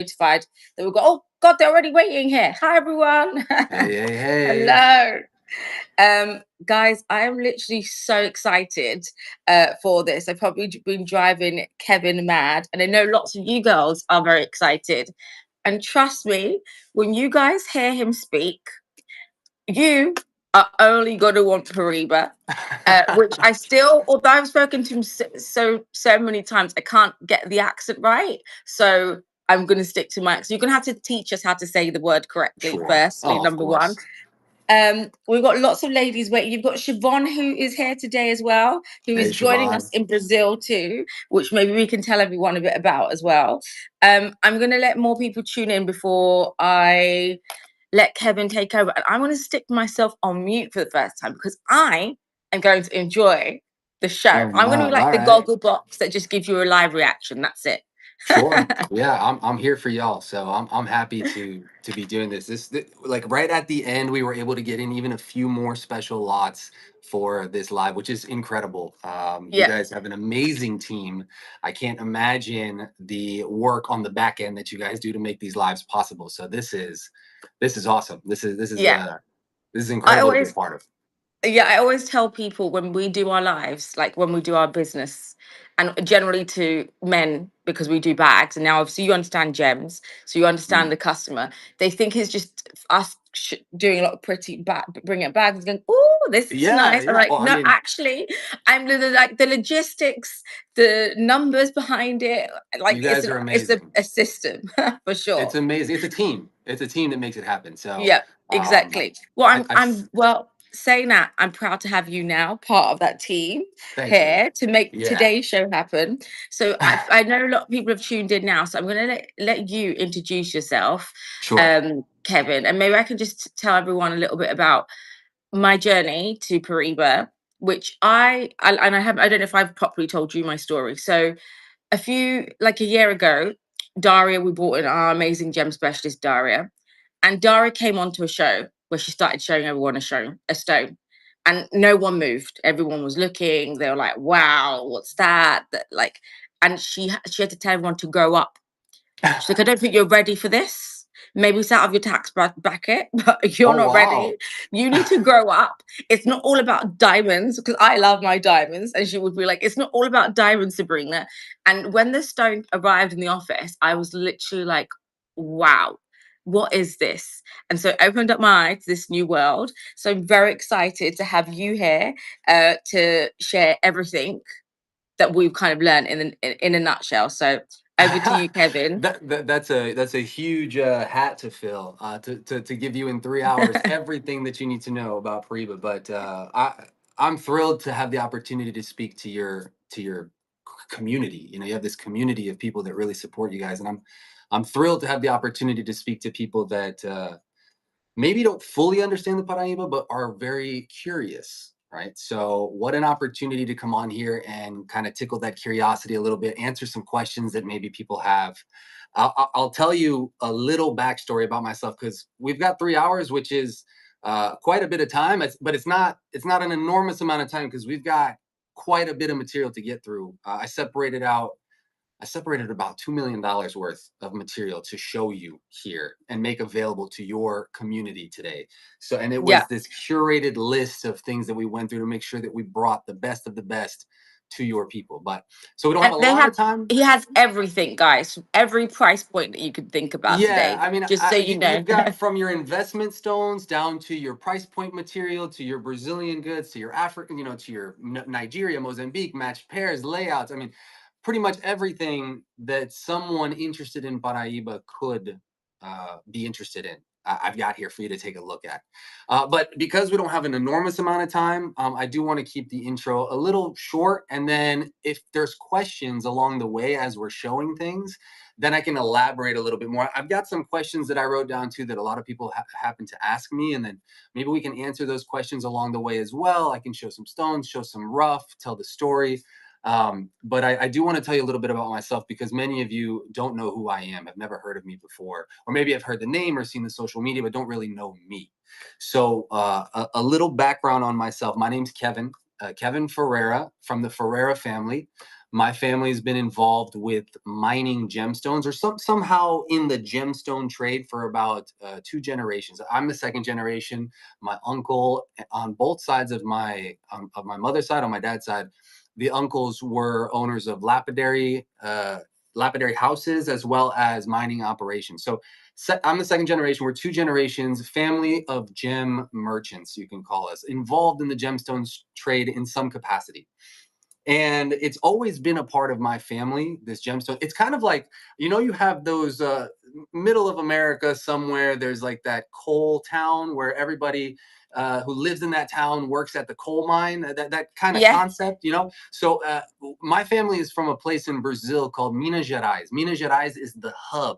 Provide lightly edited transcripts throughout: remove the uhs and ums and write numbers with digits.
notified that we go, oh God, they're already waiting here. Hi everyone. Hey, hey, hey. Hello. Guys, I am literally so excited for this. I've probably been driving Kevin mad, and I know lots of you girls are very excited. And trust me, when you guys hear him speak, you are only going to want Paraiba, which I still, although I've spoken to him so many times, I can't get the accent right. So I'm going to stick to my accent. You're going to have to teach us how to say the word correctly, Sure. firstly, Oh, of number one. course. We've got lots of ladies waiting. You've got Siobhan, who is here today as well, who Hey, is joining us Siobhan. in Brazil too, which maybe we can tell everyone a bit about as well. I'm going to let more people tune in before I let Kevin take over. And I'm going to stick myself on mute for the first time because I am going to enjoy the show. Fair I'm going to be enough. like All the right. goggle box that just gives you a live reaction. That's it. Sure. Yeah, I'm here for y'all. So I'm happy to be doing this. Like right at the end, we were able to get in even a few more special lots for this live, which is incredible. You Yeah. guys have an amazing team. I can't imagine the work on the back end that you guys do to make these lives possible. So this is awesome. Yeah. This is I incredible to be a always part of. Yeah, I always tell people when we do our lives, like when we do our business, and generally to men because we do bags, and now obviously you understand gems, so you understand Mm. the customer. They think it's just us doing a lot of pretty bring it bags, going, oh, this is Yeah, nice. I'm yeah. like, Well, I no, mean, actually, I'm like the logistics, the numbers behind it, like you guys are it's amazing. a system for It's sure. amazing. It's a team. It's a team that makes it happen. So, Yeah, um, exactly. Well, I I'm well saying that I'm proud to have you now part of that team thank you. here to make Yeah. today's show happen. So I know a lot of people have tuned in now, so I'm going to let you introduce yourself, Sure. Kevin, and maybe I can just tell everyone a little bit about my journey to Paraiba, which and I don't know if I've properly told you my story. So like a year ago, Daria, we brought in our amazing gem specialist, Daria. And Daria came onto a show where she started showing everyone a stone. And no one moved. Everyone was looking. They were like, wow, what's that? Like, and she had to tell everyone to grow up. She's like, I don't think you're ready for this. Maybe it's out of your tax bracket, but you're Oh not ready. wow. You need to grow up. It's not all about diamonds because I love my diamonds. And she would be like, it's not all about diamonds, Sabrina. And when the stone arrived in the office, I was literally like, wow, what is this? And so it opened up my eye to this new world. So I'm very excited to have you here to share everything that we've kind of learned in a nutshell. So over to you, Kevin. That's a huge hat to fill to give you in 3 hours everything that you need to know about Pariba. But I'm thrilled to have the opportunity to speak to your community. You know, you have this community of people that really support you guys, and I'm thrilled to have the opportunity to speak to people that maybe don't fully understand the Paraiba, but are very curious, right? So, what an opportunity to come on here and kind of tickle that curiosity a little bit, answer some questions that maybe people have. I'll tell you a little backstory about myself because we've got 3 hours, which is quite a bit of time. But it's not an enormous amount of time because we've got quite a bit of material to get through. I separated about $2 million worth of material to show you here and make available to your community today. So, and it Yeah. was this curated list of things that we went through to make sure that we brought the best of the best to your people. But so we don't have And a they lot have of time. he has everything, guys. Every price point that you could think about Yeah, today. I mean, Just so you know. you've got from your investment stones down to your price point material, to your Brazilian goods, to your African, to your Nigeria, Mozambique, matched pairs, layouts. I mean, pretty much everything that someone interested in Paraiba could be interested in. I've got here for you to take a look at. But because we don't have an enormous amount of time, I do want to keep the intro a little short. And then if there's questions along the way as we're showing things, then I can elaborate a little bit more. I've got some questions that I wrote down too that a lot of people happen to ask me, and then maybe we can answer those questions along the way as well. I can show some stones, show some rough, tell the story. But I do want to tell you a little bit about myself because many of you don't know who I am, have never heard of me before, or maybe I've heard the name or seen the social media, but don't really know me. So a little background on myself. My name's Kevin, Kevin Ferreira from the Ferreira family. My family's been involved with mining gemstones or somehow in the gemstone trade for about 2 generations. I'm the second generation. My uncle on both sides of my mother's side, on my dad's side, the uncles were owners of lapidary houses as well as mining operations. So I'm the second generation. We're 2 generations, family of gem merchants, you can call us, involved in the gemstones trade in some capacity. And it's always been a part of my family, this gemstone. It's kind of like, you have those middle of America somewhere, there's like that coal town where everybody who lives in that town works at the coal mine, that kind of Yeah. concept. So my family is from a place in Brazil called Minas Gerais. Minas Gerais is the hub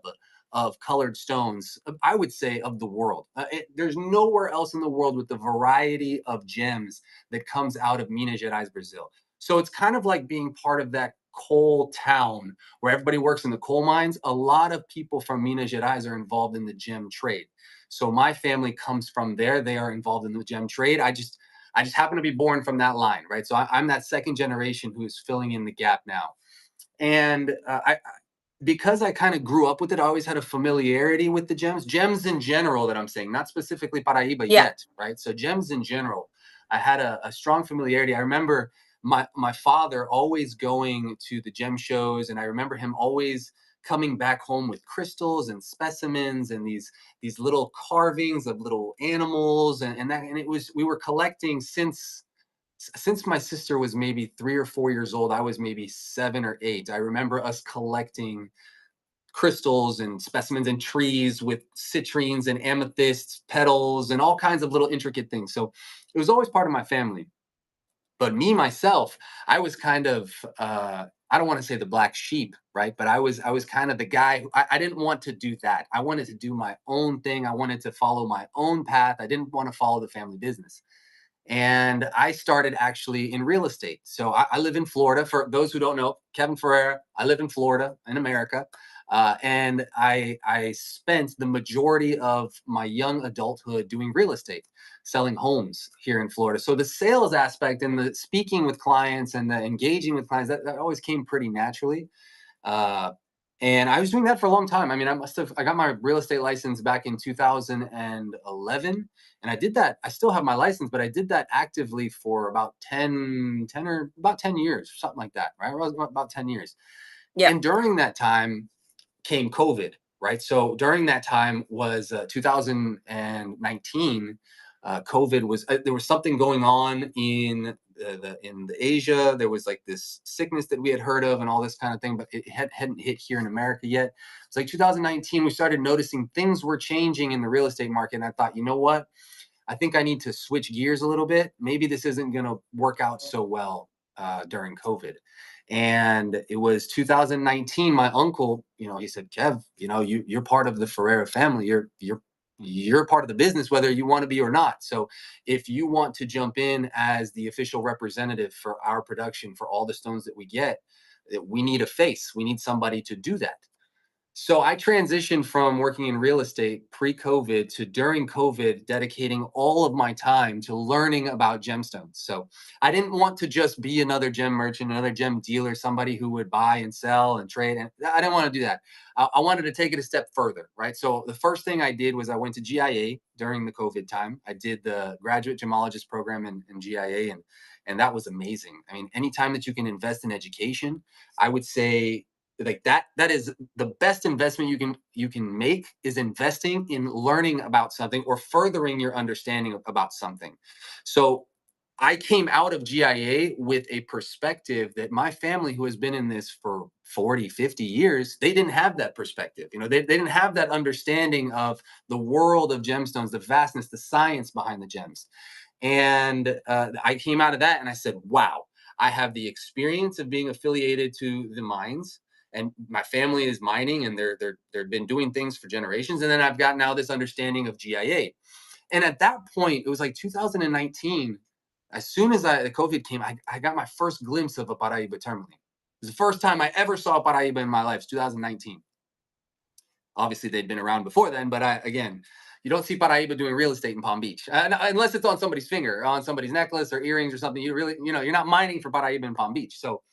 of colored stones, I would say, of the world. There's nowhere else in the world with the variety of gems that comes out of Minas Gerais, Brazil. So it's kind of like being part of that coal town where everybody works in the coal mines. A lot of people from Minas Gerais are involved in the gem trade. So my family comes from there. They are involved in the gem trade. I just happen to be born from that line, right? So I'm that second generation who's filling in the gap now. And because I kind of grew up with it, I always had a familiarity with the gems in general that I'm saying, not specifically Paraiba Yeah. yet, right? So gems in general, I had a strong familiarity. I remember my father always going to the gem shows, and I remember him always coming back home with crystals and specimens and these little carvings of little animals and it was we were collecting since my sister was maybe 3 or 4 years old. I was maybe 7 or 8. I remember us collecting crystals and specimens and trees with citrines and amethysts, petals, and all kinds of little intricate things. So it was always part of my family. But me myself, I was kind of I don't want to say the black sheep, right? But I was kind of the guy I didn't want to do that. I wanted to do my own thing. I wanted to follow my own path. I didn't want to follow the family business, and I started actually in real estate. So I live in Florida. For those who don't know, Kevin Ferreira, I live in Florida in America. And I spent the majority of my young adulthood doing real estate, selling homes here in Florida. So the sales aspect and the speaking with clients and the engaging with clients, that always came pretty naturally. Uh, and I was doing that for a long time. I mean, I got my real estate license back in 2011. And I did that. I still have my license, but I did that actively for about 10 or about 10 years, something like that, right? About 10 years. Yeah. And during that time, came COVID, right? So during that time was 2019. COVID was there was something going on in the Asia. There was like this sickness that we had heard of and all this kind of thing, but it hadn't hit here in America yet. It's like 2019. We started noticing things were changing in the real estate market, and I thought, you know what? I think I need to switch gears a little bit. Maybe this isn't going to work out so well during COVID. And it was 2019. My uncle, he said, "Kev, you're part of the Ferreira family. You're part of the business, whether you want to be or not. So if you want to jump in as the official representative for our production for all the stones that we get, we need a face. We need somebody to do that." So I transitioned from working in real estate pre-COVID to during COVID, dedicating all of my time to learning about gemstones. So I didn't want to just be another gem merchant, another gem dealer, somebody who would buy and sell and trade. And I didn't want to do that. I wanted to take it a step further, right? So the first thing I did was I went to GIA during the COVID time. I did the graduate gemologist program in GIA, and that was amazing. I mean, anytime that you can invest in education, I would say like that is the best investment you can make, is investing in learning about something or furthering your understanding about something. So I came out of GIA with a perspective that my family, who has been in this for 40, 50 years, they didn't have that perspective. They didn't have that understanding of the world of gemstones, the vastness, the science behind the gems. And I came out of that and I said, wow, I have the experience of being affiliated to the mines, and my family is mining, and they've been doing things for generations. And then I've got now this understanding of GIA. And at that point, it was like 2019. As soon as the COVID came, I got my first glimpse of a Paraiba tourmaline. It was the first time I ever saw a Paraiba in my life. 2019. Obviously, they'd been around before then, but again, you don't see Paraiba doing real estate in Palm Beach unless it's on somebody's finger, on somebody's necklace or earrings or something. You're not mining for Paraiba in Palm Beach. So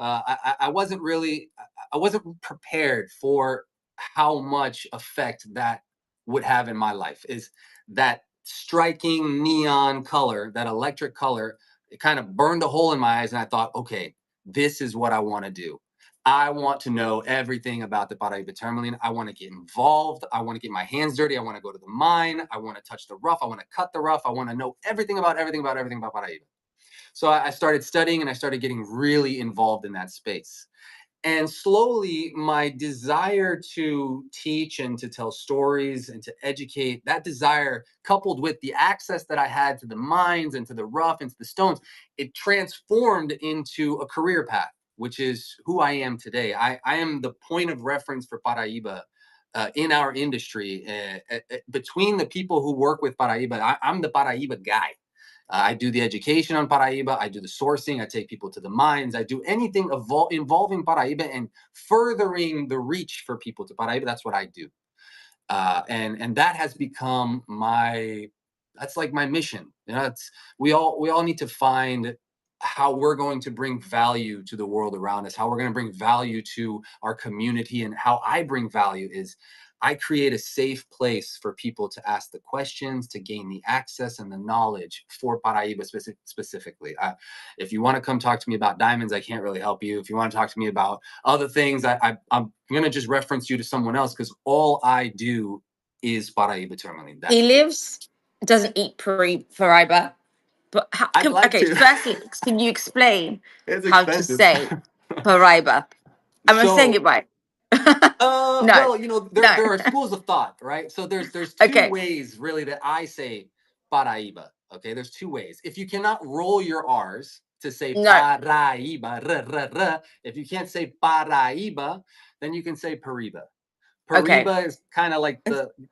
I wasn't really, I wasn't prepared for how much effect that would have in my life. Is that striking neon color, that electric color, it kind of burned a hole in my eyes, and I thought, okay, this is what I want to do. I want to know everything about the Paraiba tourmaline. I want to get involved. I want to get my hands dirty. I want to go to the mine. I want to touch the rough. I want to cut the rough. I want to know everything about Paraiba. So I started studying and I started getting really involved in that space. And slowly, my desire to teach and to tell stories and to educate, that desire, coupled with the access that I had to the mines and to the rough and to the stones, it transformed into a career path, which is who I am today. I am the point of reference for Paraiba. In our industry, between the people who work with Paraiba, I'm the Paraiba guy. I do the education on Paraiba. I do the sourcing. I take people to the mines. I do anything involving Paraiba and furthering the reach for people to Paraiba. That's what I do, and that has become my, that's like my mission. You know, it's, we all need to find how we're going to bring value to the world around us, how we're going to bring value to our community. And how I bring value is I create a safe place for people to ask the questions, to gain the access and the knowledge for Paraiba specifically. If you want to come talk to me about diamonds, I can't really help you. If you want to talk to me about other things, I'm going to just reference you to someone else, because all I do is Paraiba tourmaline. He That's it. lives, doesn't eat Paraiba, but I'd like okay, to. firstly, can you explain It's how to expensive. say Paraiba? Am I saying it So, right? No, well, you know, no. there are schools of thought, right? So there's two Okay, ways really that I say Paraiba. Okay, there's two ways. If you cannot roll your R's to say no. Paraiba, if you can't say Paraiba, then you can say Pariba. Okay, Pariba is kind of like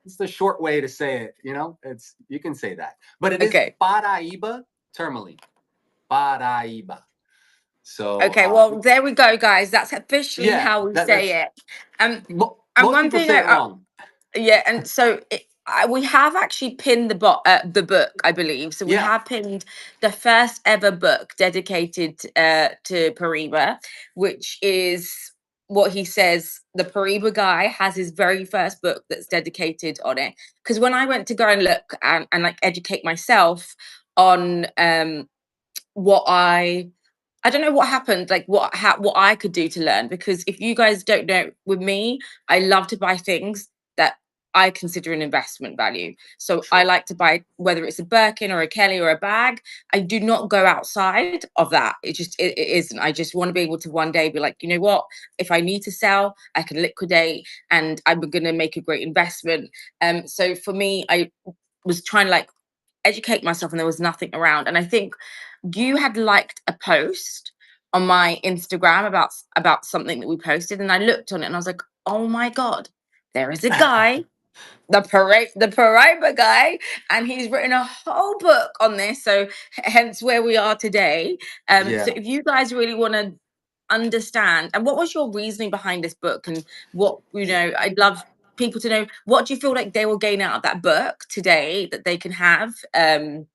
it's the short way to say it, you know? It's, you can say that. But it is okay, Paraiba tourmaline. Paraiba. So okay. Well, there we go, guys. That's officially yeah, how we that's say it. Um, and most one people thing say it wrong. yeah, and so we have actually pinned the book, I believe. So we Yeah, have pinned the first ever book dedicated to Paraiba, which is what he says. The Paraiba guy has his very first book that's dedicated on it. Because when I went to go and look and like educate myself on what I don't know what happened, like what I could do to learn. Because if you guys don't know, with me, I love to buy things that I consider an investment value. So I sure. like to buy whether it's a Birkin or a Kelly or a bag. I do not go outside of that. It isn't. I just want to be able to one day be like, you know what? If I need to sell, I can liquidate, and I'm going to make a great investment. So for me, I was trying to like educate myself, and there was nothing around. And I think you had liked a post on my Instagram about something that we posted, and I looked on it and I was like, "Oh my god, there is a guy, the Paraiba guy, and he's written a whole book on this." So hence where we are today. So Yeah. if you guys really want to understand, and what was your reasoning behind this book, and what I'd love people to know, what do you feel like they will gain out of that book today that they can have in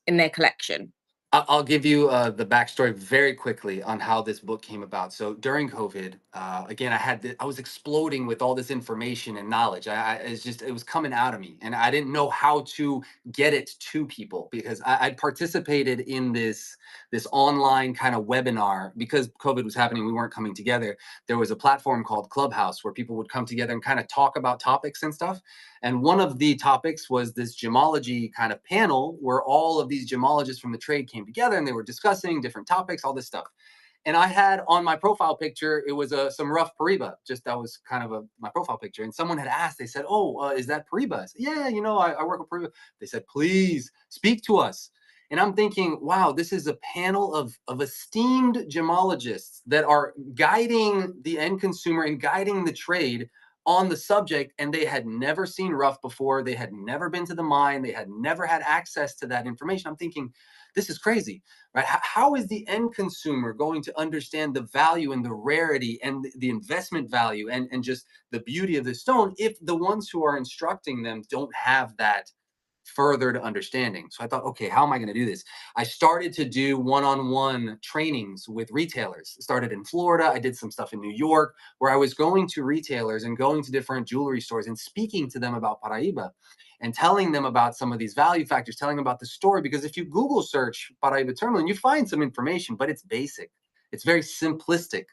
their collection? I'll give you the backstory very quickly on how this book came about. So during COVID, again, I was exploding with all this information and knowledge. It was coming out of me, and I didn't know how to get it to people, because I'd participated in this online kind of webinar. Because COVID was happening, we weren't coming together. There was a platform called Clubhouse where people would come together and kind of talk about topics and stuff. And one of the topics was this gemology kind of panel where all of these gemologists from the trade came together and they were discussing different topics, all this stuff. And I had on my profile picture, it was some rough Paraiba. Just that was kind of my profile picture. And someone had asked, they said, "Oh, is that Paraiba?" I said, "Yeah, you know, I work with Paraiba." They said, "Please speak to us." And I'm thinking, wow, this is a panel of esteemed gemologists that are guiding the end consumer and guiding the trade on the subject, and they had never seen rough before. They had never been to the mine. They had never had access to that information. I'm thinking, this is crazy, right? How is the end consumer going to understand the value and the rarity and the investment value and just the beauty of the stone if the ones who are instructing them don't have further to understanding. So I thought, okay, how am I going to do this? I started to do one-on-one trainings with retailers. Started in Florida. I did some stuff in New York where I was going to retailers and going to different jewelry stores and speaking to them about Paraiba and telling them about some of these value factors, telling them about the story. Because if you Google search Paraiba tourmaline, you find some information, but it's basic. It's very simplistic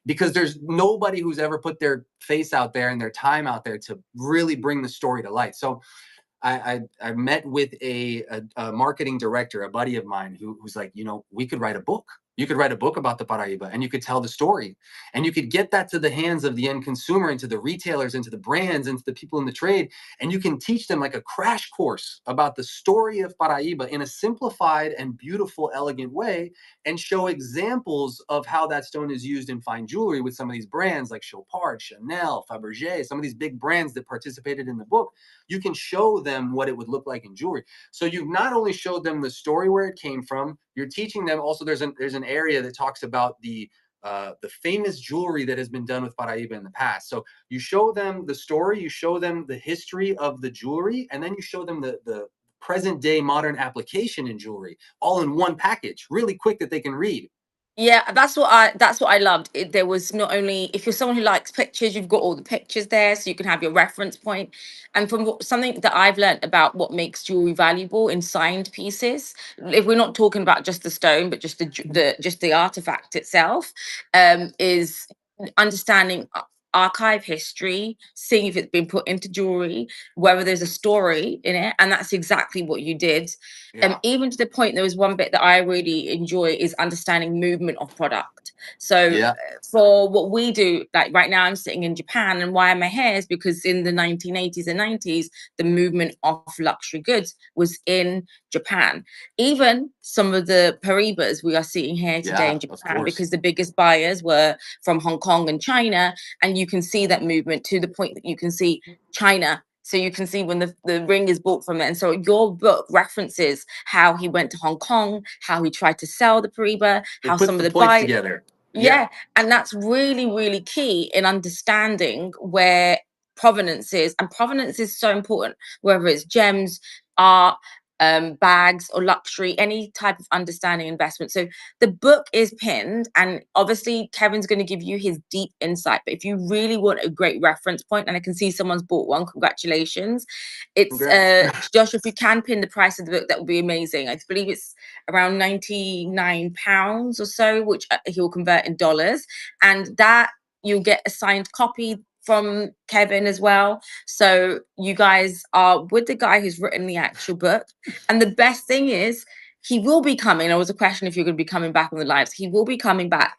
because there's nobody who's ever put their face out there and their time out there to really bring the story to light. So I met with a marketing director, a buddy of mine, who's like, you know, we could write a book. You could write a book about the Paraiba and you could tell the story and you could get that to the hands of the end consumer and to the retailers and to the brands and to the people in the trade. And you can teach them like a crash course about the story of Paraiba in a simplified and beautiful, elegant way and show examples of how that stone is used in fine jewelry with some of these brands like Chopard, Chanel, Fabergé, some of these big brands that participated in the book. You can show them what it would look like in jewelry. So you've not only showed them the story where it came from, you're teaching them also there's an area that talks about the famous jewelry that has been done with Paraiba in the past. So you show them the story, you show them the history of the jewelry, and then you show them the present day modern application in jewelry all in one package, really quick that they can read. Yeah, that's what I loved. There was not only, if you're someone who likes pictures, you've got all the pictures there, so you can have your reference point. And from something that I've learned about what makes jewelry valuable in signed pieces, if we're not talking about just the stone, but just the artifact itself, is understanding archive history, seeing if it's been put into jewelry, whether there's a story in it, and that's exactly what you did. Yeah. Even to the point, there was one bit that I really enjoy is understanding movement of product. So Yeah. for what we do, like right now I'm sitting in Japan, and why am I here is because in the 1980s and 90s, the movement of luxury goods was in Japan. Even some of the Paribas we are seeing here today Yeah. in Of Japan, course. because the biggest buyers were from Hong Kong and China, and you can see that movement to the point that you can see China. So you can see when the ring is bought from it. And so your book references how he went to Hong Kong, how he tried to sell the Pariba, how It puts some of the the points buy. together. Yeah. Yeah, and that's really, really key in understanding where provenance is. And provenance is so important, whether it's gems, art, bags, or luxury, any type of understanding investment. So the book is pinned, and obviously Kevin's going to give you his deep insight. But if you really want a great reference point, and I can see someone's bought one, congratulations. It's Congrats. Josh, if you can pin the price of the book, that would be amazing. I believe it's around £99 or so, which he'll convert in dollars. And that you'll get a signed copy from Kevin as well. So you guys are with the guy who's written the actual book. And the best thing is, he will be coming. There was a question if you're going to be coming back on the lives. He will be coming back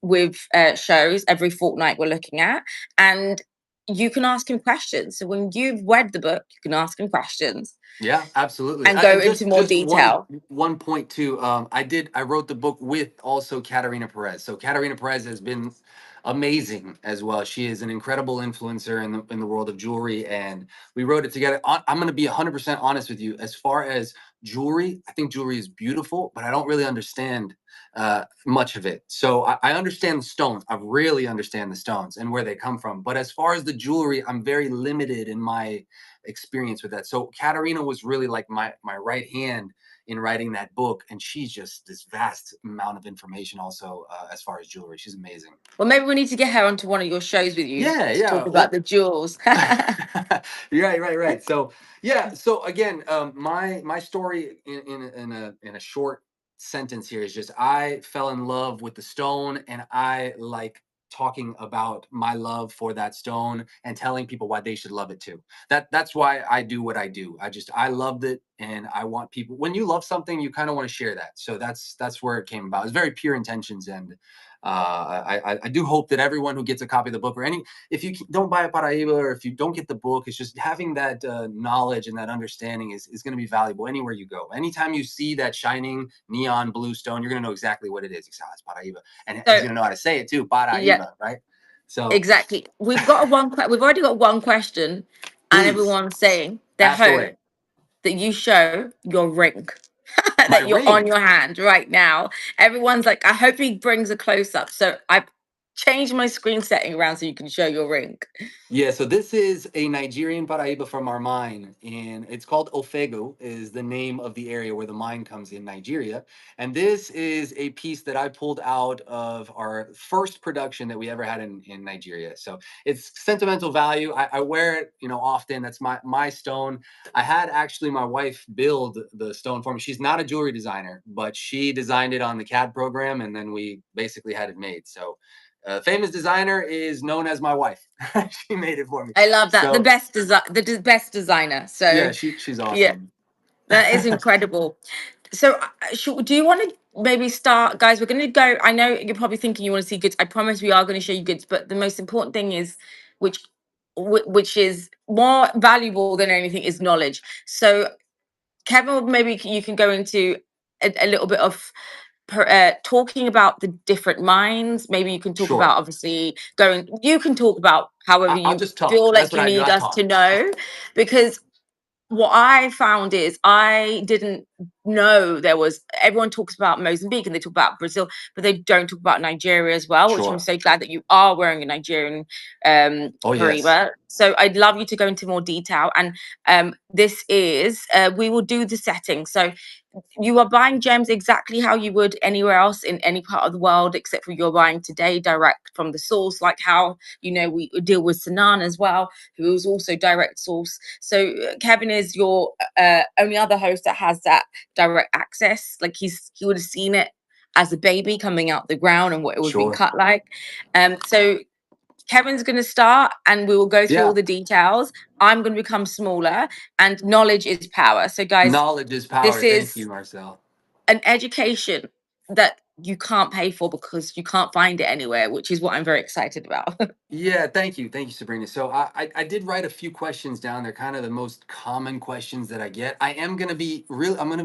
with shows every fortnight we're looking at. And you can ask him questions. So when you've read the book, you can ask him questions Yeah, absolutely. and go And into more just detail. one point too. I wrote the book with also Katarina Perez. So Katarina Perez has been amazing as well. She is an incredible influencer in the world of jewelry, and we wrote it together. I'm going to be 100% honest with you. As far as jewelry, I think jewelry is beautiful, but I don't really understand much of it. So I understand the stones. I really understand the stones and where they come from. But as far as the jewelry, I'm very limited in my experience with that. So Katarina was really like my right hand in writing that book, and she's just this vast amount of information also as far as jewelry. She's amazing. Well, maybe we need to get her onto one of your shows with you Yeah, to talk yeah. about the jewels. Right. So yeah. So again, my story in a short sentence here is just I fell in love with the stone, and I like talking about my love for that stone and telling people why they should love it too. That's why I do what I do. I loved it, and I want people. When you love something, you kind of want to share that. So that's where it came about. It's very pure intentions, and I do hope that everyone who gets a copy of the book, or any, if you don't buy a Paraiba or if you don't get the book, it's just having that knowledge and that understanding is going to be valuable anywhere you go. Anytime you see that shining neon blue stone, you're going to know exactly what it is. It's Paraiba, and he's So going to know how to say it too, yeah, Paraiba, right? So exactly. We've already got one question, and please everyone's saying they ask hope away. that you show your ring My that you're on ring. your hand right now. Everyone's like, I hope he brings a close up. So I change my screen setting around so you can show your ring. Yeah, so this is a Nigerian Paraiba from our mine, and it's called Ofego, is the name of the area where the mine comes in Nigeria. And this is a piece that I pulled out of our first production that we ever had in Nigeria. So it's sentimental value. I wear it, often. That's my stone. I had actually my wife build the stone for me. She's not a jewelry designer, but she designed it on the CAD program, and then we basically had it made. So famous designer is known as my wife. She made it for me. I love that. The So best best designer. yeah, So she's yeah, awesome. that is incredible. So do you want to maybe start, guys? We're going to go. I know you're probably thinking you want to see goods. I promise we are going to show you goods, but the most important thing is, which which is more valuable than anything, is knowledge. So Kevin, maybe you can go into a little bit of talking about the different minds. Maybe you can talk Sure. about, obviously, going. You can talk about however I'll you just talk. feel That's like what you I do. need I us to talk. know, because what I found is I didn't know there was. Everyone talks about Mozambique and they talk about Brazil, but they don't talk about Nigeria as well. Which I'm Sure. so glad that you are wearing a Nigerian Oh yes. Paraiba. So I'd love you to go into more detail. And this is we will do the setting. So you are buying gems exactly how you would anywhere else in any part of the world, except for you're buying today direct from the source, like how we deal with Sanan as well, who is also direct source. So Kevin is your only other host that has that direct access. Like he would have seen it as a baby coming out the ground and what it was being Sure. cut like. So Kevin's going to start and we will go through all Yeah. the details. I'm going to become smaller, and knowledge is power. So guys, Knowledge is this power. Thank you, is Marcel. an education that you can't pay for because you can't find it anywhere, which is what I'm very excited about. Yeah, thank you, Sabrina. So I did write a few questions down. They're kind of the most common questions that I get. I'm gonna be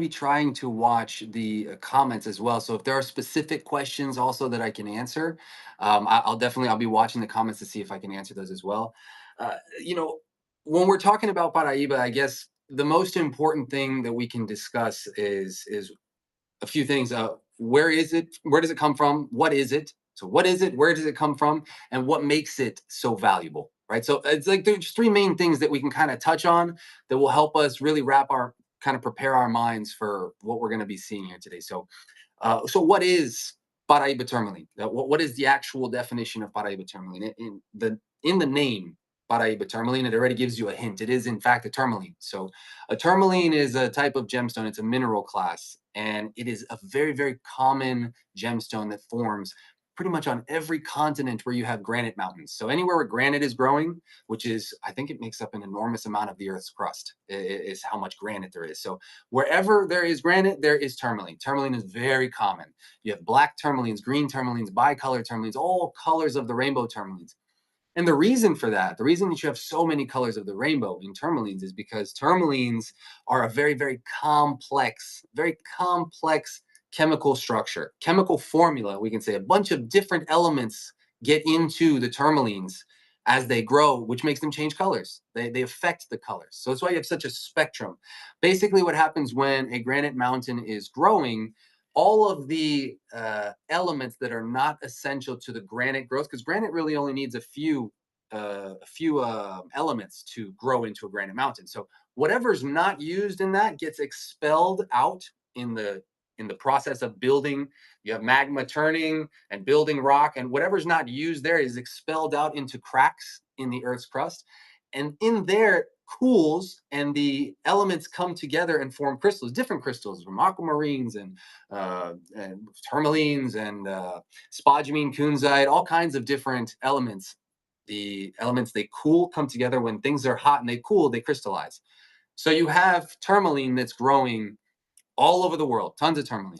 trying to watch the comments as well. So if there are specific questions also that I can answer, I'll be watching the comments to see if I can answer those as well. Uh, you know, when we're talking about Paraiba, I guess the most important thing that we can discuss is a few things. Where is it? Where does it come from? What is it? So, what is it? Where does it come from? And what makes it so valuable? Right. So, it's like there's three main things that we can kind of touch on that will help us really prepare our minds for what we're going to be seeing here today. So what is Paraiba tourmaline? What is the actual definition of Paraiba tourmaline? In the name Paraiba tourmaline, it already gives you a hint. It is in fact a tourmaline. So a tourmaline is a type of gemstone. It's a mineral class, and it is a very, very common gemstone that forms pretty much on every continent where you have granite mountains. So anywhere where granite is growing, which is, I think it makes up an enormous amount of the Earth's crust, is how much granite there is. So wherever there is granite, there is tourmaline. Tourmaline is very common. You have black tourmalines, green tourmalines, bicolor tourmalines, all colors of the rainbow tourmalines. And the reason for that, the reason that you have so many colors of the rainbow in tourmalines is because tourmalines are a very, very complex chemical structure, chemical formula. We can say a bunch of different elements get into the tourmalines as they grow, which makes them change colors. They affect the colors. So that's why you have such a spectrum. Basically, what happens when a granite mountain is growing, all of the elements that are not essential to the granite growth, because granite really only needs a few elements to grow into a granite mountain. So whatever's not used in that gets expelled out in the process of building. You have magma turning and building rock, and whatever's not used there is expelled out into cracks in the Earth's crust. And in there cools, and the elements come together and form crystals, different crystals from aquamarines and tourmalines and spodumene, kunzite, all kinds of different elements. The elements, they cool, come together. When things are hot and they cool, they crystallize. So you have tourmaline that's growing all over the world, tons of tourmaline.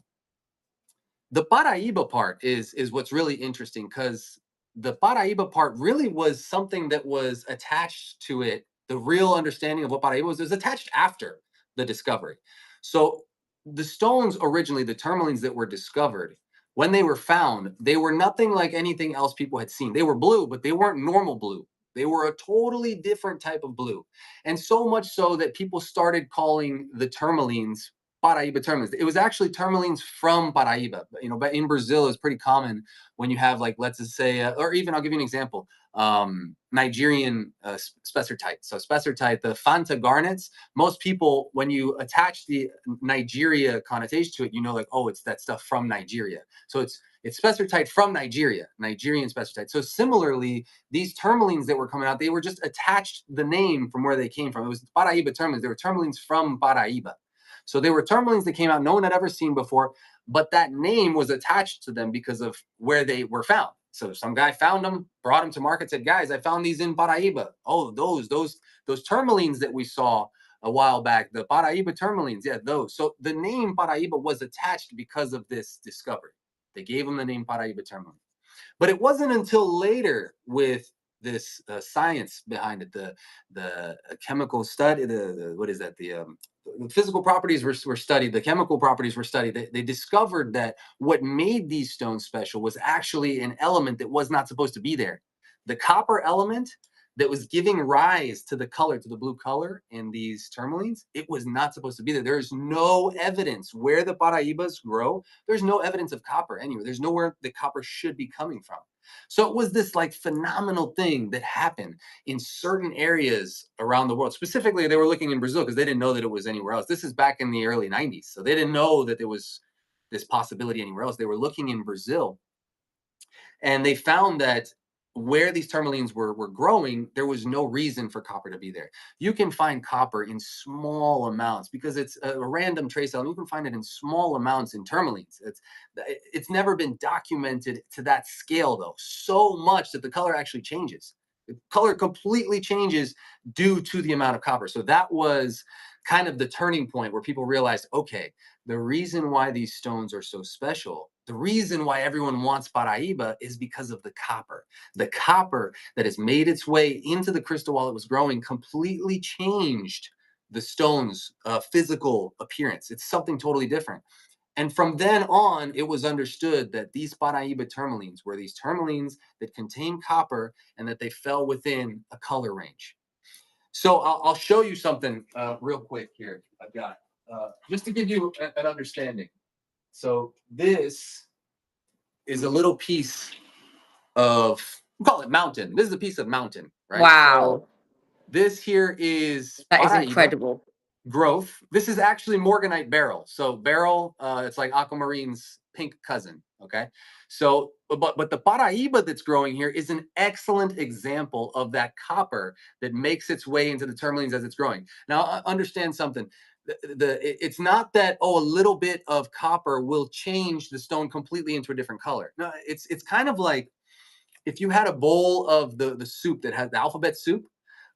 The Paraiba part is what's really interesting, because the Paraiba part really was something that was attached to it. The real understanding of what Paraiba was attached after the discovery. So the stones originally, the tourmalines that were discovered, when they were found, they were nothing like anything else people had seen. They were blue, but they weren't normal blue. They were a totally different type of blue. And so much so that people started calling the tourmalines Paraiba tourmalines. It was actually tourmalines from Paraiba. But in Brazil, it's pretty common when you have, like, let's just say, or even I'll give you an example. Nigerian spessartite. So spessartite, the Fanta garnets. Most people, when you attach the Nigeria connotation to it, like, oh, it's that stuff from Nigeria. So it's spessartite from Nigeria, Nigerian spessartite. So similarly, these tourmalines that were coming out, they were just attached the name from where they came from. It was Paraiba tourmalines. They were tourmalines from Paraiba. So they were tourmalines that came out no one had ever seen before, but that name was attached to them because of where they were found. So some guy found them, brought them to market, said, guys, I found these in Paraiba. Oh, those tourmalines that we saw a while back, the Paraiba tourmalines, yeah, those. So the name Paraiba was attached because of this discovery. They gave them the name Paraiba tourmaline. But it wasn't until later, with this science behind it, the chemical study, the what is that? The physical properties were studied, the chemical properties were studied. They discovered that what made these stones special was actually an element that was not supposed to be there. The copper element that was giving rise to the color, to the blue color in these tourmalines, it was not supposed to be there. There's no evidence where the Paraibas grow. There's no evidence of copper anywhere. There's nowhere the copper should be coming from. So it was this, like, phenomenal thing that happened in certain areas around the world. Specifically, they were looking in Brazil because they didn't know that it was anywhere else. This is back in the early 90s. So they didn't know that there was this possibility anywhere else. They were looking in Brazil, and they found that where these tourmalines were growing, there was no reason for copper to be there. You can find copper in small amounts because it's a random trace element. You can find it in small amounts in tourmalines. It's never been documented to that scale, though, so much that the color actually changes. The color completely changes due to the amount of copper. So that was kind of the turning point where people realized, okay, the reason why these stones are so special, the reason why everyone wants Paraiba, is because of the copper. The copper that has made its way into the crystal while it was growing completely changed the stone's physical appearance. It's something totally different. And from then on, it was understood that these Paraiba tourmalines were these tourmalines that contain copper and that they fell within a color range. So I'll show you something real quick here. I've got just to give you an understanding. So this is a little piece of, we call it mountain. This is a piece of mountain, right? So Wow. this here is That is Paraiba incredible. growth. This is actually morganite beryl. So beryl, it's like aquamarine's pink cousin. Okay, so but the Paraiba that's growing here is an excellent example of that copper that makes its way into the tourmalines as it's growing. Now understand something. It's not that, oh, a little bit of copper will change the stone completely into a different color. No, it's kind of like if you had a bowl of the soup that has the alphabet soup.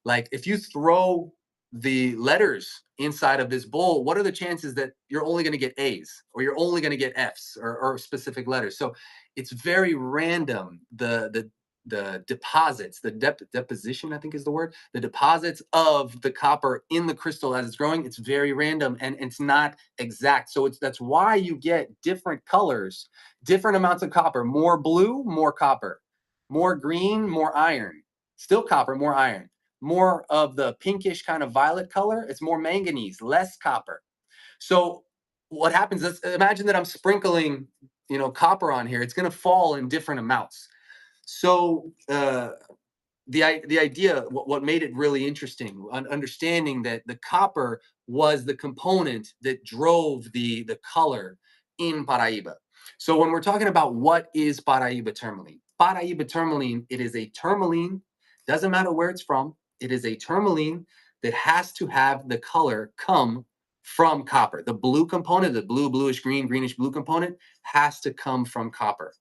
Like, if you throw the letters inside of this bowl, what are the chances that you're only going to get A's, or you're only going to get F's, or specific letters? So it's very random. The deposits, the deposition, I think is the word, the deposits of the copper in the crystal as it's growing, it's very random, and it's not exact. So that's why you get different colors, different amounts of copper, more blue, more copper, more green, more iron, still copper, more iron, more of the pinkish kind of violet color, it's more manganese, less copper. So what happens is, imagine that I'm sprinkling, copper on here. It's going to fall in different amounts. So the idea, what made it really interesting, understanding that the copper was the component that drove the color in Paraiba. So when we're talking about what is Paraiba tourmaline, it is a tourmaline, doesn't matter where it's from, it is a tourmaline that has to have the color come from copper. The blue component, the bluish green, greenish blue component, has to come from copper.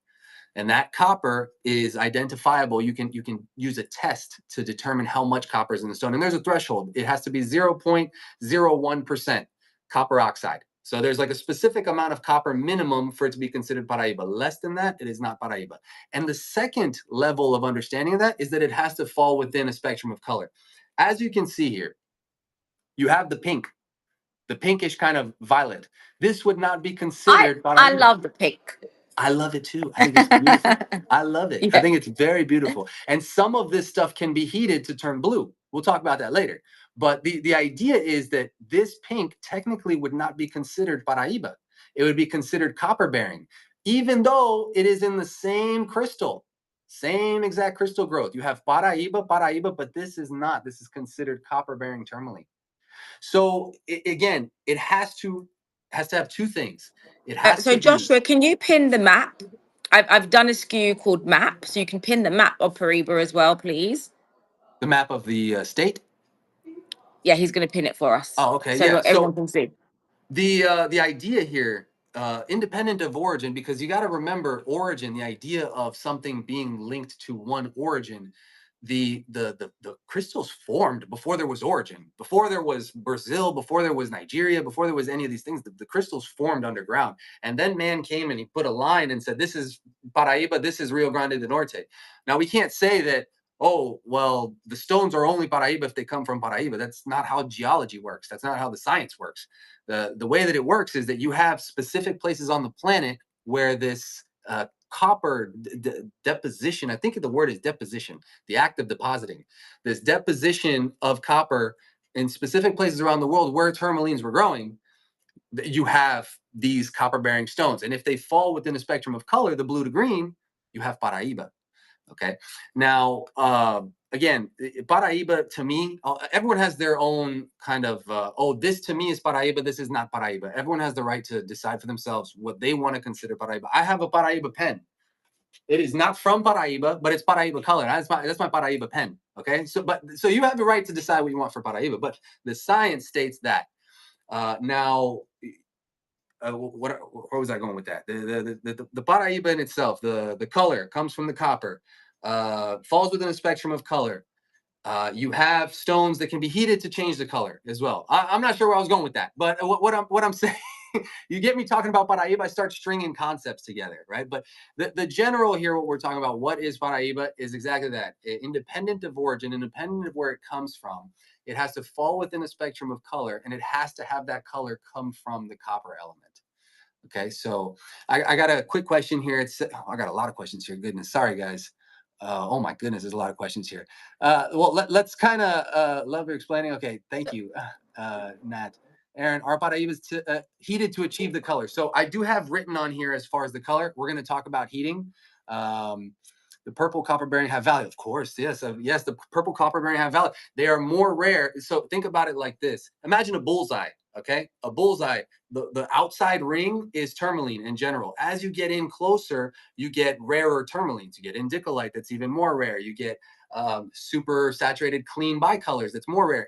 And that copper is identifiable. You can use a test to determine how much copper is in the stone. And there's a threshold. It has to be 0.01% copper oxide. So there's like a specific amount of copper minimum for it to be considered Paraiba. Less than that, it is not Paraiba. And the second level of understanding of that is that it has to fall within a spectrum of color. As you can see here, you have the pink, the pinkish kind of violet. This would not be I considered I Paraiba. love the pink. I love it too. I think it's beautiful. I love it. I Yeah. think it's very beautiful. And some of this stuff can be heated to turn blue. We'll talk about that later. But the idea is that this pink technically would not be considered Paraiba. It would be considered copper bearing, even though it is in the same crystal, same exact crystal growth. You have Paraiba, but this is not. This is considered copper bearing tourmaline. So again, it has to have two things. It has So to be Joshua, can you pin the map? I've done a SKU called map, so you can pin the map of Paraiba as well, please. the map of the state. Yeah, he's going to pin it for us, Oh, okay, so yeah. everyone So can see. the idea here, independent of origin, because you got to remember origin, the idea of something being linked to one origin. The crystals formed before there was origin, before there was Brazil, before there was Nigeria, before there was any of these things. The crystals formed underground, and then man came and he put a line and said, "This is Paraiba, this is Rio Grande do Norte." Now we can't say that, oh, well, the stones are only Paraiba if they come from Paraiba. That's not how geology works. That's not how the science works. The way that it works is that you have specific places on the planet where this copper deposition, I think the word is deposition, the act of depositing, this deposition of copper in specific places around the world where tourmalines were growing, you have these copper bearing stones. And if they fall within a spectrum of color, the blue to green, you have Paraiba. Okay. Now, again, Paraiba to me, everyone has their own kind of, oh, this to me is Paraiba, this is not Paraiba. Everyone has the right to decide for themselves what they want to consider Paraiba. I have a Paraiba pen. It is not from Paraiba, but it's Paraiba color. That's my Paraiba pen. Okay. So you have the right to decide what you want for Paraiba, but the science states that. Now, where was I going with that? The Paraiba in itself, the color comes from the copper, falls within a spectrum of color. You have stones that can be heated to change the color as well. I'm not sure where I was going with that, but what I'm saying, you get me talking about Paraiba, I start stringing concepts together, right? But the general here, what we're talking about, what is Paraiba, is exactly that. Independent of origin, independent of where it comes from, it has to fall within a spectrum of color, and it has to have that color come from the copper element. Okay, so I got a quick question here. I got a lot of questions here. Goodness, sorry guys. Oh my goodness, there's a lot of questions here. Well, let's kind of love your explaining. Okay, thank you, Nat. Aaron, our Paraíba is heated to achieve the color. So I do have written on here as far as the color. We're going to talk about heating. The purple copper bearing have value, of course. Yes, yes. The purple copper bearing have value. They are more rare. So think about it like this. Imagine a bullseye. Okay, a bullseye. The outside ring is tourmaline in general. As you get in closer, you get rarer tourmalines. You get indicolite, that's even more rare. You get super saturated clean bicolors, that's more rare.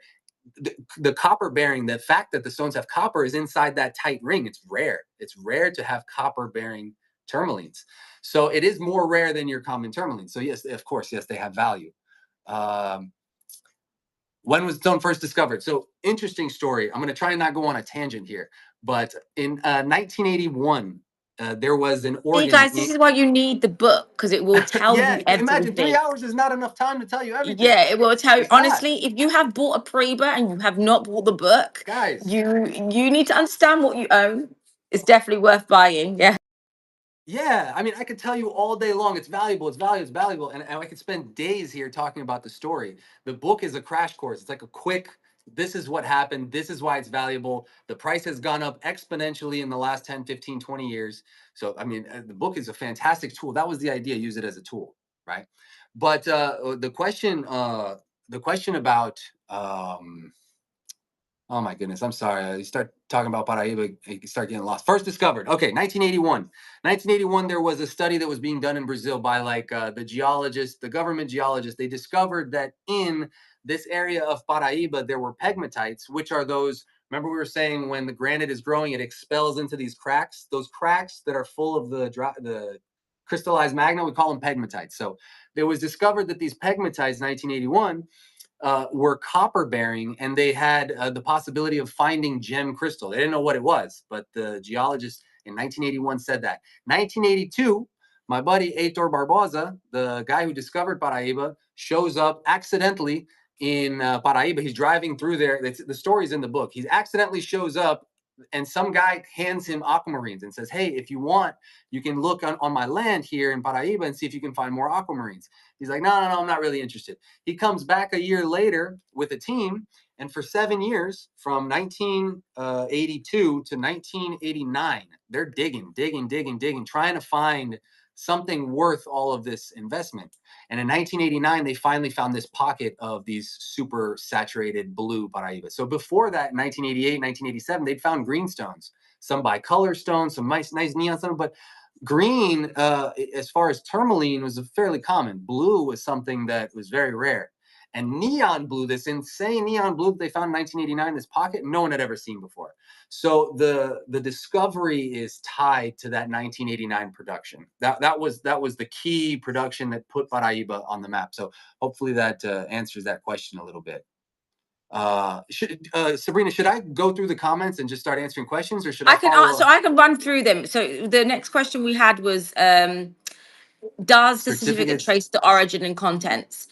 The copper bearing, the fact that the stones have copper is inside that tight ring. It's rare. It's rare to have copper bearing tourmalines. So it is more rare than your common tourmaline. So yes, of course, yes, they have value. Um, when was stone first discovered? So interesting story. I'm going to try and not go on a tangent here, but in 1981, there was an See, organ. guys, this is why you need the book because it will tell Yeah, you imagine everything. 3 hours is not enough time to tell you everything. Yeah, it will tell you. It's not, Honestly, if you have bought a Preba and you have not bought the book, guys. you need to understand what you own. It's definitely worth buying. Yeah. Yeah, I mean, I could tell you all day long. It's valuable. It's valuable. It's valuable, and I could spend days here talking about the story. The book is a crash course. It's like a quick. This is what happened. This is why it's valuable. The price has gone up exponentially in the last 10, 15, 20 years. So, I mean, the book is a fantastic tool. That was the idea. Use it as a tool, right? But the question about oh my goodness, I'm sorry. You start talking about Paraiba, you start getting lost. First discovered, okay, 1981. 1981, there was a study that was being done in Brazil by like the geologists, the government geologists. They discovered that in this area of Paraiba, there were pegmatites, which are those, remember we were saying when the granite is growing, it expels into these cracks. Those cracks that are full of the crystallized magma, we call them pegmatites. So it was discovered that these pegmatites, 1981, were copper bearing, and they had the possibility of finding gem crystal. They didn't know what it was, but the geologist in 1981 said that. 1982, my buddy Heitor Barbosa, the guy who discovered Paraiba, shows up accidentally in Paraiba. He's driving through there. The story's in the book. He accidentally shows up and some guy hands him aquamarines and says, hey, if you want, you can look on my land here in Paraiba and see if you can find more aquamarines. He's like, no, I'm not really interested. He comes back a year later with a team, and for 7 years, from 1982 to 1989, they're digging, trying to find something worth all of this investment. And in 1989, they finally found this pocket of these super saturated blue Paraiba. So before that, in 1988, 1987, they'd found greenstones, some bicolor stones, some nice neon stones, but green, as far as tourmaline, was fairly common. Blue was something that was very rare. And neon blue, this insane neon blue that they found in 1989, this pocket, no one had ever seen before. So the discovery is tied to that 1989 production. That was the key production that put Paraiba on the map. So hopefully that answers that question a little bit. Sabrina, should I go through the comments and just start answering questions, or should I follow? So I can run through them. So the next question we had was, does the certificate Certificates. trace the origin and contents?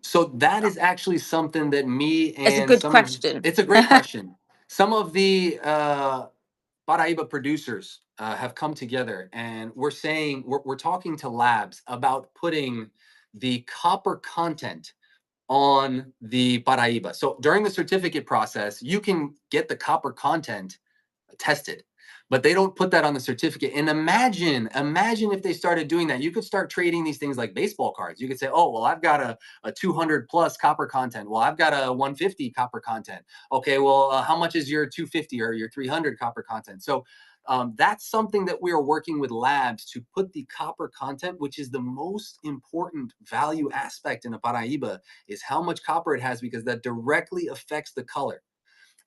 So that is actually something that me It's a and good some of question. it's a great question. Some of the Paraiba producers have come together, and we're talking to labs about putting the copper content on the Paraiba. So during the certificate process, you can get the copper content tested, but they don't put that on the certificate. And imagine if they started doing that. You could start trading these things like baseball cards. You could say, oh, well, I've got a 200 plus copper content. Well, I've got a 150 copper content. Okay, well, how much is your 250 or your 300 copper content? So that's something that we are working with labs to put the copper content, which is the most important value aspect in a Paraiba, is how much copper it has, because that directly affects the color.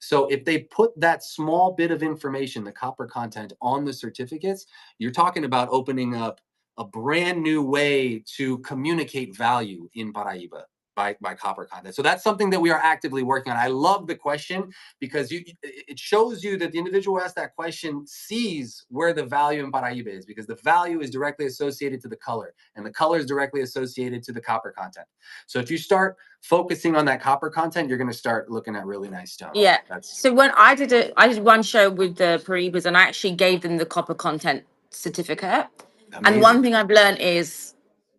So if they put that small bit of information, the copper content, on the certificates, you're talking about opening up a brand new way to communicate value in Paraiba by copper content. So that's something that we are actively working on. I love the question, because it shows you that the individual who asked that question sees where the value in Paraiba is, because the value is directly associated to the color, and the color is directly associated to the copper content. So if you start focusing on that copper content, you're going to start looking at really nice stones. Yeah. That's So when I did one show with the Paraibas, and I actually gave them the copper content certificate. And one amazing. thing I've learned is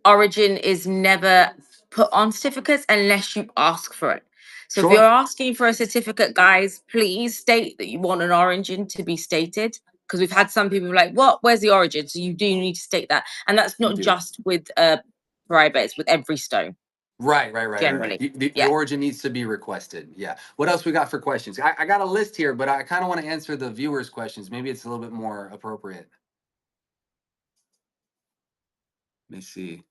origin is never put on certificates unless you ask for it. So if you're Sure, asking for a certificate, guys, please state that you want an origin to be stated. Because we've had some people like, what? Where's the origin? So you do need to state that. And that's you not do. just with Paraiba, it's with every stone, Right. generally. The Yeah. origin needs to be requested. Yeah. What else we got for questions? I got a list here, but I kind of want to answer the viewers' questions. Maybe it's a little bit more appropriate. Let me see.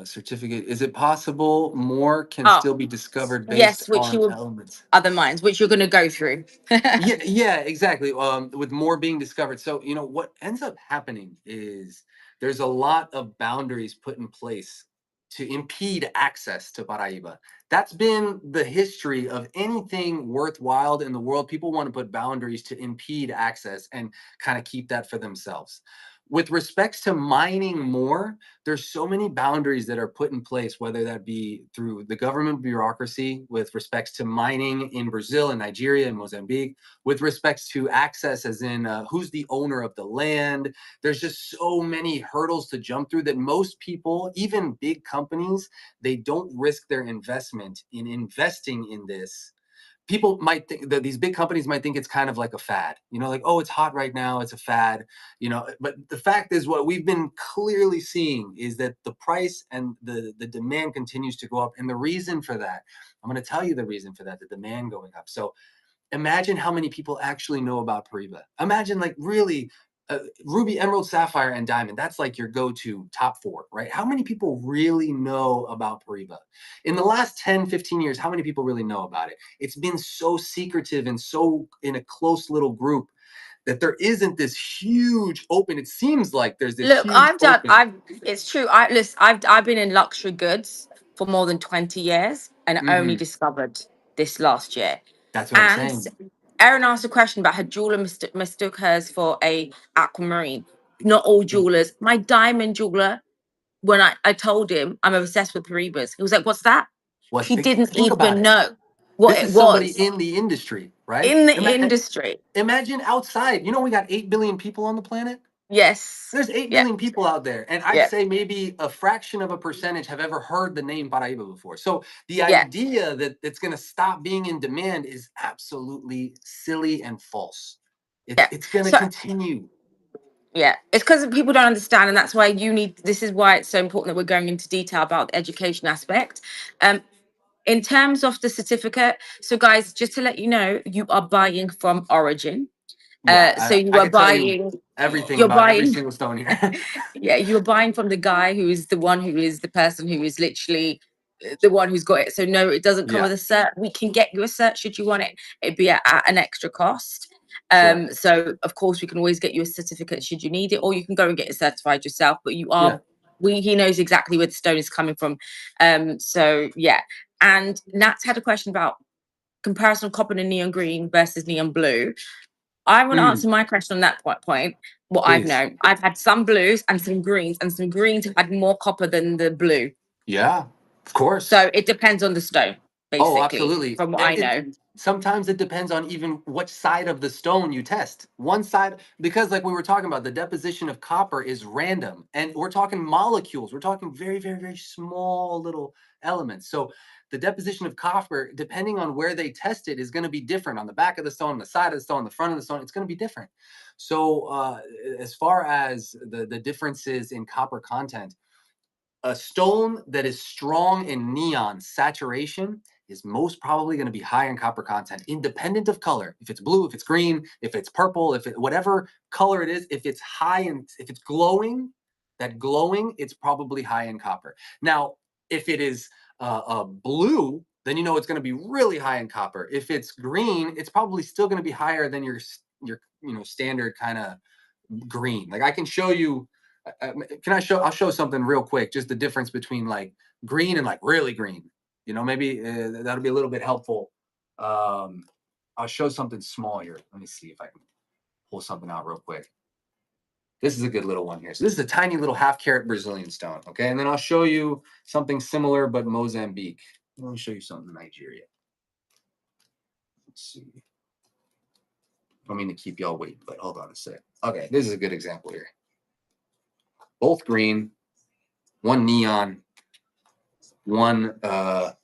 Certificate. Is it possible more can Oh, still be discovered based yes, which you on will elements? other minds, which you're going to go through. Yeah, exactly. With more being discovered. So, what ends up happening is there's a lot of boundaries put in place to impede access to Paraiba. That's been the history of anything worthwhile in the world. People want to put boundaries to impede access and kind of keep that for themselves. With respects to mining more, there's so many boundaries that are put in place, whether that be through the government bureaucracy with respects to mining in Brazil and Nigeria and Mozambique, with respects to access, as in who's the owner of the land. There's just so many hurdles to jump through that most people, even big companies, they don't risk their investment in investing in this. People might think that these big companies might think it's kind of like a fad, like, oh, it's hot right now, it's a fad, but the fact is, what we've been clearly seeing is that the price and the demand continues to go up. And the reason for that, I'm going to tell you the reason for that, the demand going up. So imagine how many people actually know about Paraiba. Imagine, like, really, Ruby, Emerald, Sapphire, and Diamond. That's like your go-to top four, right? How many people really know about Paraiba? In the last 10, 15 years, how many people really know about it? It's been so secretive and so in a close little group that there isn't this huge open. It seems like there's this Look, huge open. it's true. I've been in luxury goods for more than 20 years and only Mhm. discovered this last year. That's what I'm And saying. Erin asked a question about her jeweler mistook hers for a aquamarine. Not all jewelers. My diamond jeweler, when I told him I'm obsessed with Paribas, he was like, "What's that?" What? He didn't Think about even it. know what This it is somebody was. in the industry. right? In the industry. Imagine outside. You know, we got 8 billion people on the planet. Yes. There's 8 Yeah. billion people out there, and I'd Yeah. say maybe a fraction of a percentage have ever heard the name Paraiba before. So the Yeah. idea that it's going to stop being in demand is absolutely silly and false. Yeah. It's going to So continue. yeah, it's because people don't understand, and that's why you need. This is why it's so important that we're going into detail about the education aspect. Um, in terms of the certificate, so guys, just to let you know, you are buying from Origin. So Yeah, you I are could tell you buying. everything You're about every buying. single stone here. Yeah, you are buying from the guy who is the one who is the person who is literally the one who's got it. So no, it doesn't come Yeah, with a cert. We can get you a cert should you want it. It'd be at an extra cost. sure. So of course we can always get you a certificate should you need it, or you can go and get it certified yourself. But you Yeah. are he knows exactly where the stone is coming from. So yeah. And Nat's had a question about comparison of copper and neon green versus neon blue. I want to Mm, answer my question on that point. What I've please. known, I've had some blues and some greens have had more copper than the blue. Yeah, of course. So it depends on the stone, Oh, basically, absolutely. from what And I know. sometimes it depends on even which side of the stone you test. One side, because like we were talking about, the deposition of copper is random, and we're talking molecules. We're talking very, very, very small little elements. So the deposition of copper, depending on where they test it, is going to be different on the back of the stone, the side of the stone, the front of the stone. It's going to be different. So as far as the differences in copper content, a stone that is strong in neon saturation is most probably going to be high in copper content, independent of color. If it's blue, if it's green, if it's purple, if it whatever color it is, if it's high and if it's glowing, that glowing, it's probably high in copper. Now, if it is blue, then you know it's going to be really high in copper. If it's green, it's probably still going to be higher than your standard kind of green. Like I can show you. Can I show? I'll show something real quick. Just the difference between like green and like really green. Maybe that'll be a little bit helpful. Um, I'll show something small here. Let me see if I can pull something out real quick. This is a good little one here. So this is a tiny little half carat Brazilian stone. Okay, and then I'll show you something similar but Mozambique. Let me show you something in Nigeria. Let's see. I don't mean to keep y'all waiting, but hold on a sec. Okay, this is a good example here. Both green, one neon, one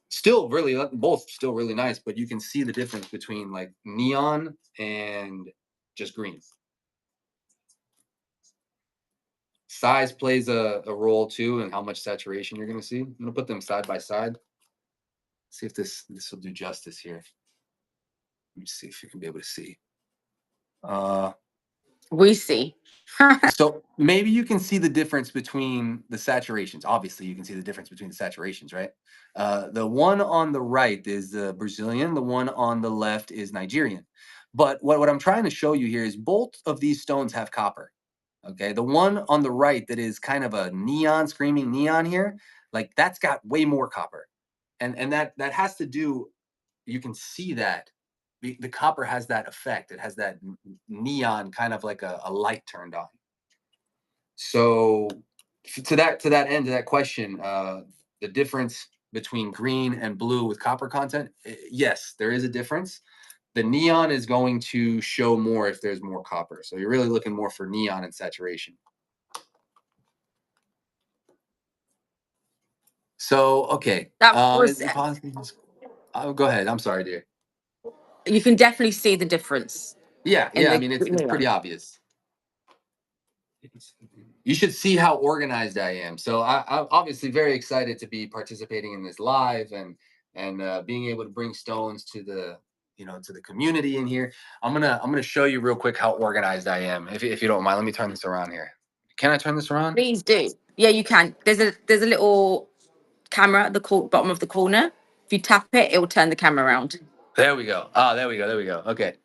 still really both still really nice, but you can see the difference between like neon and just green. Size plays a role too, and how much saturation you're going to see. I'm going to put them side by side. See if this will do justice here. Let me see if you can be able to see. uh We see. So maybe you can see the difference between the saturations. Obviously, you can see the difference between the saturations, right? The one on the right is the Brazilian. The one on the left is Nigerian. But what I'm trying to show you here is both of these stones have copper. Okay, the one on the right that is kind of a neon, screaming neon here, like that's got way more copper, and that has to do. You can see that the copper has that effect. It has that neon kind of like a light turned on. So to that end, to that question, the difference between green and blue with copper content, yes, there is a difference. The neon is going to show more if there's more copper. So you're really looking more for neon and saturation. So okay, That was. is it possible? Go ahead. I'm sorry, dear. You can definitely see the difference Yeah, in yeah. I the mean, it's pretty neon. obvious. You should see how organized I am. So I'm obviously very excited to be participating in this live and being able to bring stones to the community in here. I'm gonna show you real quick how organized I am. If you don't mind, let me turn this around here. Can I turn this around? Please do. Yeah, you can. There's a little camera at the bottom of the corner. If you tap it, it will turn the camera around. There we go. Ah, there we go. There we go. Okay.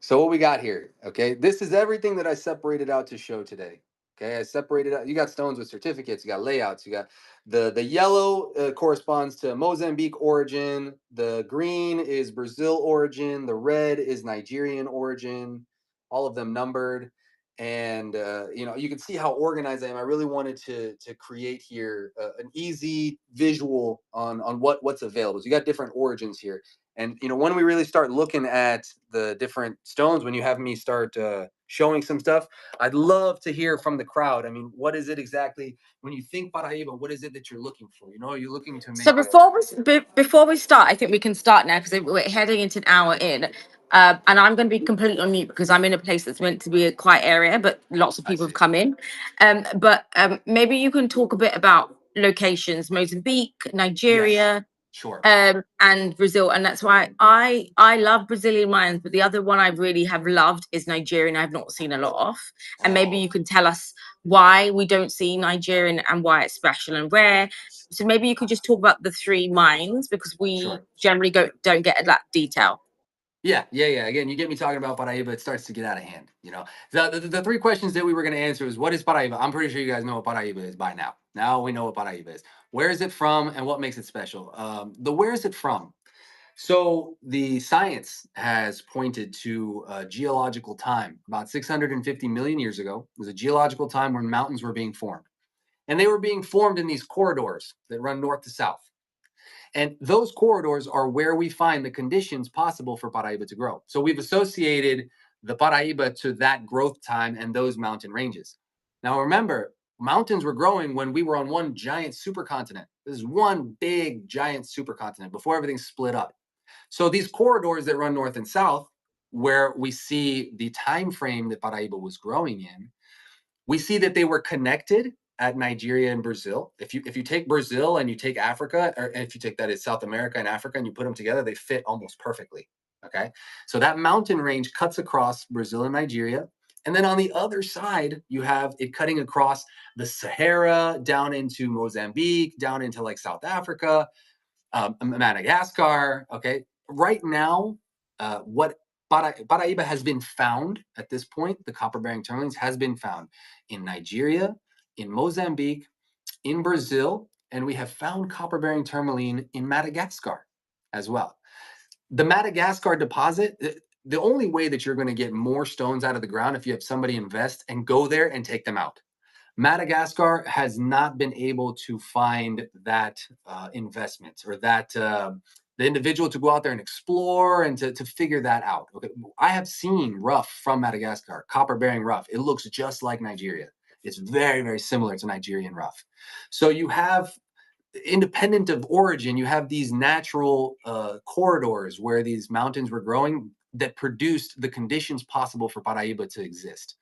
So what we got here, okay? This is everything that I separated out to show today. Okay, I separated out. You got stones with certificates. You got layouts. You got the yellow corresponds to Mozambique origin. The green is Brazil origin. The red is Nigerian origin. All of them numbered. And you can see how organized I am. I really wanted to create here an easy visual on what's available. So you got different origins here, and when we really start looking at the different stones, when you have me start showing some stuff, I'd love to hear from the crowd. I mean, what is it exactly when you think Paraiba? What is it that you're looking for? Are you looking to So make a before we start, I think we can start now because we're heading into an hour in, and I'm going to be completely on mute because I'm in a place that's meant to be a quiet area, but lots of I people have see. come in. But maybe you can talk a bit about locations: Mozambique, Yes, Nigeria, sure. and Brazil. And that's why I love Brazilian wines, but the other one I really have loved is Nigerian. I've not seen a lot of, and maybe Oh, you can tell us why we don't see Nigerian and why it's special and rare. So maybe you could just talk about the three wines because we sure. generally don't get that detail. Yeah. Again, you get me talking about Paraiba, it starts to get out of hand. The three questions that we were going to answer is, what is Paraiba? I'm pretty sure you guys know what Paraiba is by now. Now we know what Paraiba is. Where is it from, and what makes it special? The where is it from? So the science has pointed to a geological time about 650 million years ago. It was a geological time when mountains were being formed, and they were being formed in these corridors that run north to south. And those corridors are where we find the conditions possible for Paraiba to grow. So we've associated the Paraiba to that growth time and those mountain ranges. Now remember, mountains were growing when we were on one giant supercontinent. This is one big giant supercontinent before everything split up. So these corridors that run north and south, where we see the time frame that Paraiba was growing in, we see that they were connected at Nigeria and Brazil. If you take Brazil and you take Africa, or if you take that as South America and Africa and you put them together, they fit almost perfectly. Okay, so that mountain range cuts across Brazil and Nigeria, and then on the other side you have it cutting across the Sahara down into Mozambique, down into like South Africa, Madagascar. Okay, right now, what Paraiba has been found at this point, the copper bearing tourmalines has been found in Nigeria, in Mozambique, in Brazil, and we have found copper bearing tourmaline in Madagascar as well. The Madagascar deposit, the only way that you're going to get more stones out of the ground if you have somebody invest and go there and take them out. Madagascar has not been able to find that investment or that the individual to go out there and explore and to figure that out. Okay, I have seen rough from Madagascar, copper bearing rough. It looks just like Nigeria. It's very, very similar to Nigerian rough. So you have, independent of origin, you have these natural corridors where these mountains were growing that produced the conditions possible for Paraiba to exist.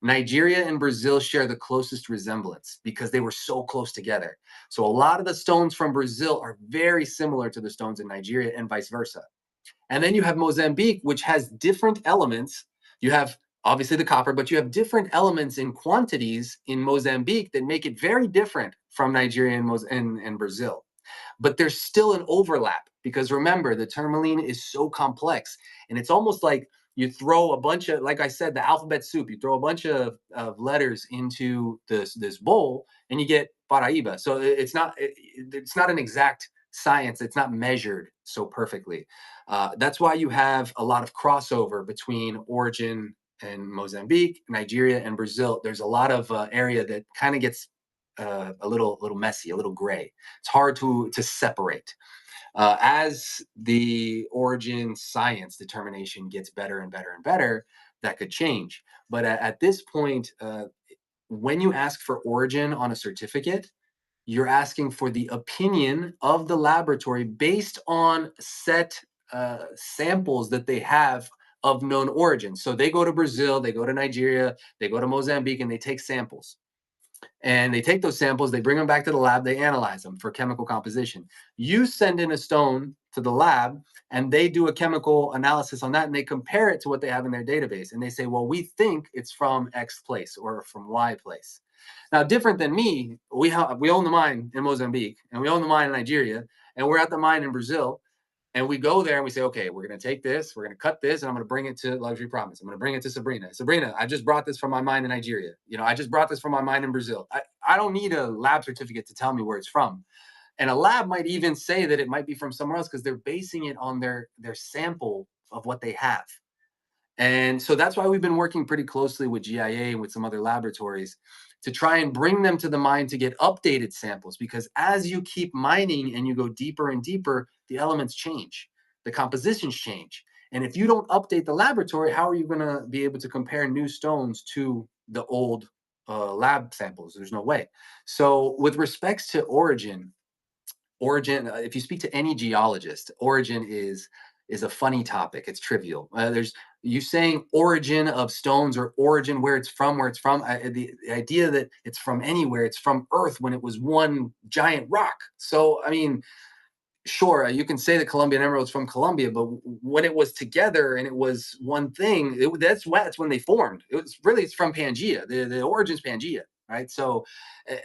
Nigeria and Brazil share the closest resemblance because they were so close together. So a lot of the stones from Brazil are very similar to the stones in Nigeria and vice versa. And then you have Mozambique, which has different elements. You have obviously the copper, but you have different elements in quantities in Mozambique that make it very different from Nigeria and Brazil. But there's still an overlap because remember, the tourmaline is so complex, and it's almost like you throw a bunch of, like I said, the alphabet soup. You throw a bunch of letters into this bowl, and you get Paraiba. So it's not an exact science. It's not measured so perfectly. That's why you have a lot of crossover between origin and Mozambique, Nigeria, and Brazil. There's a lot of area that kind of gets a little messy, a little gray. It's hard to separate. As the origin science determination gets better and better and better, that could change. But at this point, when you ask for origin on a certificate, you're asking for the opinion of the laboratory based on set samples that they have of known origin. So they go to Brazil, they go to Nigeria, they go to Mozambique, and they take samples. And they take those samples, they bring them back to the lab, they analyze them for chemical composition. You send in a stone to the lab, and they do a chemical analysis on that, and they compare it to what they have in their database. And they say, well, we think it's from X place or from Y place. Now, different than me, we own the mine in Mozambique, and we own the mine in Nigeria, and we're at the mine in Brazil, and we go there and we say, okay, we're going to take this, we're going to cut this, and I'm going to bring it to Luxury Promise. I'm going to bring it to Sabrina. Sabrina, I just brought this from my mine in Nigeria. I just brought this from my mine in Brazil. I don't need a lab certificate to tell me where it's from. And a lab might even say that it might be from somewhere else because they're basing it on their sample of what they have. And so that's why we've been working pretty closely with GIA and with some other laboratories to try and bring them to the mine to get updated samples. Because as you keep mining and you go deeper and deeper, the elements change, the compositions change. And if you don't update the laboratory, how are you going to be able to compare new stones to the old lab samples? There's no way. So, with respects to origin, if you speak to any geologist, origin is a funny topic. It's trivial. There's you saying origin of stones or origin where it's from. The idea that it's from anywhere, it's from Earth when it was one giant rock. So I mean, sure, you can say the Colombian emerald's from Colombia, but when it was together and it was one thing, that's when they formed. It's from Pangea. The origin's Pangea, right? So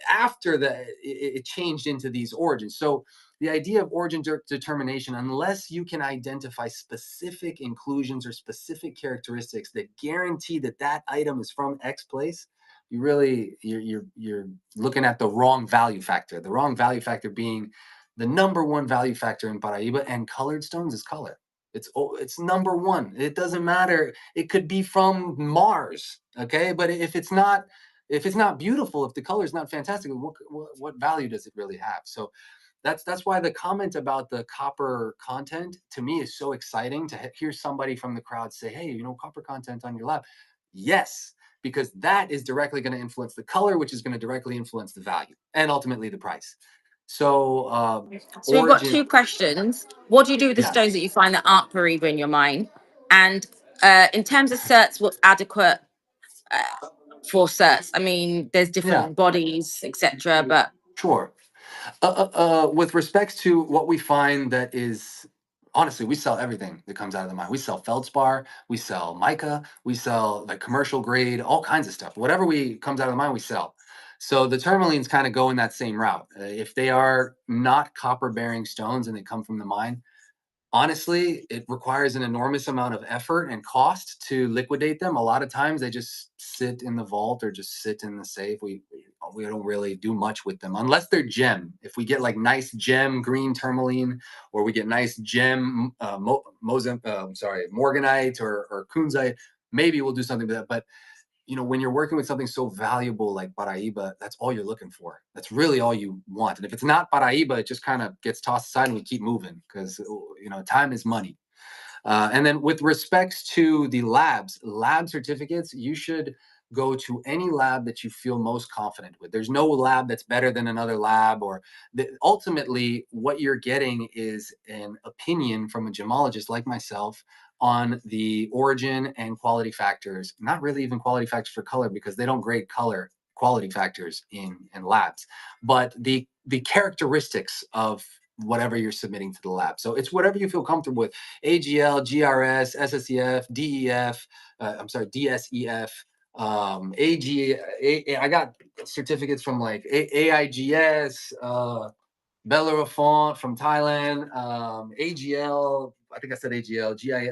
after that, it changed into these origins. So the idea of origin determination, unless you can identify specific inclusions or specific characteristics that guarantee that that item is from X place, you're looking at the wrong value factor. The wrong value factor being the number one value factor in Paraiba and colored stones is color. It's number one. It doesn't matter. It could be from Mars, okay? But if it's not beautiful, if the color is not fantastic, what value does it really have? So that's why the comment about the copper content to me is so exciting to hear somebody from the crowd say, "Hey, copper content on your lab." Yes, because that is directly going to influence the color, which is going to directly influence the value and ultimately the price. So So we've got origin, two questions. What do you do with the yeah, stones that you find that aren't Paraiba in your mine? And in terms of certs, what's adequate for certs? I mean, there's yeah, different bodies, etc. But sure. With respects to what we find that is honestly, we sell everything that comes out of the mine. We sell feldspar, we sell mica, we sell like commercial grade, all kinds of stuff. Whatever we comes out of the mine, we sell. So the tourmalines kind of go in that same route. If they are not copper bearing stones and they come from the mine, honestly, it requires an enormous amount of effort and cost to liquidate them. A lot of times they just sit in the vault or just sit in the safe. We don't really do much with them unless they're gem. If we get like nice gem green tourmaline, or we get nice gem morganite or kunzite, maybe we'll do something with that. But when you're working with something so valuable like Paraiba, that's all you're looking for. That's really all you want. And if it's not Paraiba, it just kind of gets tossed aside and we keep moving because, time is money. And then with respects to the lab certificates, you should go to any lab that you feel most confident with. There's no lab that's better than another lab, or ultimately what you're getting is an opinion from a gemologist like myself on the origin and quality factors, not really even quality factors for color because they don't grade color quality factors in labs, but the characteristics of whatever you're submitting to the lab. So it's whatever you feel comfortable with. AGL, GRS, SSEF, DEF, I'm sorry, DSEF, I got certificates from like AIGS, Bellerophon from Thailand, AGL. I think I said AGL, GI,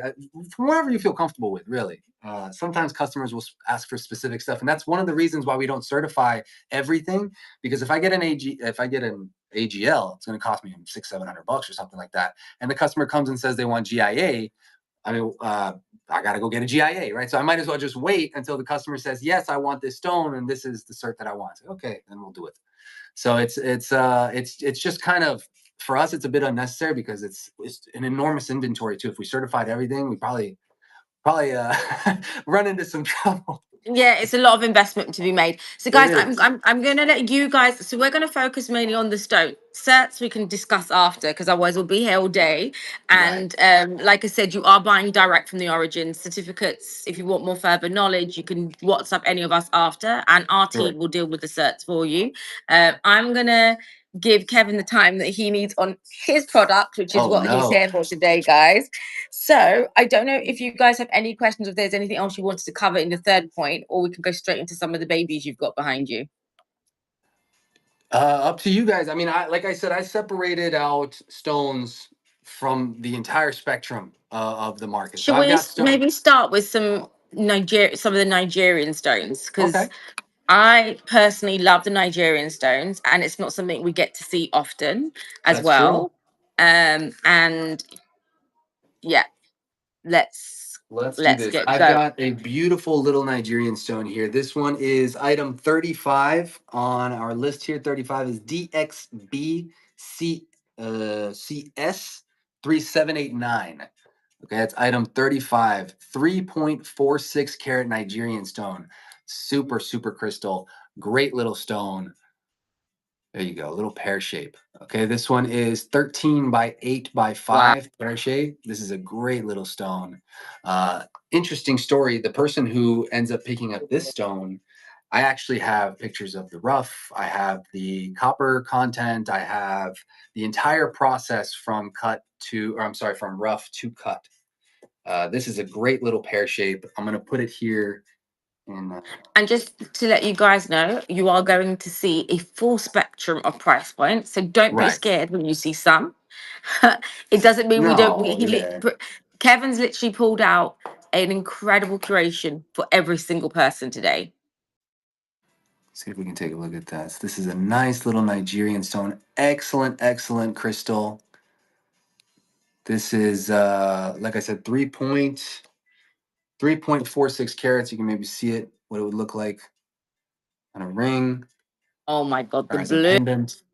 from whatever you feel comfortable with, really. Sometimes customers will ask for specific stuff, and that's one of the reasons why we don't certify everything. Because if I get an AGL, it's going to cost me $600-700 or something like that, and the customer comes and says they want GIA. I mean, I got to go get a GIA, right? So I might as well just wait until the customer says, yes, I want this stone, and this is the cert that I want. Okay, then we'll do it. So it's just kind of, for us, it's a bit unnecessary because it's an enormous inventory too. If we certified everything, we probably run into some trouble. yeah, it's a lot of investment to be made. So, It guys, is. I'm going to let you guys. So, we're going to focus mainly on the stone certs. We can discuss after because otherwise we'll be here all day. Right. And like I said, you are buying direct from the origin certificates. If you want more further knowledge, you can WhatsApp any of us after, and our team Sure. will deal with the certs for you. I'm gonna give Kevin the time that he needs on his product, which is Oh what he's no. here for today, guys. So I don't know if you guys have any questions, if there's anything else you wanted to cover in the third point, or we can go straight into some of the babies you've got behind you. Up to you guys. I mean, like I said, I separated out stones from the entire spectrum of the market. So Shall I've we got stone. maybe start with some of the Nigerian stones? Because Okay, I personally love the Nigerian stones, and it's not something we get to see often as that's true. well. And yeah, let's Let's do Let's this. get I've going. got a beautiful little Nigerian stone here. This one is item 35 on our list here. 35 is DXBC CS 3789. Okay, that's item 35. 3.46 carat Nigerian stone. Super, super crystal. Great little stone. There you go, a little pear shape. Okay, this one is 13 by 8 by Wow. 5 pear shape. This is a great little stone. Interesting story. The person who ends up picking up this stone, I actually have pictures of the rough. I have the copper content. I have the entire process from cut to, or I'm sorry, from rough to cut. This is a great little pear shape. I'm going to put it here in. And just to let you guys know, you are going to see a full spectrum of price points. So don't be Right. scared when you see some. It doesn't mean we don't. No, yeah. Kevin's literally pulled out an incredible curation for every single person today. See if we can take a look at that. This is a nice little Nigerian stone. Excellent, excellent crystal. This is like I said, 3.46 carats. You can maybe see it, what it would look like on a ring Oh my god, the or as a blue. pendant.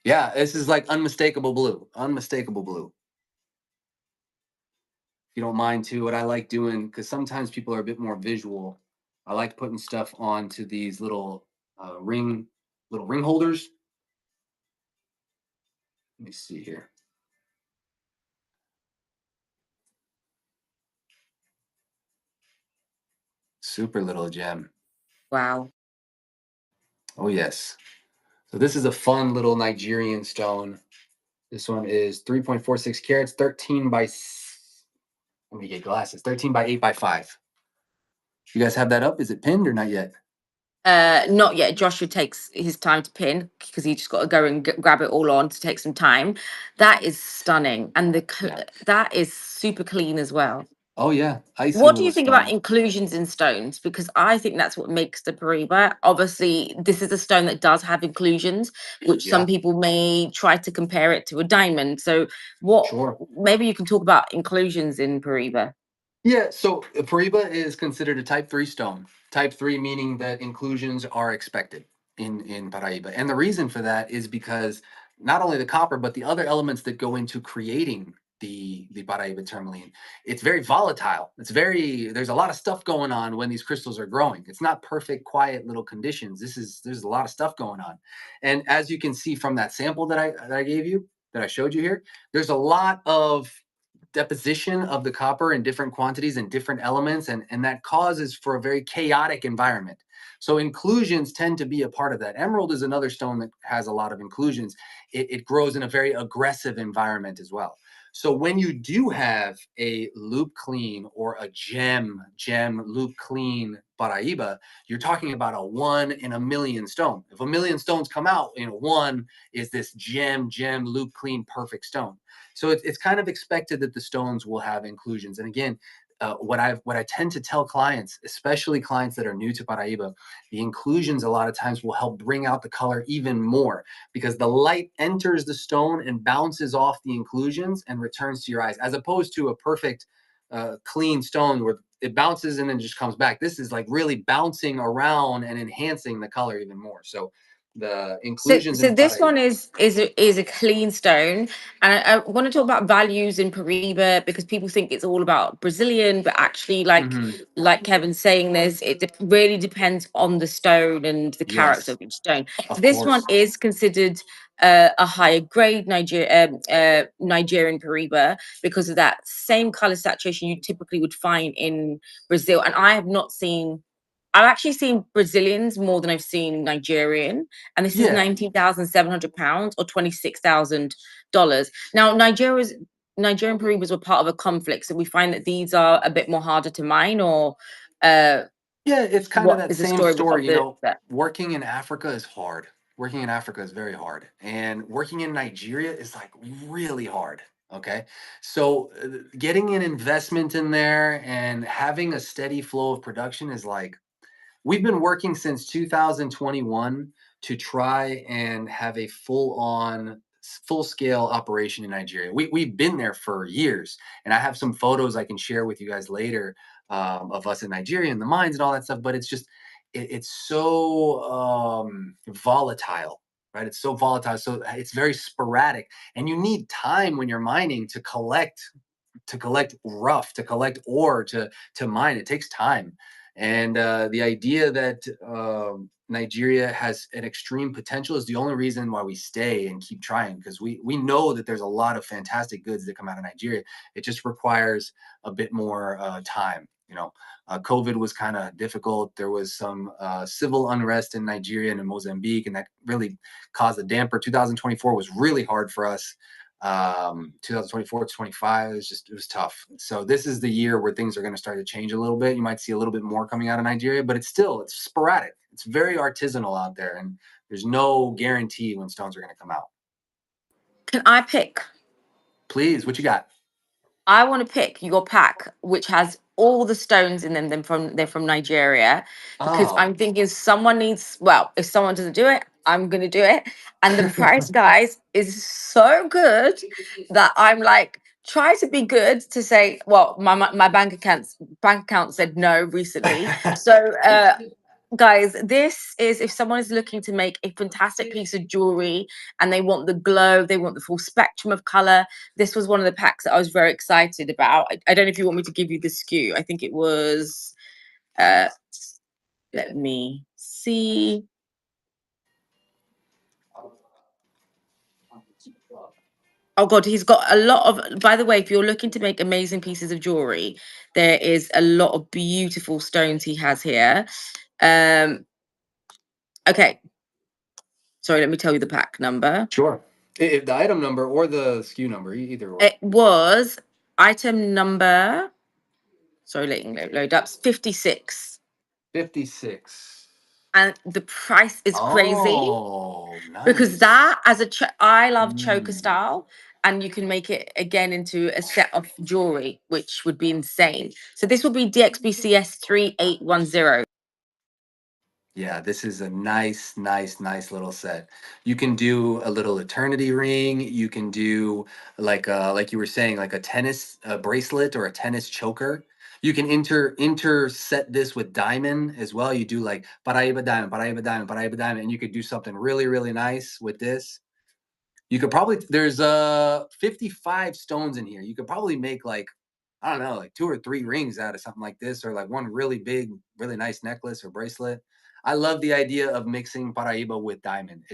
Yeah, this is like unmistakable blue. Unmistakable blue. If you don't mind too, what I like doing, because sometimes people are a bit more visual, I like putting stuff onto these little little ring holders. Let me see here. Super little gem. Wow. Oh yes. So this is a fun little Nigerian stone. This one is 3.46 carats, 13 by, let me get glasses, 13 by 8 by 5. You guys have that up? Is it pinned or not yet? Not yet. Joshua takes his time to pin because he just got to go and grab it all on to take some time. That is stunning, and Yeah. that is super clean as well. Oh yeah, icy What do little you think about stone. inclusions in stones? Because I think that's what makes the Paraiba. Obviously, this is a stone that does have inclusions, which some Yeah, people may try to compare it to a diamond. So, what sure. maybe you can talk about inclusions in Paraiba. Yeah, so Paraiba is considered a type 3 stone. Type 3 meaning that inclusions are expected in Paraiba. And the reason for that is because not only the copper, but the other elements that go into creating the Paraiba tourmaline, it's very volatile. There's a lot of stuff going on when these crystals are growing. It's not perfect, quiet little conditions. There's a lot of stuff going on. And as you can see from that sample that I gave you, that I showed you here, there's a lot of deposition of the copper in different quantities and different elements, and that causes for a very chaotic environment. So inclusions tend to be a part of that. Emerald is another stone that has a lot of inclusions. It grows in a very aggressive environment as well. So when you do have a loop clean or a gem loop clean Paraiba, you're talking about a 1 in a million stone. If a million stones come out, one is this gem loop clean perfect stone. So it's kind of expected that the stones will have inclusions. And again, what I tend to tell clients, especially clients that are new to Paraiba, the inclusions a lot of times will help bring out the color even more because the light enters the stone and bounces off the inclusions and returns to your eyes, as opposed to a perfect clean stone where it bounces and then just comes back. This is like really bouncing around and enhancing the color even more. So the So, inclusions so in this Paraiba. one is a clean stone, and I want to talk about values in Paraiba because people think it's all about Brazilian, but actually, Mhm. like Kevin's saying, really depends on the stone and the character Yes, of each stone. So of this one course. is considered a higher grade Nigerian Paraiba because of that same color saturation you typically would find in Brazil, and I have not seen. I've actually seen Brazilians more than I've seen Nigerian, and this is Yeah. £19,700 or $26,000. Now, Nigerian Peruvians were part of a conflict, so we find that these are a bit more harder to mine. Or uh, Yeah, it's kind of what that is the same story story. of the that? Working in Africa is hard. Working in Africa is very hard. And working in Nigeria is like really hard. Okay. So getting an investment in there and having a steady flow of production is like, we've been working since 2021 to try and have a full on full scale operation in Nigeria. We've been there for years, and I have some photos I can share with you guys later, of us in Nigeria and the mines and all that stuff. But it's just it's so volatile, right? It's so volatile, so it's very sporadic, and you need time when you're mining to collect rough, to collect ore, to mine. It takes time, and the idea that Nigeria has an extreme potential is the only reason why we stay and keep trying, because we know that there's a lot of fantastic goods that come out of Nigeria. It just requires a bit more time. COVID was kind of difficult. There was some civil unrest in Nigeria and in Mozambique, and that really caused a damper. 2024 was really hard for us. 2024 to 25, it was tough. So this is the year where things are going to start to change a little bit. You might see a little bit more coming out of Nigeria, but it's sporadic. It's very artisanal out there, and there's no guarantee when stones are going to come out. Can I pick? Please, what you got? I want to pick your pack, which has all the stones in them. They're from Nigeria, because Oh. I'm thinking someone needs. Well, if someone doesn't do it, I'm gonna do it. And the price, guys, is so good that I'm like try to be good to say. Well, my bank account said no recently. So guys, this is if someone is looking to make a fantastic piece of jewelry and they want the glow, they want the full spectrum of color. This was one of the packs that I was very excited about. I don't know if you want me to give you the SKU. I think it was uh let me see. Oh god, he's got a lot of, by the way, if you're looking to make amazing pieces of jewelry, there is a lot of beautiful stones he has here. Um okay, sorry, let me tell you the pack number. Sure. If the item number or the SKU number, either or. It was item number, sorry, letting load up, 56. 56. And the price is crazy Oh, because nice. that, as I love choker Mm. style, and you can make it again into a set of jewelry, which would be insane. So this would be DXBCS 3810. Yeah, this is a nice, nice, nice little set. You can do a little eternity ring. You can do like you were saying, like a tennis bracelet or a tennis choker. You can interset this with diamond as well. You do like Paraiba diamond, Paraiba diamond, Paraiba diamond, and you could do something really, really nice with this. You could probably there's 55 stones in here. You could probably make like I don't know, like 2 or 3 rings out of something like this, or like one really big, really nice necklace or bracelet. I love the idea of mixing Paraiba with diamond.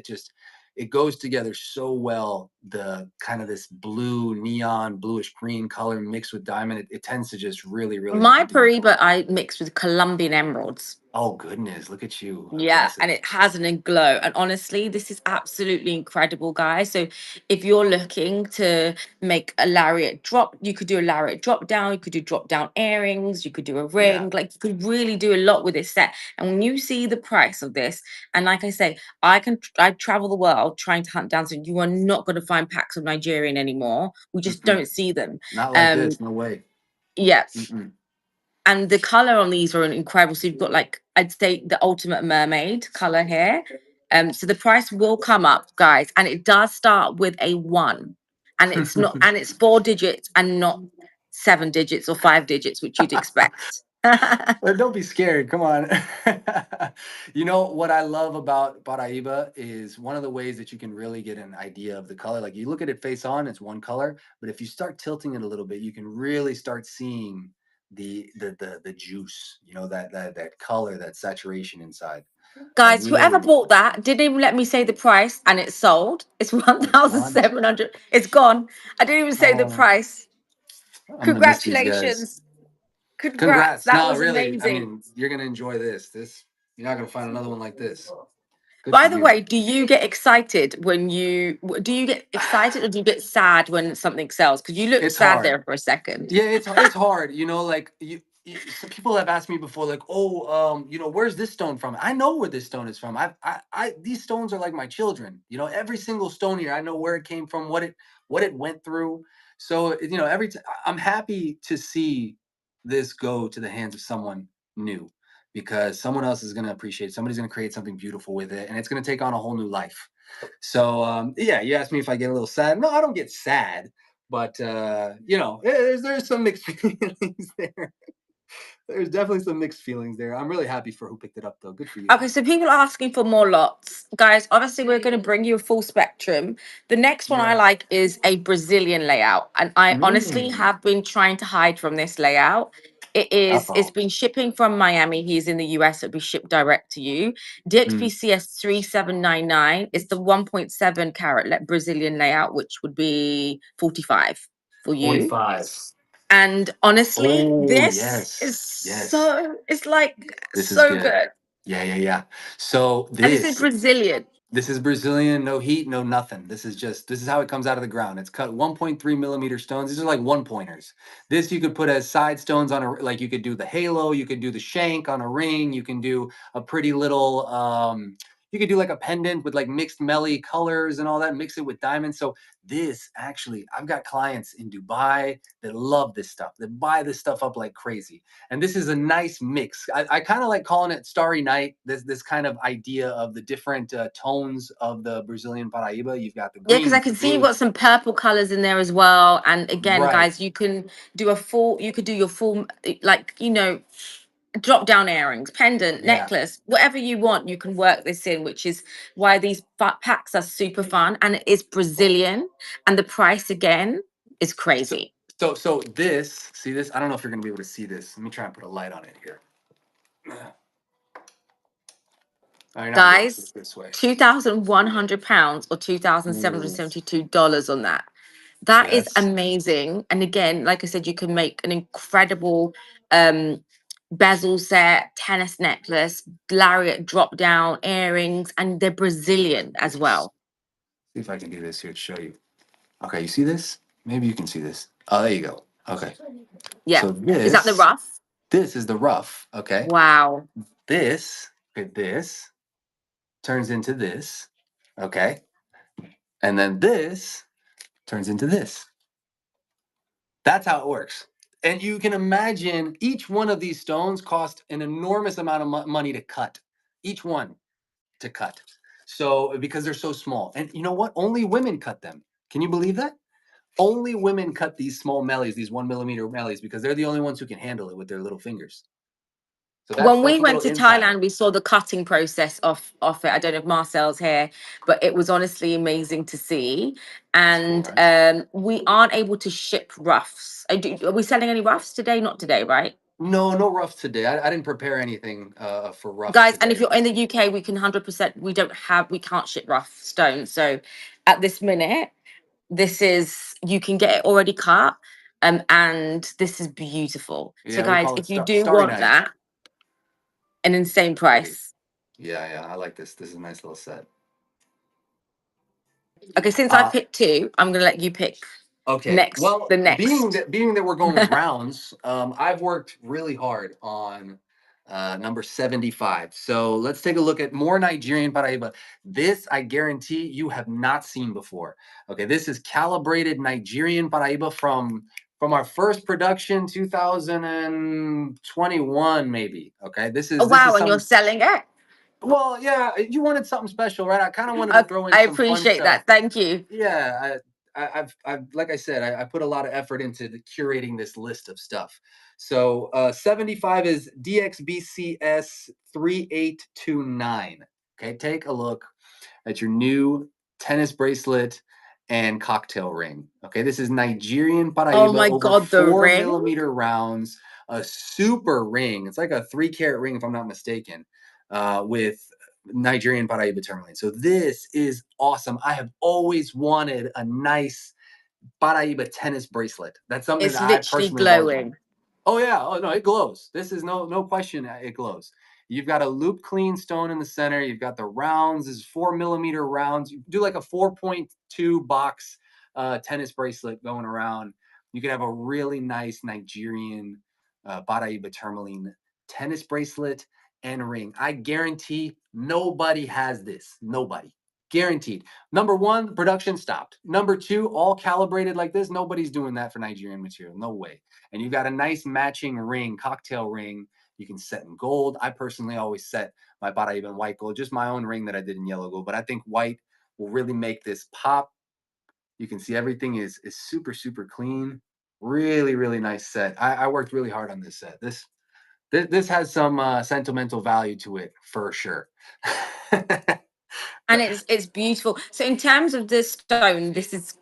It goes together so well. The kind of this blue, neon, bluish green color mixed with diamond, it tends to just really, really look My beautiful. Paraiba I mixed with Colombian emeralds. Oh goodness, look at you, Yeah, aggressive. and it has an glow. And honestly, this is absolutely incredible, guys. So if you're looking to make a lariat drop, you could do a lariat drop down, you could do drop down earrings, you could do a Yeah. ring, like you could really do a lot with this set. And when you see the price of this, and like I say, I travel the world trying to hunt down, so you are not going to find packs of Nigerian anymore. We just Mm-mm. don't see them. Not like Um, this. No way. yeah, Mm-mm. and the color on these are incredible. So you've got like I'd say the ultimate mermaid color here. So the price will come up, guys, and it does start with a one, and it's not, and it's 4 digits and not 7 digits or 5 digits, which you'd expect. Well, don't be scared. Come on. You know what I love about Paraiba is one of the ways that you can really get an idea of the color. Like you look at it face on, it's one color, but if you start tilting it a little bit, you can really start seeing the juice. That color, that saturation inside. I Guys, whoever really bought that didn't even let me say the price, and it's sold. It's one it's thousand gone. seven hundred. It's gone. I didn't even say the Oh, price. I'm gonna miss these guys. Congratulations. Congrats. Congrats. That No, was really. I amazing. mean, you're gonna enjoy this. You're not gonna find another one like this. Good for By the you. way, do you get excited do you get excited or do you get sad when something sells? Because you looked It's sad hard. there for a second. Yeah, it's hard. Like some people have asked me before, like, oh, where's this stone from? I know where this stone is from. These stones are like my children. Every single stone here, I know where it came from, what it went through. So, every I'm happy to see this go to the hands of someone new because someone else is going to appreciate it. Somebody's going to create something beautiful with it, and it's going to take on a whole new life. So yeah, you asked me if I get a little sad. No, I don't get sad, but there's some mixed feelings there. There's definitely some mixed feelings there. I'm really happy for who picked it up, though. Good for you. Okay, so people are asking for more lots. Guys, obviously we're going to bring you a full spectrum. The next one I Yeah. like is a Brazilian layout. And I honestly Mm. have been trying to hide from this layout. It's Uh-oh. been shipping from Miami. He's in the US. It'll be shipped direct to you. Mm. DXPCS 3799 is the 1.7 carat Brazilian layout, which would be 45 for you. 45. And honestly, Oh, this is yes. Yes. so, it's like This is so good. good. Yeah, yeah, yeah. So And this is this Brazilian. This is Brazilian, no heat, no nothing. This is how it comes out of the ground. It's cut 1.3 millimeter stones. These are like one pointers. This you could put as side stones on like you could do the halo, you could do the shank on a ring, you can do a pretty little, you could do like a pendant with like mixed melly colors and all that, mix it with diamonds. So this actually, I've got clients in Dubai that love this stuff, that buy this stuff up like crazy. And this is a nice mix. I kind of like calling it Starry Night. This kind of idea of the different tones of the Brazilian Paraiba. You've got the Yeah, because I greens, the can see you've blues. got some purple colors in there as well. And again, Right. guys, you can do you could do your full, like, drop down earrings, pendant, Yeah. necklace, whatever you want, you can work this in, which is why these packs are super fun. And it is Brazilian. And the price, again, is So crazy. so this, see this? I don't know if you're gonna be able to see this. Let me try and put a light on it here. Oh, you're not gonna be able to see it Guys, this way. £2,100 or Ooh. $2,772 on that. See That is that's amazing. And again, like I said, you can make an incredible um bezel set, tennis necklace, lariat drop down, earrings, and they're Brazilian as well. see if I can do this here to show you. Okay, you see this? Maybe you can see this. Oh, there you go. Okay. Yeah. So Is that the this rough? this is the rough, okay? Wow. This turns into this, okay? And then this turns into this. That's how it works. And you can imagine each one of these stones cost an enormous amount of money to cut. Each one to cut. So because they're so small. And you know what? Only women cut them. Can you believe that? Only women cut these small mellies, these 1 millimeter mellies, because they're the only ones who can handle it with their little fingers. So When that's we a went little to insider. Thailand, we saw the cutting process of it. I don't know if Marcel's here, but it was honestly amazing to see. That's cool, And right? we aren't able to ship roughs. Are we selling any roughs today? Not today, right? No, no roughs today. I didn't prepare anything for roughs Guys, and if today. you're in the UK, we can 100%, we can't ship rough stones. So at this minute, you can get it already cut. And this is beautiful. So Yeah, we guys, call it if you do Starry want Night. that, an insane Pretty. price. Yeah, yeah. I like this. This is a nice little set. Okay, since I Uh, picked two, I'm gonna let you pick okay. the Well, being next. that being that we're going rounds, I've worked really hard on number 75. So let's take a look at more Nigerian Paraiba. This I guarantee you have not seen before. Okay, this is calibrated Nigerian Paraiba from our first production 2021 maybe. Okay, this Oh is this wow, is and you're something. selling it? Well, yeah, you wanted something special, right? I kind of wanted to Okay, throw in I some fun appreciate stuff. that. Thank you. Yeah, I've like I said, I put a lot of effort into curating this list of stuff. So 75 is DXBCS 3829. Okay, take a look at your new tennis bracelet and cocktail ring. Okay, this is Nigerian Oh Paraiba my over god, the ring. 4 millimeter rounds, a super ring. It's like a 3 carat ring, if I'm not mistaken, with Nigerian Paraiba tourmaline. So this is awesome. I have always wanted a nice Paraiba tennis bracelet. That's something It's that I literally personally have always wanted. glowing. Oh yeah. Oh no, it glows. This is no question. It glows. You've got a loop clean stone in the center. You've got the rounds. This is 4 millimeter rounds. You do like a 4.2 box tennis bracelet going around. You could have a really nice Nigerian Paraiba tourmaline tennis bracelet and ring. I guarantee nobody has this. Nobody. Guaranteed. Number one, production stopped. Number two, all calibrated like this. Nobody's doing that for Nigerian material. No way. And you've got a nice matching ring, cocktail ring. You can set in gold. I personally always set my Paraiba in white gold, just my own ring that I did in yellow gold. But I think white will really make this pop. You can see everything is super, super clean. Really, really nice set. I worked really hard on this set. This has some sentimental value to it for sure. And it's beautiful. So in terms of the stone, this is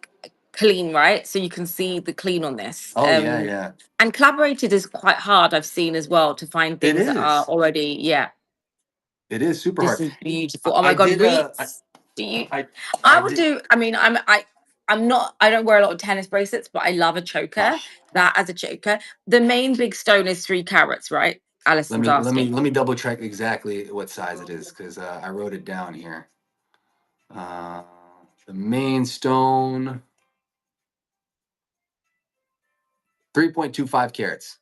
clean, right? So you can see the clean on this. Oh yeah, yeah. And collaborated is quite hard, I've seen as well, to find It things that are is. already, yeah. It is super This hard. is I, beautiful. Oh I my god, did Reeds. Do you I I I would did do, I mean, I'm not, I don't wear a lot of tennis bracelets, but I love a oh, choker. That as a choker. The main big stone is 3 carats, right? let Alison's me let me asking. let me double check exactly what size it is because I wrote it down here. Uh, the main stone, 3.25 carats,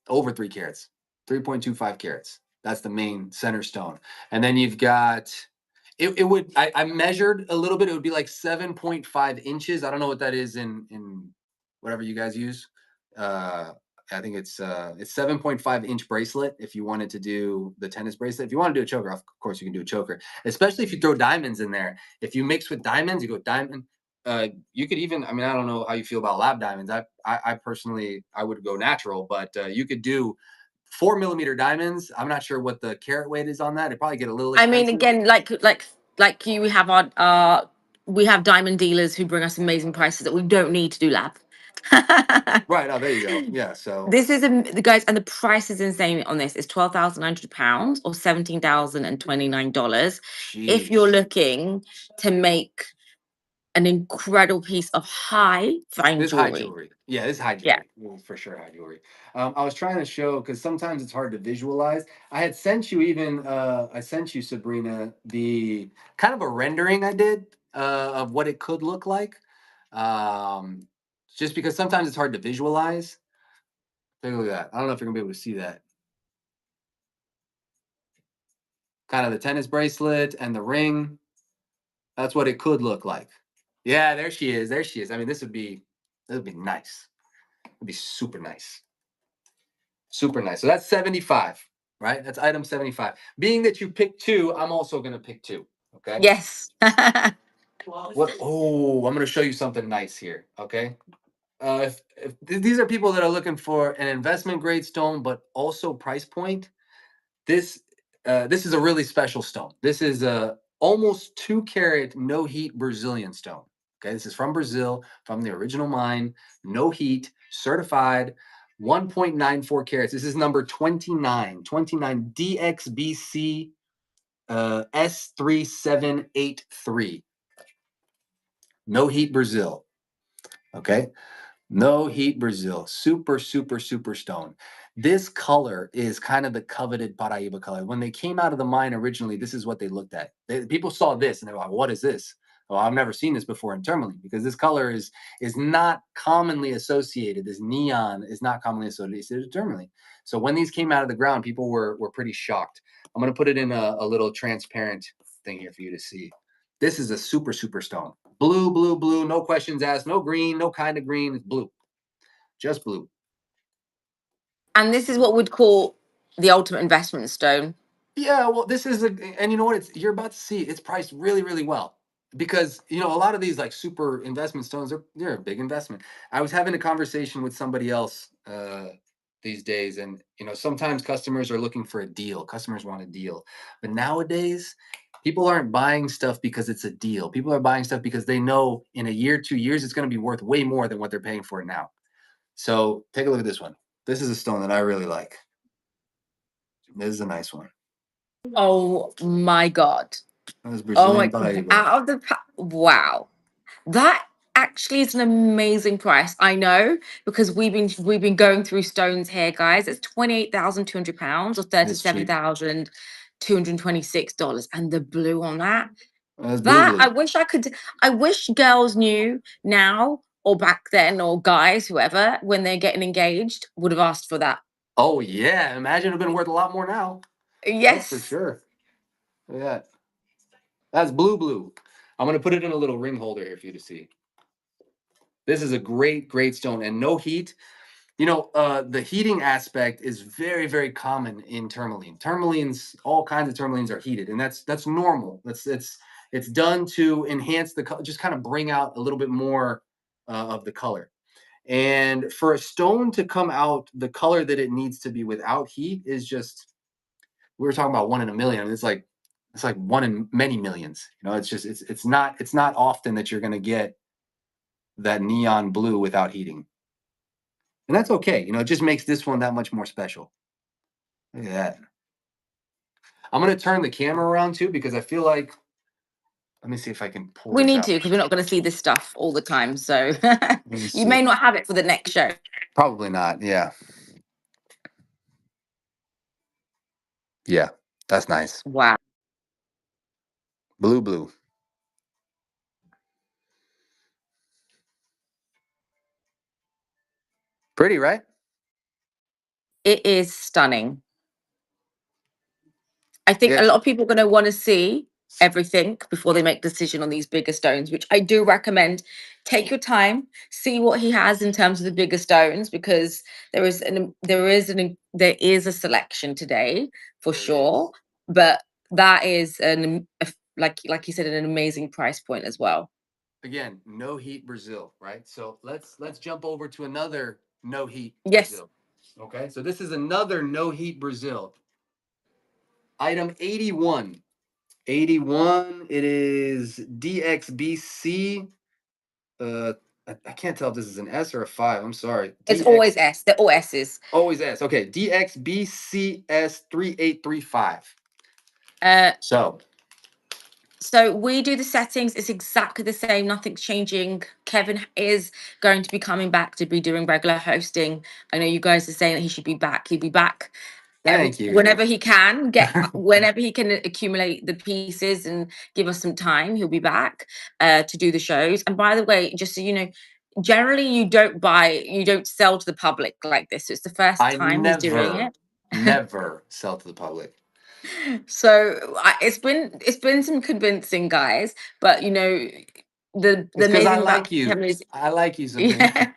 over 3 carats, 3.25 carats. That's the main center stone. And then you've got, it would, I measured a little bit, it would be like 7.5 inches. I don't know what that is in whatever you guys use. Uh, I think it's 7.5 inch bracelet if you wanted to do the tennis bracelet. If you want to do a choker, of course you can do a choker, especially if you throw diamonds in there. If you mix with diamonds, you go diamond. You could even, I mean, I don't know how you feel about lab diamonds. I personally, I would go natural, but you could do 4 millimeter diamonds. I'm not sure what the carat weight is on that. It probably get a little I mean, expensive. again, like you, we have our we have diamond dealers who bring us amazing prices that we don't need to do lab. Right. Oh, there you go. Yeah. So, This is the guys, and the price is insane on this. It's £12,900 or $17,029. If you're sheesh. looking to make an incredible piece of high fine This high jewelry. jewelry. Yeah, this high Yeah. jewelry. Well, for sure, high jewelry. I was trying to show because sometimes it's hard to visualize. I had sent you even. I sent you Sabrina the kind of a rendering I did of what it could look like. Um, just because sometimes it's hard to visualize. Take a look at that. I don't know if you're gonna be able to see that. Kind of the tennis bracelet and the ring. That's what it could look like. Yeah, there she is. There she is. I mean, this would be nice. It'd be super nice. Super nice. So that's 75, right? That's item 75. Being that you picked two, I'm also going to pick two. Okay. Yes. What? Oh, I'm going to show you something nice here. Okay. If these are people that are looking for an investment grade stone, but also price point, this this is a really special stone. This is a almost 2 carat no heat Brazilian stone. Okay, this is from Brazil, from the original mine, no heat, certified, 1.94 carats. This is number 29 DXBC S3783. No heat Brazil. Okay. No heat Brazil. Super, super, super stone. This color is kind of the coveted Paraiba color. When they came out of the mine originally, this is what they looked at. People saw this and they were like, what is this? Well, I've never seen this before in tourmaline because this color is not commonly associated. This neon is not commonly associated with tourmaline. So when these came out of the ground, people were pretty shocked. I'm going to put it in a little transparent thing here for you to see. This is a super, super stone. Blue, blue, blue, no questions asked, no green, no kind of green, it's blue. Just blue. And this is what we'd call the ultimate investment stone. Yeah, well, this is and you know what? You're about to see it's priced really, really well because a lot of these like super investment stones they're a big investment. I was having a conversation with somebody else these days, and sometimes customers are looking for a deal. Customers want a deal, but nowadays people aren't buying stuff because it's a deal. People are buying stuff because they know in a year, 2 years, it's going to be worth way more than what they're paying for it now. So take a look at this one. This is a stone that I really like. This is a nice one. Oh my god. This is Oh Brazilian my, Paraiba. out of the wow. That actually is an amazing price. I know because we've been going through stones here, guys. It's £28,200 or It's cheap. $37,226. And the blue on that. That's blue That blue. I wish girls knew now or back then or guys, whoever, when they're getting engaged, would have asked for that. Oh yeah, imagine it'd been worth a lot more now. That's for Yes. sure. Yeah, that's blue blue. I'm gonna put it in a little ring holder here for you to see. This is a great, great stone and no heat. The heating aspect is very, very common in tourmaline. Tourmalines, all kinds of tourmalines are heated, and that's normal. It's It's done to enhance the color, just kind of bring out a little bit more of the color. And for a stone to come out the color that it needs to be without heat is just, we were talking about one in a million. It's like one in many millions. You know, it's just it's not often that you're going to get that neon blue without heating, and that's okay. You know, it just makes this one that much more special. Look at that. I'm going to turn the camera around too because I feel like, let me see if I can pull We this need out. to, because we're not going to see this stuff all the time. So Let me you see. may not have it for the next show. Probably not. Yeah. Yeah. That's nice. Wow. Blue, blue. Pretty, right? It is stunning. I think a It's lot of people are going to want to see everything before they make decision on these bigger stones, which I do recommend. Take your time, see what he has in terms of the bigger stones, because there is a selection today for there is. sure. But that is like you said, an amazing price point as well. Again, no heat Brazil, right? So let's jump over to another no heat Yes, Brazil. Okay, so this is another no heat Brazil. Item 81. 81. It is DXBC. Uh, I can't tell if this is an S or a five. I'm sorry. it's always DX, S. They're all S's. always S. Okay, DXBCS 3835. Uh, So So we do the settings. It's exactly the same. Nothing's changing. Kevin is going to be coming back to be doing regular hosting. I know you guys are saying that he should be back. He'll be back thank you. whenever he can whenever he can accumulate the pieces and give us some time. He'll be back to do the shows. And by the way, just so you know, generally you don't sell to the public like this. So it's the first I time he's doing never, it. never sell to the public. So it's been some convincing, guys, but the It's because I amazing about like you. Kevin is I like you, Sabrina. yeah.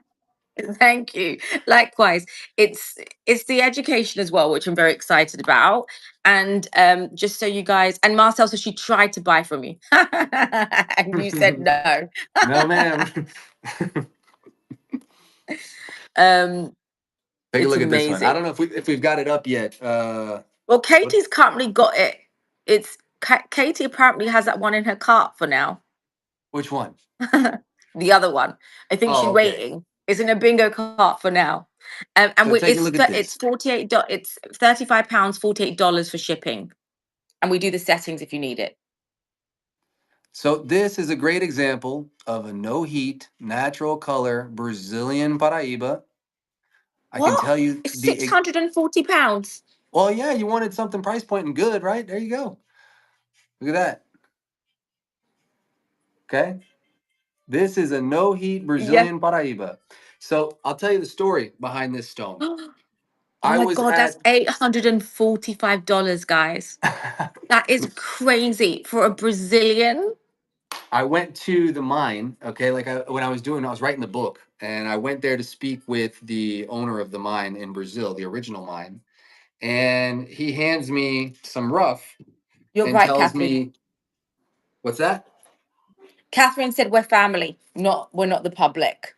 Thank you. Likewise, it's the education as well, which I'm very excited about. And just so you guys, and Marcel, so she tried to buy from you, and you said no. No, ma'am. um, Take a it's look at this one. I amazing. don't know if we've got it up yet. Well, What? Katie's currently got it. Katie apparently has that one in her cart for now. Which one? The other one. I think Oh, she's okay. waiting. It's in a bingo cart for now. And So take a look at it's this. it's £35, $48 for shipping. And we do the settings if you need it. So this is a great example of a no heat, natural color Brazilian Paraiba. I can What? tell you It's £640. well, yeah, you wanted something price point and good, right? There you go. Look at that. Okay. This is a no heat Yeah. Brazilian Paraiba. So I'll tell you the story behind this stone. Oh I my was god, that's at $845, guys. That is crazy for a Brazilian. I went to the mine, okay, when I was writing the book, and I went there to speak with the owner of the mine in Brazil, the original mine, and he hands me some rough You're and right, tells Catherine. me, what's that? Catherine said we're family, not we're not the public.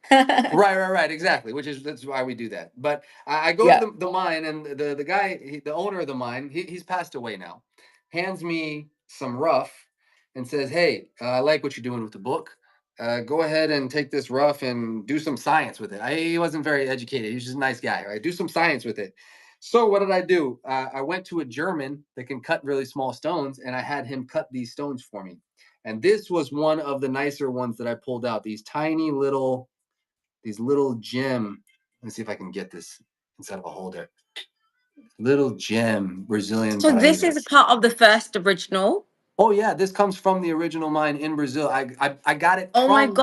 Right, exactly. That's why we do that. But I go to Yeah. the mine, and the guy, the owner of the mine, he's passed away now, hands me some rough and says, "Hey, I like what you're doing with the book. Go ahead and take this rough and do some science with it." He wasn't very educated. He was just a nice guy, right? Do some science with it. So what did I do? I went to a German that can cut really small stones, and I had him cut these stones for me. And this was one of the nicer ones that I pulled out. These little gem. Let me see if I can get this inside of a holder. Little gem Brazilian So this is a Paraíba. part of the first original. Oh yeah, this comes from the original mine in Brazil. I got it Oh my from god.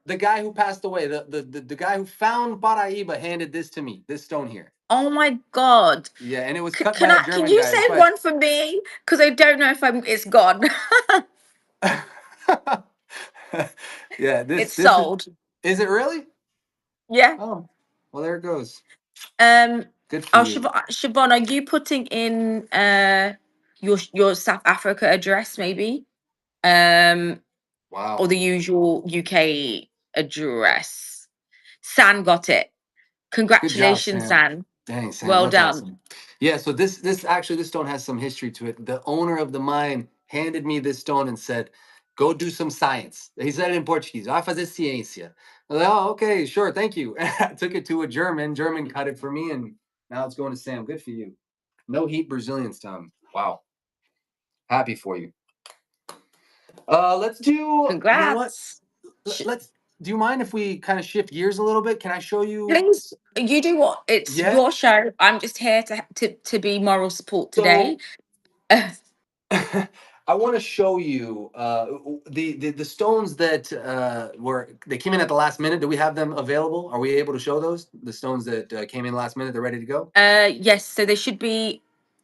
the guy who passed away. The guy who found Paraíba handed this to me. This stone here. Oh my god. Yeah, and it was cut by Can a can German you guy. That's say why. one for me? Because I don't know if it's gone. Yeah, It's this is. sold. Is it really? Yeah. Oh, well there it goes. Um. Good for Oh, you. Siobhan, are you putting in your South Africa address maybe? Um, or Wow. the usual UK address. San got it. Good job, Congratulations, Sam. San. Dang, Sam, Well that's done. awesome. Yeah, so this stone has some history to it. The owner of the mine handed me this stone and said, "Go do some science." He said it in Portuguese. Vai fazer ciência. I was like, "Oh, okay, sure, thank you." I took it to a German. German cut it for me, and now it's going to Sam. Good for you. No heat Brazilian stone. Wow, happy for you. Let's do. You know what? Congrats. Let's. Do you mind if we kind of shift gears a little bit? Can I show you? Please, you do what? It's Yeah. your show. I'm just here to be moral support today. So I want to show you the stones that they came in at the last minute. Do we have them available? Are we able to show those the stones that came in last minute? They're ready to go. Yes, so there should be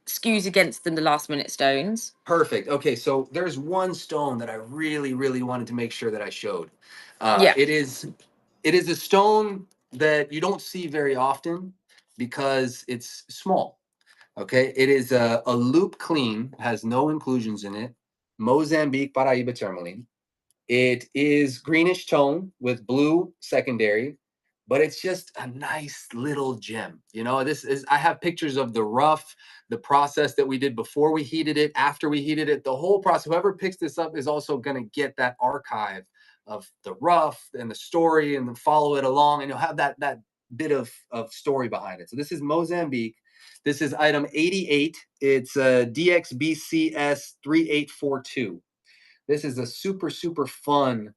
skews against them, the last minute stones. Perfect. Okay, so there's one stone that I really wanted to make sure that I showed. Yeah. It is a stone that you don't see very often because it's small. Okay, it is a loop clean, has no inclusions in it. Mozambique Paraiba tourmaline. It is greenish tone with blue secondary, but it's just a nice little gem. This is I have pictures of the rough, the process that we did before we heated it, after we heated it, the whole process. Whoever picks this up is also going to get that archive of the rough and the story and then follow it along, and you'll have that bit of story behind it. So this is Mozambique. This is item 88. It's DXBCS 3842. This is a super fun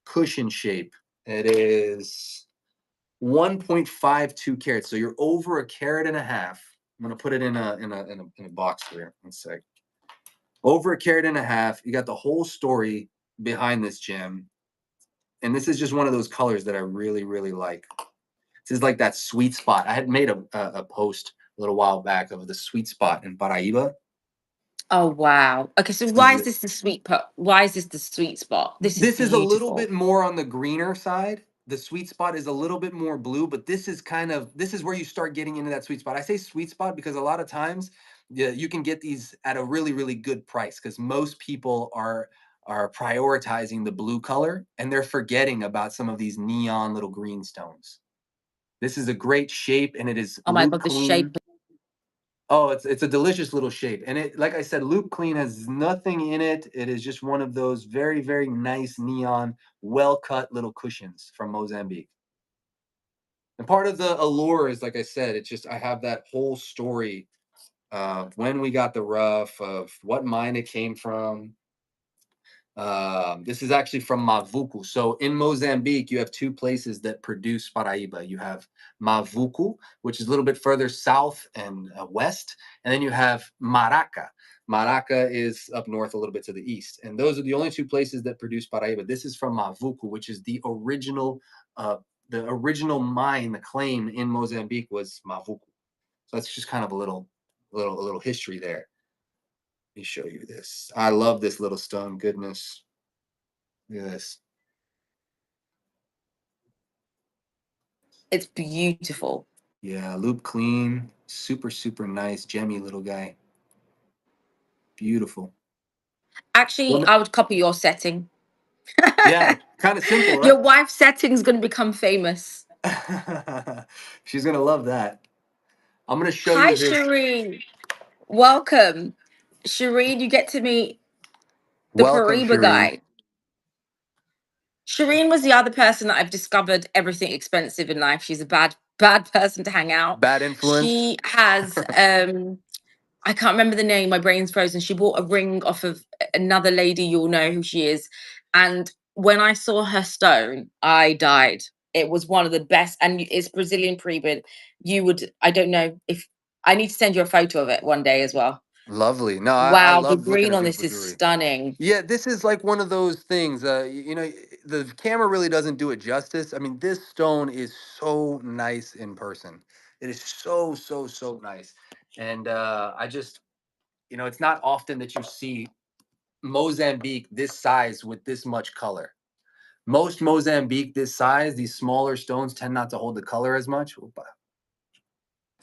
cushion shape. It is 1.52 carats. So you're over a carat and a half. I'm gonna put it in a box here. One sec. Over a carat and a half. You got the whole story behind this gem. And this is just one of those colors that I really like. This is like that sweet spot. I had made a post a little while back of the sweet spot in Paraiba. Oh wow. Okay, so This why is is this the sweet pot? Why is this the sweet spot? This is This is a little beautiful. bit more on the greener side. The sweet spot is a little bit more blue, but this is where you start getting into that sweet spot. I say sweet spot because a lot of times, yeah, you can get these at a really good price because most people are prioritizing the blue color and they're forgetting about some of these neon little green stones. This is a great shape and it is Oh my loop god, the shape. clean. Oh, it's a delicious little shape, and it, like I said, loop clean has nothing in it. It is just one of those very nice neon, well cut little cushions from Mozambique. And part of the allure is, like I said, it's just I have that whole story of when we got the rough, of what mine it came from. This is actually from Mavuku. So in Mozambique, you have two places that produce Paraiba. You have Mavuku, which is a little bit further south and west, and then you have Maraca. Maraca is up north a little bit to the east, and those are the only two places that produce Paraiba. This is from Mavuku, which is uh, the original mine. The claim in Mozambique was Mavuku. So that's just kind of a little history there. Let me show you this. I love this little stone. Goodness. Look at this. It's beautiful. Yeah, loop clean, super nice, gemmy little guy. Beautiful. Actually, Well, I would copy your setting. yeah, kind of simple, Your right? wife's setting is going to become famous. She's gonna love that. I'm gonna show Hi, you this. Shireen. Welcome. Shireen, you get to meet the Welcome, Paraiba Shireen. guy. Shireen was the other person that I've discovered everything expensive in life. She's a bad person to hang out. Bad influence. She has I can't remember the name, my brain's frozen. She bought a ring off of another lady, you'll know who she is. And when I saw her stone, I died. It was one of the best, and it's Brazilian pre-bid. I don't know if I need to send you a photo of it one day as well. Lovely. No, I Wow, the love looking green at on this beautiful is jewelry. stunning. Yeah, this is like one of those things. The camera really doesn't do it justice. I mean, this stone is so nice in person. It is so nice, and I just, it's not often that you see Mozambique this size with this much color. Most Mozambique this size, these smaller stones tend not to hold the color as much. Opa,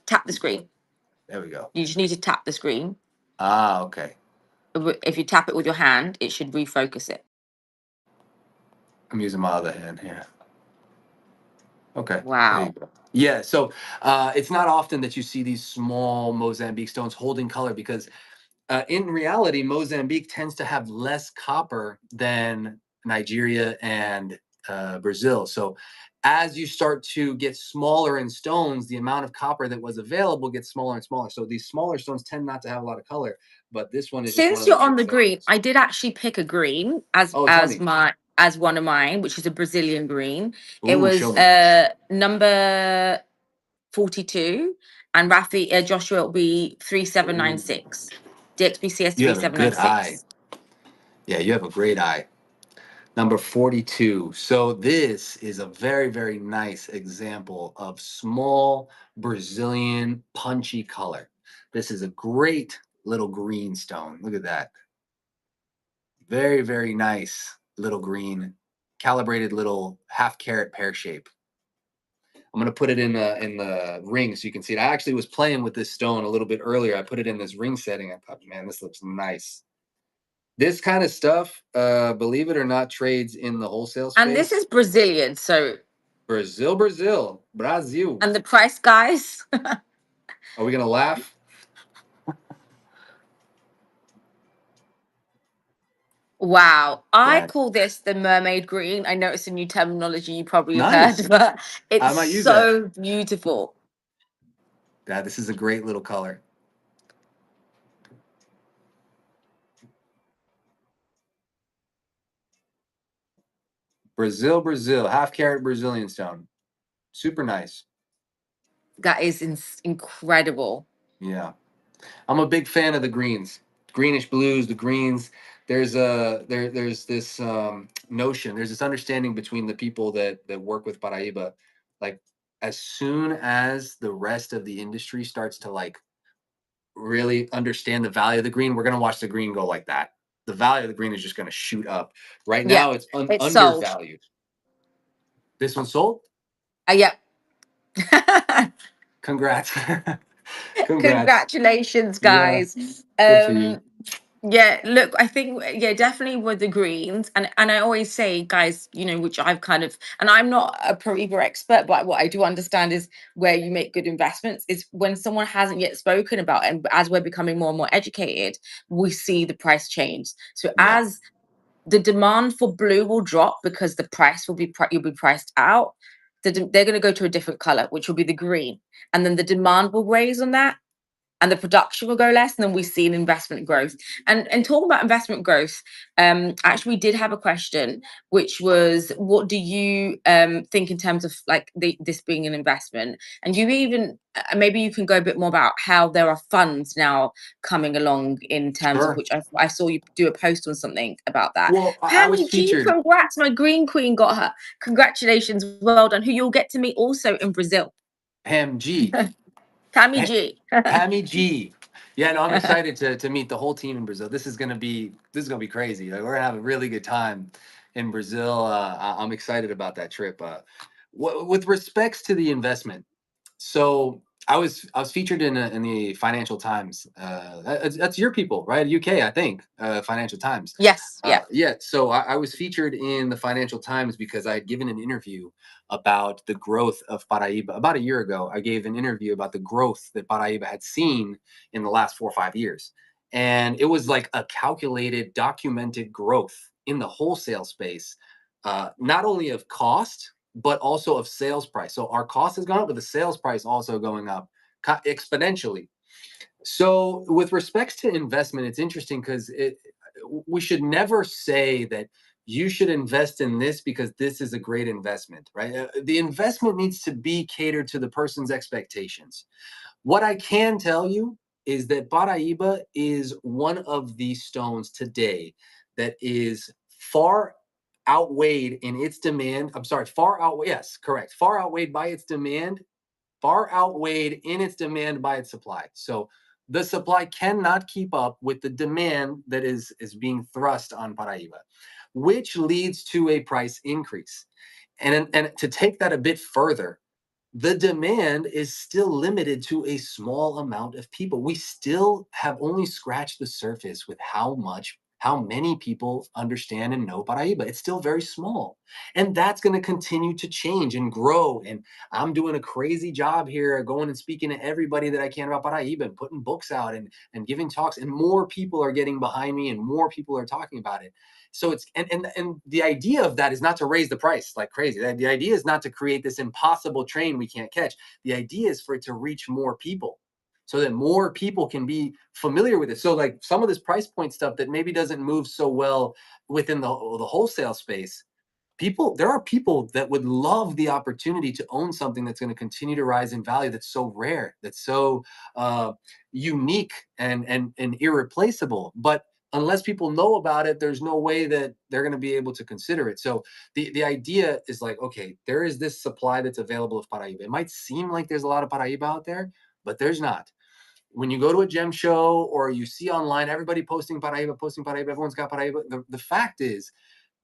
Tap the screen. there we go. You just need to tap the screen. Ah, okay. If you tap it with your hand, it should refocus it. I'm using my other hand here. Okay, there you Wow. go. Yeah, so it's not often that you see these small Mozambique stones holding color because in reality, Mozambique tends to have less copper than Nigeria and Brazil. So as you start to get smaller in stones, the amount of copper that was available gets smaller and smaller. So these smaller stones tend not to have a lot of color, but this one is just one Since of you're those on the green, examples. I did actually pick a green Oh, tell me. as one of mine, which is a Brazilian green. It Ooh, show was me. number 42, and Rafi Joshua will be Ooh, 3796. DXBCS you have a good eye. 3796. Yeah, you have a great eye. Number 42. So this is a very, very nice example of small Brazilian punchy color. This is a great little green stone. Look at that. Very, very nice little green, calibrated little half carat pear shape. I'm gonna put it in the ring so you can see it. I actually was playing with this stone a little bit earlier. I put it in this ring setting. I thought, man, this looks nice. This kind of stuff, believe it or not, trades in the wholesale And this space. is Brazilian. So, Brazil, Brazil, Brazil. and the price, guys. Are we gonna laugh? Wow. I That call this the mermaid green. I know it's a new terminology you probably have heard, nice. but I it's might use that. so beautiful. Yeah, this is a great little color. Brazil, Brazil, half carat Brazilian stone. Super nice. That is incredible. Yeah, I'm a big fan of the greens, greenish blues, the greens. There's this notion, there's this understanding between the people that work with Paraiba, like as soon as the rest of the industry starts to like really understand the value of the green, we're going to watch the green go like that. The value of the green is just going to shoot up. Right Yep. now, it's It's sold. undervalued. This one sold. Yep. Congrats, congrats. Congratulations, Yeah, guys. good for you. Yeah, look, I think yeah, definitely with the greens, and I always say, guys, which I've kind of, and I'm not a Paribas expert, but what I do understand is where you make good investments is when someone hasn't yet spoken about it, and as we're becoming more and more educated, we see the price change. So Yeah, as the demand for blue will drop because the price will be you'll be priced out. They're going to go to a different color, which will be the green, and then the demand will raise on that, and the production will go less, and then we see an investment growth. And talking about investment growth, actually we did have a question, which was, what do you think in terms of like this being an investment? And you even maybe you can go a bit more about how there are funds now coming along in terms of sure. which I saw you do a post on something about that. Well, I was Pammy G, featured. congrats, my green queen got her. Congratulations, well done. Who you'll get to meet also in Brazil. Ham G. Pammy G. Pammy G. Yeah, no, I'm excited to meet the whole team in Brazil. This is gonna be crazy. Like, we're gonna have a really good time in Brazil. I'm excited about that trip. With respects to the investment, so I was featured in the Financial Times. That's your people, right? UK, I think. Financial Times. Yes, yeah. Yeah. So I was featured in the Financial Times because I had given an interview about the growth of Paraiba about a year ago. I gave an interview about the growth that Paraiba had seen in the last 4 or 5 years, and it was like a calculated, documented growth in the wholesale space, not only of cost but also of sales price. So our cost has gone up, but the sales price also going up exponentially. So with respects to investment, it's interesting because we should never say that you should invest in this because this is a great investment, right? The investment needs to be catered to the person's expectations. What I can tell you is that Paraiba is one of the stones today that is far outweighed in its demand. I'm sorry, far outweighed. Yes, correct. Far outweighed by its demand, far outweighed in its demand by its supply. So the supply cannot keep up with the demand that is being thrust on Paraiba, which leads to a price increase. And to take that a bit further, the demand is still limited to a small amount of people. We still have only scratched the surface with how many people understand and know Paraiba. It's still very small. And that's going to continue to change and grow. And I'm doing a crazy job here, going and speaking to everybody that I can about Paraiba and putting books out and giving talks. And more people are getting behind me and more people are talking about it. So it's and the idea of that is not to raise the price like crazy. The idea is not to create this impossible train we can't catch. The idea is for it to reach more people so that more people can be familiar with it. So like some of this price point stuff that maybe doesn't move so well within the wholesale space, there are people that would love the opportunity to own something that's going to continue to rise in value, that's so rare, that's so uh, unique and irreplaceable. But unless people know about it, there's no way that they're going to be able to consider it. So the idea is like, okay, there is this supply that's available of Paraiba. It might seem like there's a lot of Paraiba out there, but there's not. When you go to a gem show or you see online everybody posting Paraiba, everyone's got Paraiba. The fact is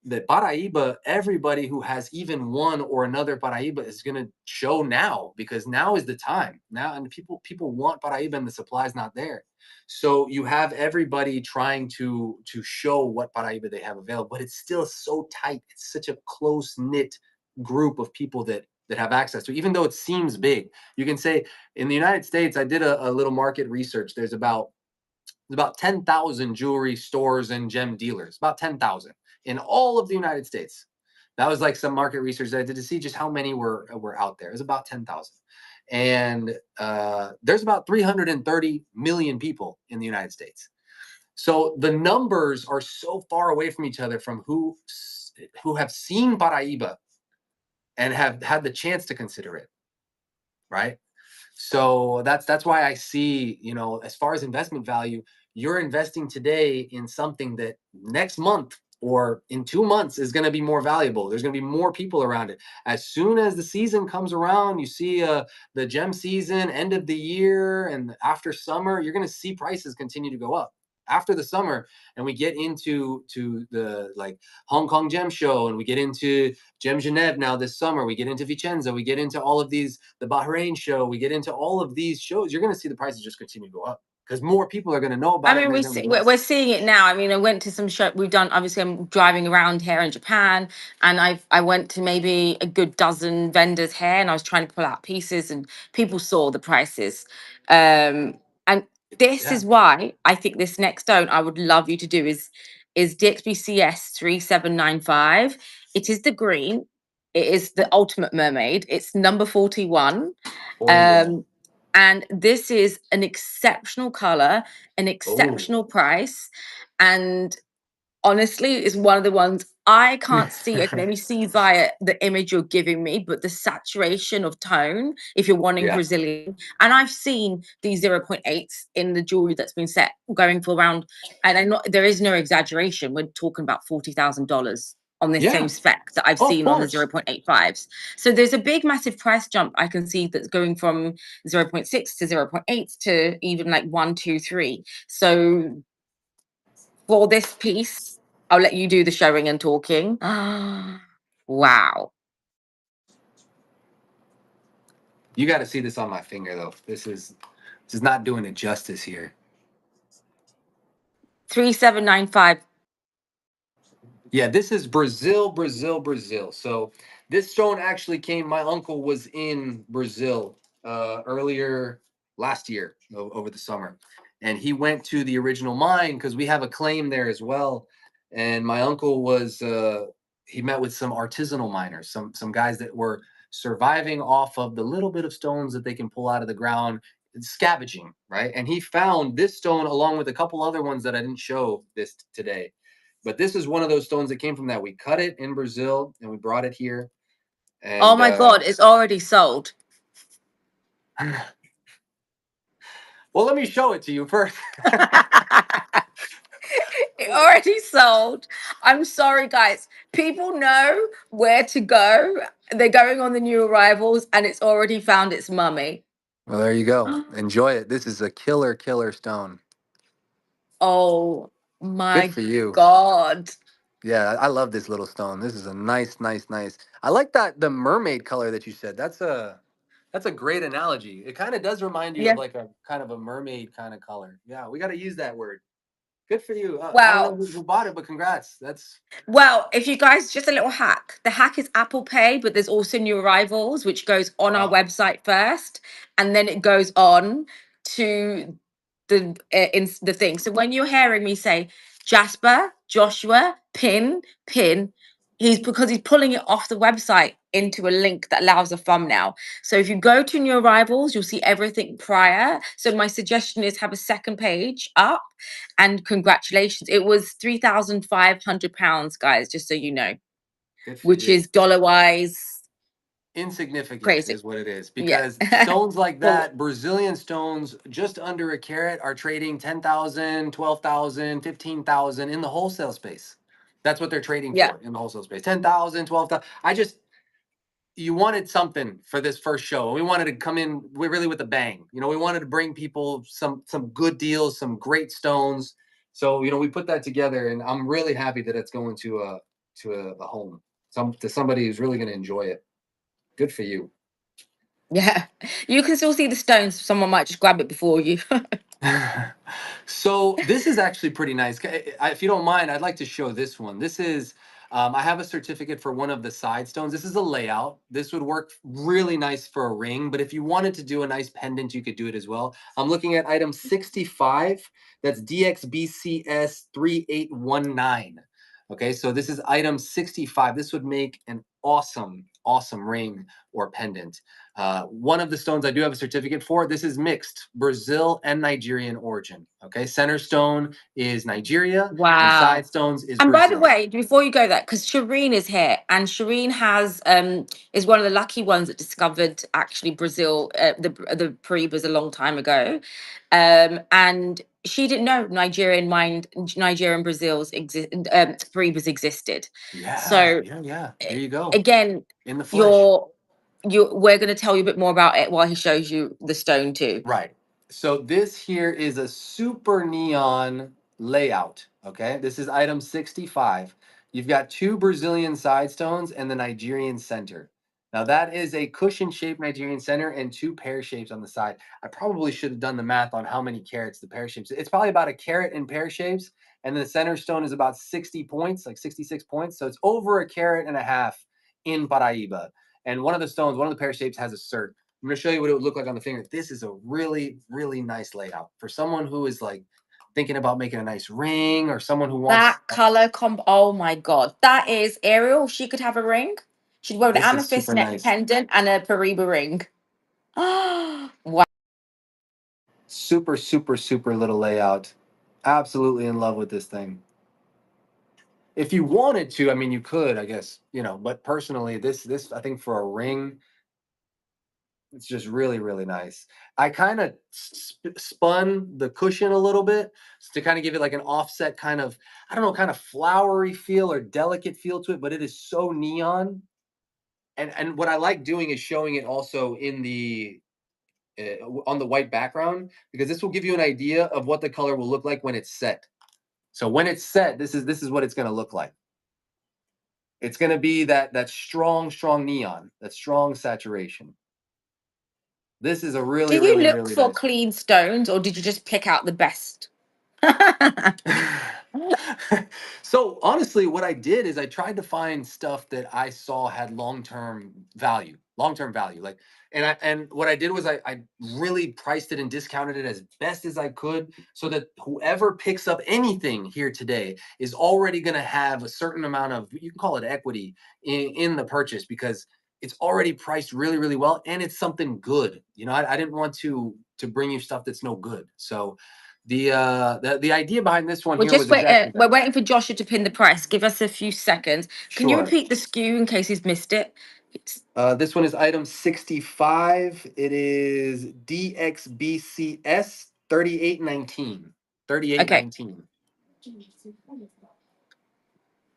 that Paraiba, everybody who has even one or another Paraiba is going to show now, because now is the time. Now, and people want Paraiba and the supply is not there. So you have everybody trying to show what Paraiba they have available, but it's still so tight. It's such a close knit group of people that have access to it. Even though it seems big. You can say in the United States, I did a little market research. There's about 10,000 jewelry stores and gem dealers, about 10,000 in all of the United States. That was like some market research that I did to see just how many were out there. It was about 10,000. And there's about 330 million people in the United States. So the numbers are so far away from each other from who have seen Paraiba and have had the chance to consider it, right? So that's why I see, as far as investment value, you're investing today in something that next month or in 2 months is going to be more valuable. There's going to be more people around it. As soon as the season comes around, you see the gem season, end of the year, and after summer, you're going to see prices continue to go up. After the summer, and we get into the like Hong Kong Gem Show, and we get into Gem Genève now this summer. We get into Vicenza. We get into all of these, the Bahrain show. We get into all of these shows. You're going to see the prices just continue to go up because more people are going to know I about it, mean, and there's going to be we're less. seeing it now. I mean, I went to some show. We've done, obviously. I'm driving around here in Japan, and I went to maybe a good dozen vendors here, and I was trying to pull out pieces, and people saw the prices. And this Yeah. is why I think this next stone I would love you to do is DXBCS 3795. It is the green. It is the ultimate mermaid. It's number 41. 41. Um, and this is an exceptional color, an Oh. exceptional price, and honestly, it's one of the ones I can't see. I can only see via the image you're giving me, but the saturation of tone, if you're wanting Yeah. Brazilian, and I've seen these 0.8s in the jewelry that's been set going for around, and I'm not, there is no exaggeration. We're talking about $40,000 on this same Yeah. spec that I've Oh, of seen on the course. 0.85s. So there's a big, massive price jump I can see that's going from 0.6 to 0.8 to even like 1, 2, 3. So for this piece, I'll let you do the showing and talking. Wow. You got to see this on my finger though. This is not doing it justice here. 3795. Yeah, this is Brazil, Brazil, Brazil. So this stone actually came. My uncle was in Brazil earlier last year over the summer, and he went to the original mine because we have a claim there as well. And my uncle was he met with some artisanal miners, some guys that were surviving off of the little bit of stones that they can pull out of the ground, scavenging, right? And he found this stone along with a couple other ones that I didn't show this today, but this is one of those stones that came from that. We cut it in Brazil and we brought it here. Oh And my God, it's already sold. well, let me show it to you first. It already sold. I'm sorry, guys. People know where to go. They're going on the new arrivals, and it's already found its mummy. Well, there you go. Enjoy it. This is a killer, killer stone. Oh Good my for you. God. Yeah, I love this little stone. This is a nice, nice, nice. I like that the mermaid color that you said. That's a great analogy. It kind of does remind you of Yeah. like a kind of a mermaid kind of color. Yeah, we got to use that word. Good for you. I don't know Well, who bought it, but congrats. That's Well, if you guys, just a little hack. The hack is Apple Pay, but there's also new arrivals, which goes on our wow. website first, and then it goes on to the thing. So when you're hearing me say Jasper, Joshua, pin, he's pulling it off the website into a link that allows a thumbnail. So if you go to new arrivals, you'll see everything prior. So my suggestion is have a second page up, and congratulations. It was £3,500, guys, just so you know, Good for which you. is dollar wise Insignificant crazy. is what it is, Yeah. because stones like Well, that, Brazilian stones just under a carat, are trading 10,000, 12,000, 15,000 in the wholesale space. That's what they're trading yeah. for in the wholesale space. 10,000, 12,000. I just, you wanted something for this first show. We wanted to come in really with a bang. We wanted to bring people some good deals, some great stones. So, we put that together, and I'm really happy that it's going to a home. To somebody who's really going to enjoy it. Good for you. Yeah. You can still see the stones. Someone might just grab it before you. So this is actually pretty nice. If you don't mind, I'd like to show this one. This is, I have a certificate for one of the side stones. This is a layout. This would work really nice for a ring, but if you wanted to do a nice pendant, you could do it as well. I'm looking at item 65. That's DXBCS 3819. Okay, so this is item 65. This would make an awesome, awesome ring or pendant. One of the stones I do have a certificate for. This is mixed Brazil and Nigerian origin. Okay, center stone is Nigeria and side Wow. stones is And by the Brazil. way, before you go there, because Shireen is here, and Shireen has is one of the lucky ones that discovered actually Brazil, the Paribas a long time ago, and she didn't know Nigerian Brazil's Paribas existed. Yeah, So yeah, yeah. There you go. again, In the flesh. you're we're going to tell you a bit more about it while he shows you the stone too. Right. So this here is a super neon layout. Okay. This is item 65. You've got two Brazilian side stones and the Nigerian center. Now that is a cushion shaped Nigerian center and two pear shapes on the side. I probably should have done the math on how many carats the pear shapes. It's probably about a carat in pear shapes. And then the center stone is about 60 points, like 66 points. So it's over a carat and a half in Paraiba. And one of the stones, one of the pear shapes has a cert. I'm going to show you what it would look like on the finger. This is a really, really nice layout for someone who is like thinking about making a nice ring, or someone who wants. That color comp. Oh my god, that is Ariel. She could have a ring. She'd wear an This is amethyst super neck nice. pendant and a Pariba ring. Wow. Super, super, super little layout. Absolutely in love with this thing. If you wanted to, I mean, you could, I guess, but personally, this I think for a ring, it's just really, really nice. I kind of spun the cushion a little bit to kind of give it like an offset kind of, I don't know, kind of flowery feel or delicate feel to it, but it is so neon. And what I like doing is showing it also in the on the white background, because this will give you an idea of what the color will look like when it's set. So when it's set, this is what it's going to look like. It's going to be that strong, strong neon, that strong saturation. This is a Do really, you really, look really for nice one. clean stones or did you just pick out the best? So honestly, what I did is I tried to find stuff that I saw had long-term value, long-term value. Like, and what I did was I really priced it and discounted it as best as I could, so that whoever picks up anything here today is already going to have a certain amount of, you can call it equity in the purchase, because it's already priced really, really well, and it's something good. I didn't want to bring you stuff that's no good. So the idea behind this one We're here just was waiting. exactly We're that. waiting for Joshua to pin the price. Give us a few seconds. Can you Sure. repeat the SKU in case he's missed it? This one is item 65. It is DXBCS 3819. Okay. 3819.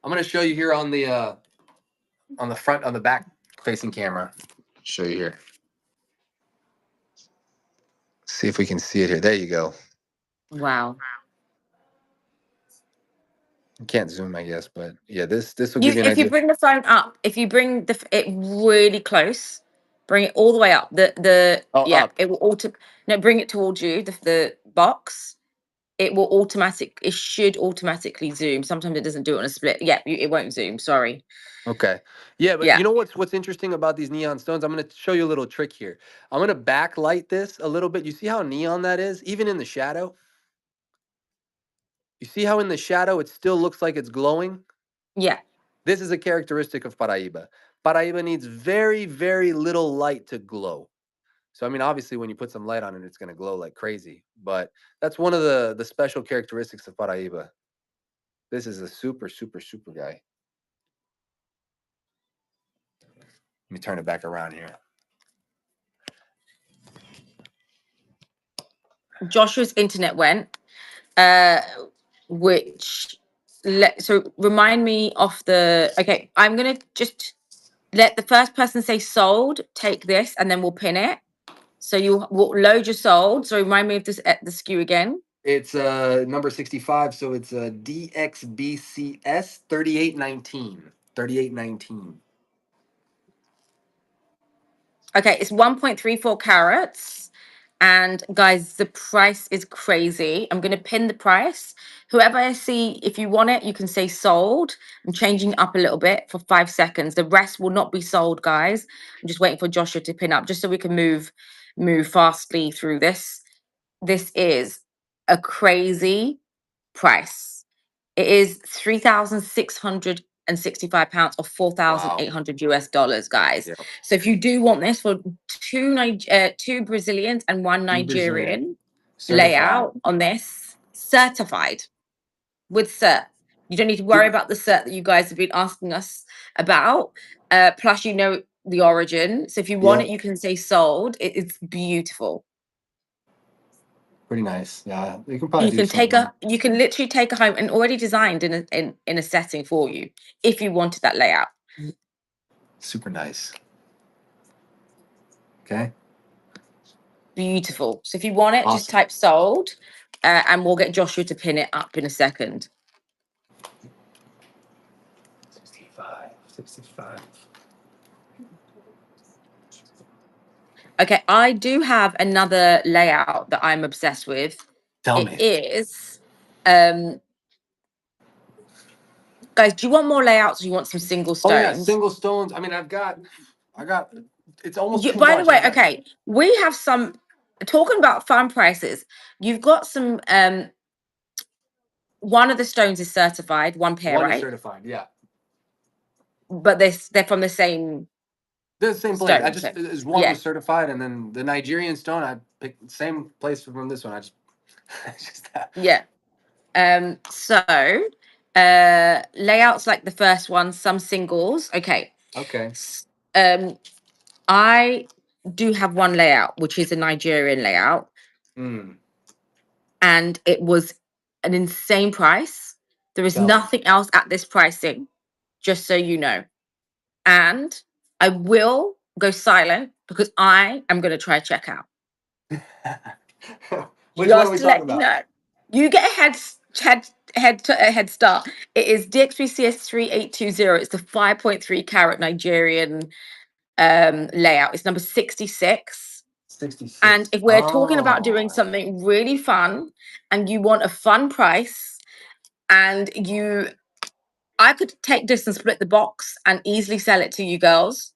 I'm going to show you here on the front, on the back facing camera. Show you here. See if we can see it here. There you go. Wow. Can't zoom, I guess, but yeah, this will You, give you an if you idea. bring the phone up, if you bring it really close, Bring it all the way up. The Oh, yeah, up. it will no, bring it towards you, the box. It will it should automatically zoom. Sometimes it doesn't do it on a split. Yeah, it won't zoom. Sorry. Okay. Yeah, but Yeah. you know what's interesting about these neon stones? I'm gonna show you a little trick here. I'm gonna backlight this a little bit. You see how neon that is, even in the shadow. You see how in the shadow it still looks like it's glowing. Yeah. This is a characteristic of Paraiba. Paraiba needs very, very little light to glow. So I mean, obviously, when you put some light on it, it's gonna glow like crazy. But that's one of the special characteristics of Paraiba. This is a super, super, super guy. Let me turn it back around here. Joshua's internet went, uh, which so remind me of the. Okay, I'm gonna just let the first person say sold. Take this, and then we'll pin it. So you will load your sold. So remind me of this the SKU again. It's number 65, so it's a DXBCS 3819. 3819. Okay, it's 1.34 carats. And guys, the price is crazy. I'm going to pin the price. Whoever I see, if you want it, you can say sold. I'm changing it up a little bit for 5 seconds. The rest will not be sold, guys. I'm just waiting for Joshua to pin up just so we can move fastly through this. This is a crazy price. It is £3,665 or Wow. $4,800 guys. Yeah. So if you do want this for two Brazilians and one Two Brazilian. Nigerian Certified. layout on this, certified with cert. You don't need to worry Did- about the cert that you guys have been asking us about. Plus, you know the origin. So if you want it, Yep. you can say sold. It's beautiful. Pretty nice. Yeah. You can probably do You can literally take a home and already designed in a setting for you if you wanted that layout. super nice. Okay. Beautiful. So if you want it, just Awesome. type sold, and we'll get Joshua to pin it up in a second. 65. 65. Okay, I do have another layout that I'm obsessed with. Tell It me. is, um, guys, do you want more layouts or you want some single Oh yeah, stones? single stones. I mean, I got it's almost too By the much. way, I got okay, we have some talking about farm prices. You've got some one of the stones is certified, one pair, one is right? certified. Yeah. But they're from the same They're the same place. I stone. just So as one yeah, was certified, and then the Nigerian stone I picked the same place from this one. I just it's just that. yeah. So layouts like the first one, some singles. Okay. Okay. Um, I do have one layout, which is a Nigerian layout, Mm, and it was an insane price. There is tell me. nothing else at this pricing, just so you know. And I will go silent because I am going to try checkout. Which one are Just we to talking let you about? know, you get a head start. It is DXBCS 3820. It's the 5.3 carat Nigerian layout. It's number 66. And 66. if we're talking about doing Oh. something really fun and you want a fun price and I could take this and split the box and easily sell it to you girls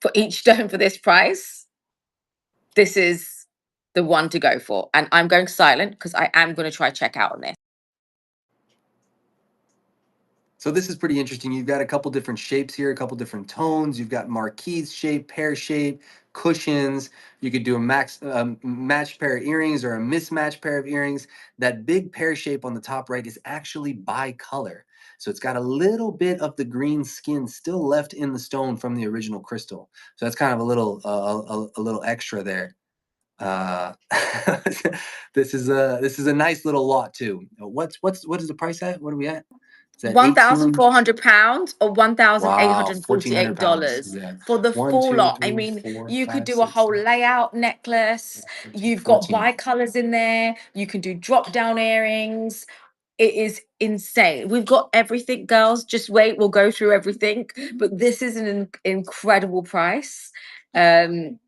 for each stone for this price. This is the one to go for. And I'm going silent because I am going to try check out on this. So this is pretty interesting. You've got a couple different shapes here, a couple different tones. You've got marquise shape, pear shape, cushions. You could do a matched pair of earrings or a mismatched pair of earrings. That big pear shape on the top right is actually bicolor. So it's got a little bit of the green skin still left in the stone from the original crystal. So that's kind of a little a little extra there. Uh, this is a nice little lot too. What is the price at? What are we at? Is that 18? £1,400 or Wow, 1,400 pounds. $1,848 Yeah. for the One, full two, lot. I three, mean, four, you could five, do a six, whole seven, layout necklace. 13, You've got 14. bi-colors in there. You can do drop down earrings. It is insane. We've got everything, girls. Just wait, we'll go through everything. But this is an incredible price. um,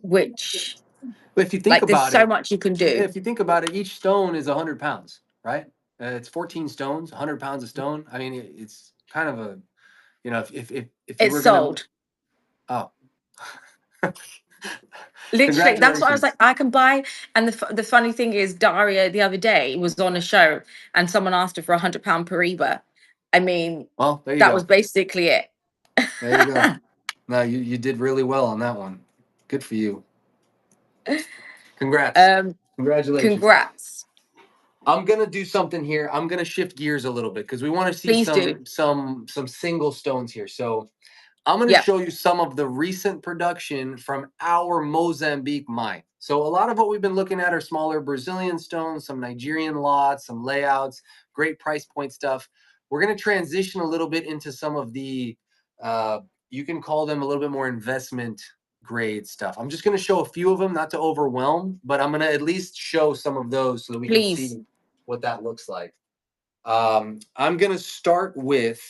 which But if you think like there's about so it, much you can do. if you think about it, each stone is 100 pounds, right? It's 14 stones, 100 pounds a stone. I mean, it's kind of a, if you It's were gonna, sold. oh, Literally, that's what I was like. congratulations. I can buy, and the funny thing is, Daria the other day was on a show, and someone asked her for £100 Paraiba. I mean, Well, there you that was go. basically it. There you go. No, you did really well on that one. Good for you. Congrats. um, Congratulations. Congrats. I'm gonna do something here. I'm gonna shift gears a little bit because we want to see Please do. some single stones here. So I'm going to Yep. show you some of the recent production from our Mozambique mine. So a lot of what we've been looking at are smaller Brazilian stones, some Nigerian lots, some layouts, great price point stuff. We're going to transition a little bit into some of the, you can call them a little bit more investment grade stuff. I'm just going to show a few of them, not to overwhelm, but I'm going to at least show some of those so that we can Please. see what that looks like. I'm going to start with,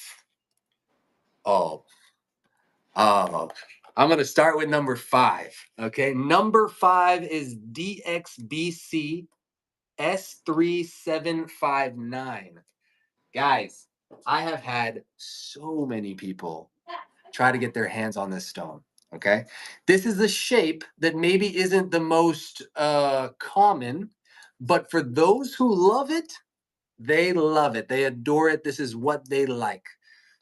oh, Oh, I'm going to start with number 5. Okay. Number 5 is DXBC S3759. Guys, I have had so many people try to get their hands on this stone. Okay. This is a shape that maybe isn't the most common, but for those who love it, they love it. They adore it. This is what they like.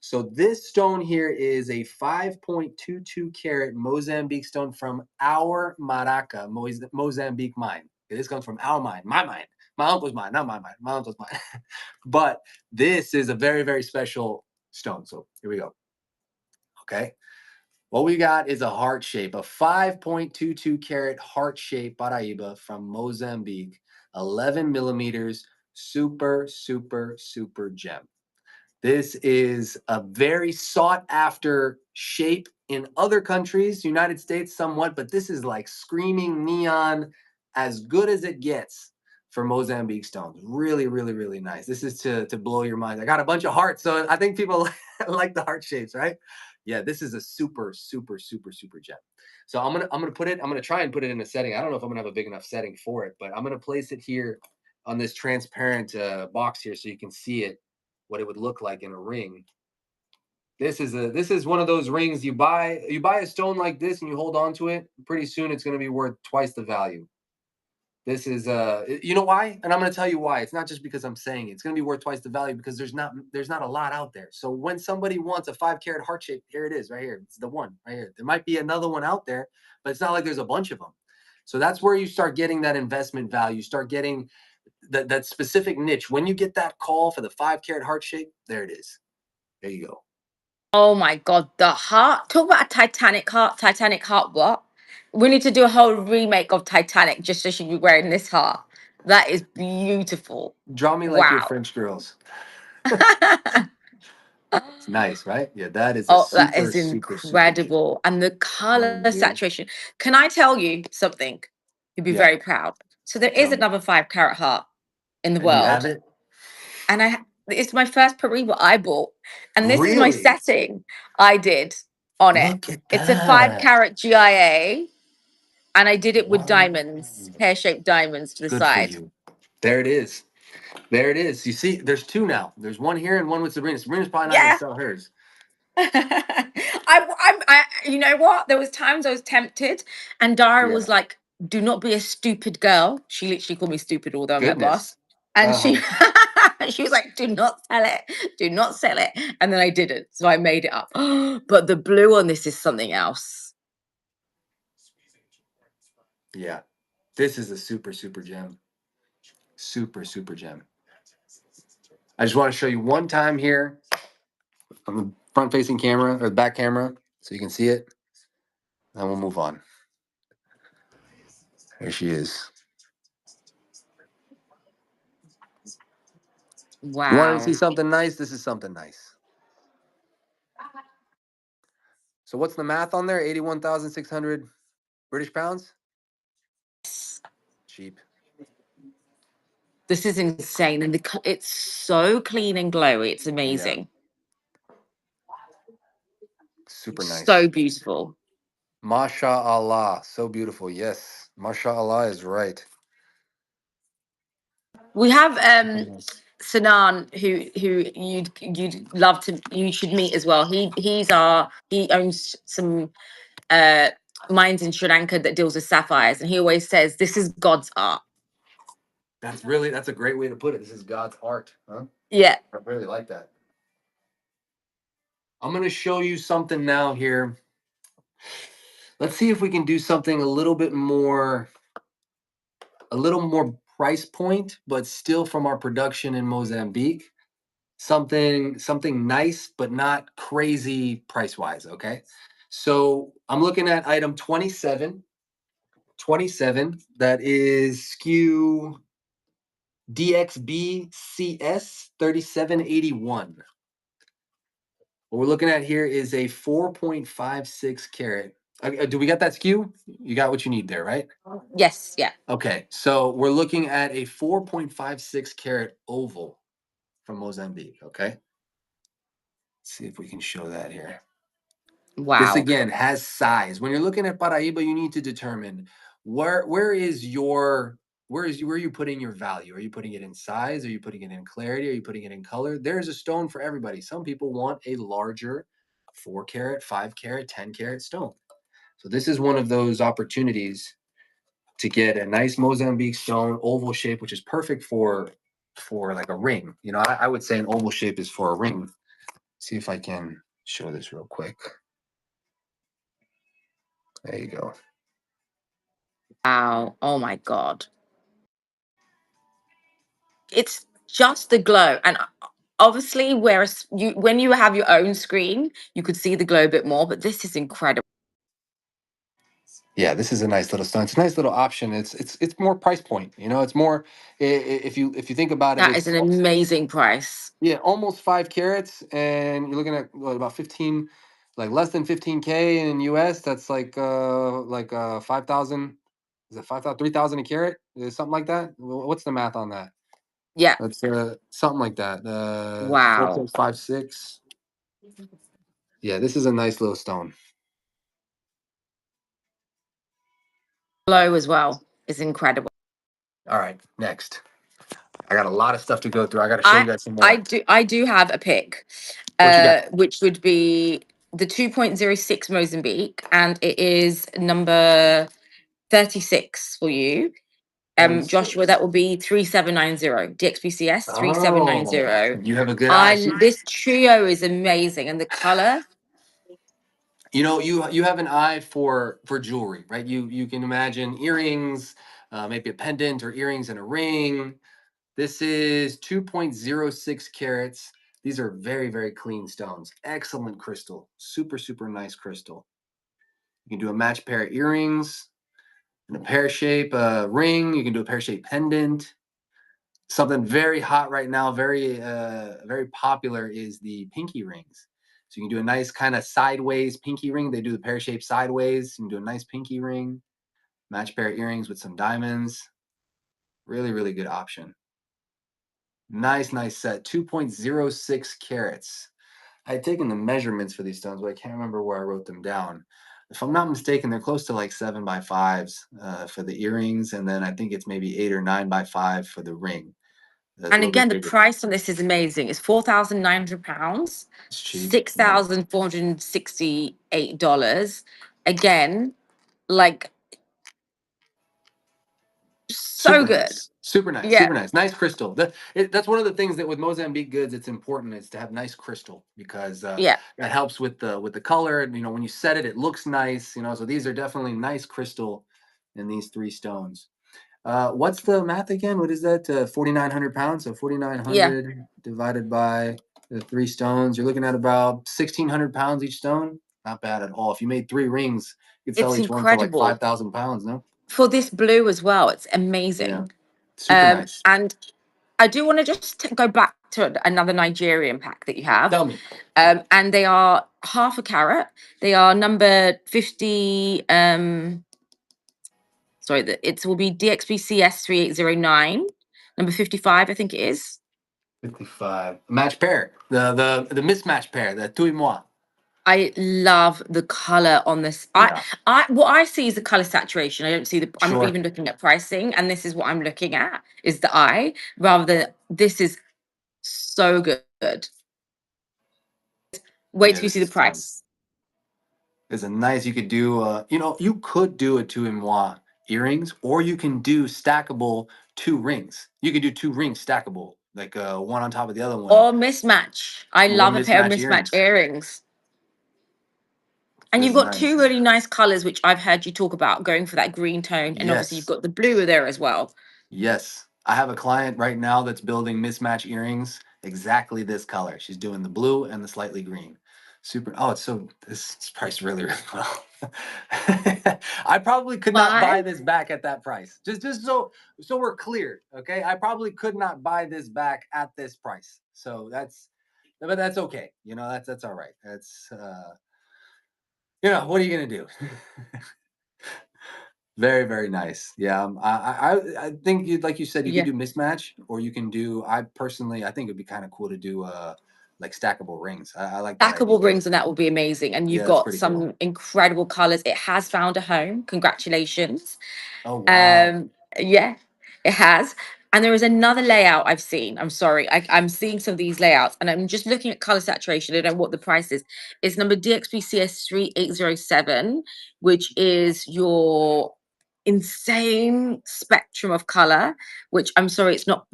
So this stone here is a 5.22 carat Mozambique stone from our Maraca, Mozambique mine. Okay, this comes from our mine, my mine, my uncle's mine, not my mine, my uncle's mine. But this is a very, very special stone. So here we go. Okay. What we got is a heart shape, a 5.22 carat heart shape Paraiba from Mozambique, 11 millimeters, super, super, super gem. This is a very sought after shape in other countries, United States somewhat, but this is like screaming neon, as good as it gets for Mozambique stones. Really, really, really nice. This is to blow your mind. I got a bunch of hearts, so I think people like the heart shapes, right? Yeah, this is a super, super, super, super gem. So I'm gonna try and put it in a setting. I don't know if I'm gonna have a big enough setting for it, but I'm gonna place it here on this transparent box here so you can see it, what it would look like in a ring. This is one of those rings you buy a stone like this and you hold on to it, pretty soon it's going to be worth twice the value. This is you know why? And I'm going to tell you why. It's not just because I'm saying it. It's going to be worth twice the value because there's not a lot out there. So when somebody wants a 5 carat heart shape, here it is right here. It's the one right here. There might be another one out there, but it's not like there's a bunch of them. So that's where you start getting that investment value. You start getting that specific niche. When you get that call for the 5 carat heart shape, there it is. There you go. Oh my God, the heart. Talk about a Titanic heart. Titanic heart, what? We need to do a whole remake of Titanic just so she'd be wearing this heart. That is beautiful. Draw me like your Wow. French girls. It's nice, right? Yeah, that is a Oh, that super, is super, super gem. incredible. And the color OMG. saturation. Can I tell you something? You'd be Yeah, very proud. So there is tell me. another 5 carat heart in the And you have world. it? And it's my first Paraiba I bought. And this is my Really? setting I did on it. Look at It's a 5 carat that. GIA. And I did it with Whoa. diamonds, pear-shaped diamonds to the Good for side. you. There it is. There it is. You see, there's two now. There's one here and one with Sabrina. Sabrina's probably not going to Yeah. sell hers. You know what? There was times I was tempted, and Dara Yeah. was like, "Do not be a stupid girl." She literally called me stupid, although I'm her Goodness. boss. And Uh she, huh. she was like, "Do not sell it. Do not sell it." And then I didn't, so I made it up. But the blue on this is something else. Yeah. This is a super, super gem. Super, super gem. I just want to show you one time here on the front facing camera or the back camera so you can see it. Then we'll move on. Here she is. You wanted to see Wow. something nice? This is something nice. So what's the math on there? 81,600 British pounds? Cheap. This is insane, and it's so clean and glowy. It's Yeah. amazing. Super nice. So beautiful. MashaAllah. So beautiful. Yes. MashaAllah is right. We have Yes. Sanan, who you'd love to, you should meet as well. He owns some uh mines in Sri Lanka that deals with sapphires, and he always says this is God's art. That's a great way to put it. This is God's art, huh? Yeah. I really like that. I'm gonna show you something now here. Let's see if we can do something a little more price point, but still from our production in Mozambique. Something nice, but not crazy price wise. Okay. So I'm looking at item 27. 27. That is SKU DXB CS 3781. What we're looking at here is a 4.56 carat. Do we got that SKU? You got what you need there, right? Yes. Yeah. Okay, so we're looking at a 4.56 carat oval from Mozambique. Okay, let's see if we can show that here. This Wow. again has size. When you're looking at Paraiba, you need to determine where are you putting your value? Are you putting it in size? Are you putting it in clarity? Are you putting it in color? There's a stone for everybody. Some people want a larger 4 carat, 5 carat, 10 carat stone. So this is one of those opportunities to get a nice Mozambique stone, oval shape, which is perfect for like a ring. You know, I would say an oval shape is for a ring. See if I can show this real quick. There you go. Wow. Oh my God. It's just the glow, and obviously, whereas when you have your own screen, you could see the glow a bit more. But this is incredible. Yeah, this is a nice little stone. It's a nice little option. It's more price point. You know, it's more if you think about it, That is an it's amazing price. yeah, almost 5 carats, and you're looking at what, about 15, like less than 15K in US. That's like 5,000. Is it 5,000, 3,000 a carat? Is something like that? What's the math on that? Yeah. That's something like that. Wow. 4.56. Yeah, this is a nice little stone. Glow as well is incredible. All right, next. I got a lot of stuff to go through. I got to show you I guys some I more. do I do have a pick, What you got? which would be the 2.06 Mozambique, and it is number 36 for you. Joshua, 36. that will be 3790 DXPCS Oh, 3790. you have a good eye. I This trio is amazing, and the color. You know, you have an eye for jewelry, right? You can imagine earrings, maybe a pendant or earrings and a ring. This is 2.06 carats. These are very, very clean stones. Excellent crystal. Super, super nice crystal. You can do a match pair of earrings and a pear shape ring. You can do a pear shape pendant. Something very hot right now, very popular is the pinky rings. So you can do a nice kind of sideways pinky ring. They do the pear shape sideways. You can do a nice pinky ring, match pair of earrings with some diamonds. Really, really good option. Nice, nice set. 2.06 carats. I had taken the measurements for these stones, but I can't remember where I wrote them down. If I'm not mistaken, they're close to like 7x5s for the earrings, and then I think it's maybe 8 or 9x5 for the ring. That's a And little bit again, the bigger. price on this is amazing. It's £4,900, It's cheap. Yeah. $6,468. Again, like, so Super good. nice. Super nice. Yeah. Super nice. Nice crystal. That's one of the things that with Mozambique goods, it's important is to have nice crystal because Yeah. that helps with the color. And, you know, when you set it, it looks nice. You know, so these are definitely nice crystal in these 3 stones. What's the math again? What is that? 4,900 pounds. So Yeah. 4,900 divided by the 3 stones. You're looking at about 1,600 pounds each stone. Not bad at all. If you made 3 rings, you could sell It's each one for like incredible. 5,000 pounds. No? For this blue as well, it's Yeah. amazing. Super nice. And I do want to just go back to another Nigerian pack that you have. Tell me. And they are half a carat. They are number 50. Sorry, it will be DXBCS 3809, number 55, I think it is. 55. Match pair. The mismatch pair. The tu et moi. I love the color on this. Yeah, I what I see is the color saturation. I don't see the. I'm not sure. even looking at pricing, and this is what I'm looking at is the eye rather than this is so good. Wait Yeah, till you this see the is fun. price. It's a nice. You could do. You could do a two-in-one earrings, or you can do stackable two rings. You could do two rings stackable, like one on top of the other one, Or mismatch. I or love a pair of mismatch mismatch earrings. earrings. And This you've is got nice. two really nice colors, which I've heard you talk about going for that green tone. And obviously, you've Yes. got the blue there as well. Yes. I have a client right now that's building mismatch earrings exactly this color. She's doing the blue and the slightly green. Super. Oh, this is priced really, really well. I probably could not buy Five. this back at that price. Just so we're clear, okay? I probably could not buy this back at this price. But that's okay. That's all right. What are you gonna do? Very, very nice. Yeah, I think like you said, you could Yeah. do mismatch, or you can do. I personally, I think it'd be kind of cool to do like stackable rings. I like that idea. Stackable rings, and that will be amazing. And you've Yeah, that's got pretty cool. some incredible colors. It has found a home. Congratulations. Oh wow. Um, yeah, it has. And there is another layout I've seen. I'm sorry, I'm seeing some of these layouts, and I'm just looking at color saturation. I don't know what the price is. It's number DXBCS 3807, which is your insane spectrum of color. Which I'm sorry, it's not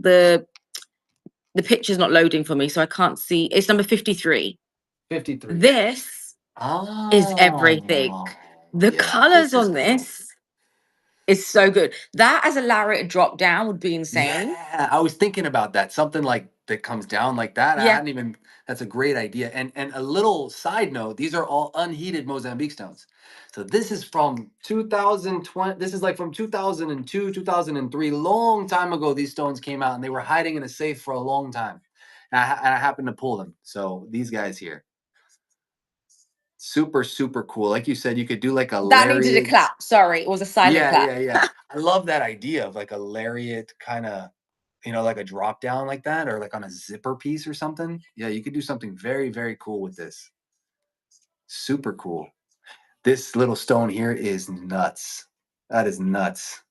the picture's not loading for me, so I can't see. It's number 53. 53. This is everything. Oh, The yeah, colors this is on cool. this is so good. That as a lariat drop down would be insane. Yeah, I was thinking about that. Something like that comes down like that. I Yeah, hadn't even. That's a great idea. And a little side note: these are all unheated Mozambique stones. So this is from 2020. This is like from 2002, 2003. Long time ago, these stones came out, and they were hiding in a safe for a long time. And I happened to pull them. So these guys here, super super cool. Like you said, you could do like a that needed a lariat. clap. Sorry, it was a silent Yeah, clap. yeah, yeah. I love that idea of like a lariat kind of, like a drop down like that, or like on a zipper piece or something. Yeah, you could do something very, very cool with this. Super cool. This little stone here is nuts. That is nuts.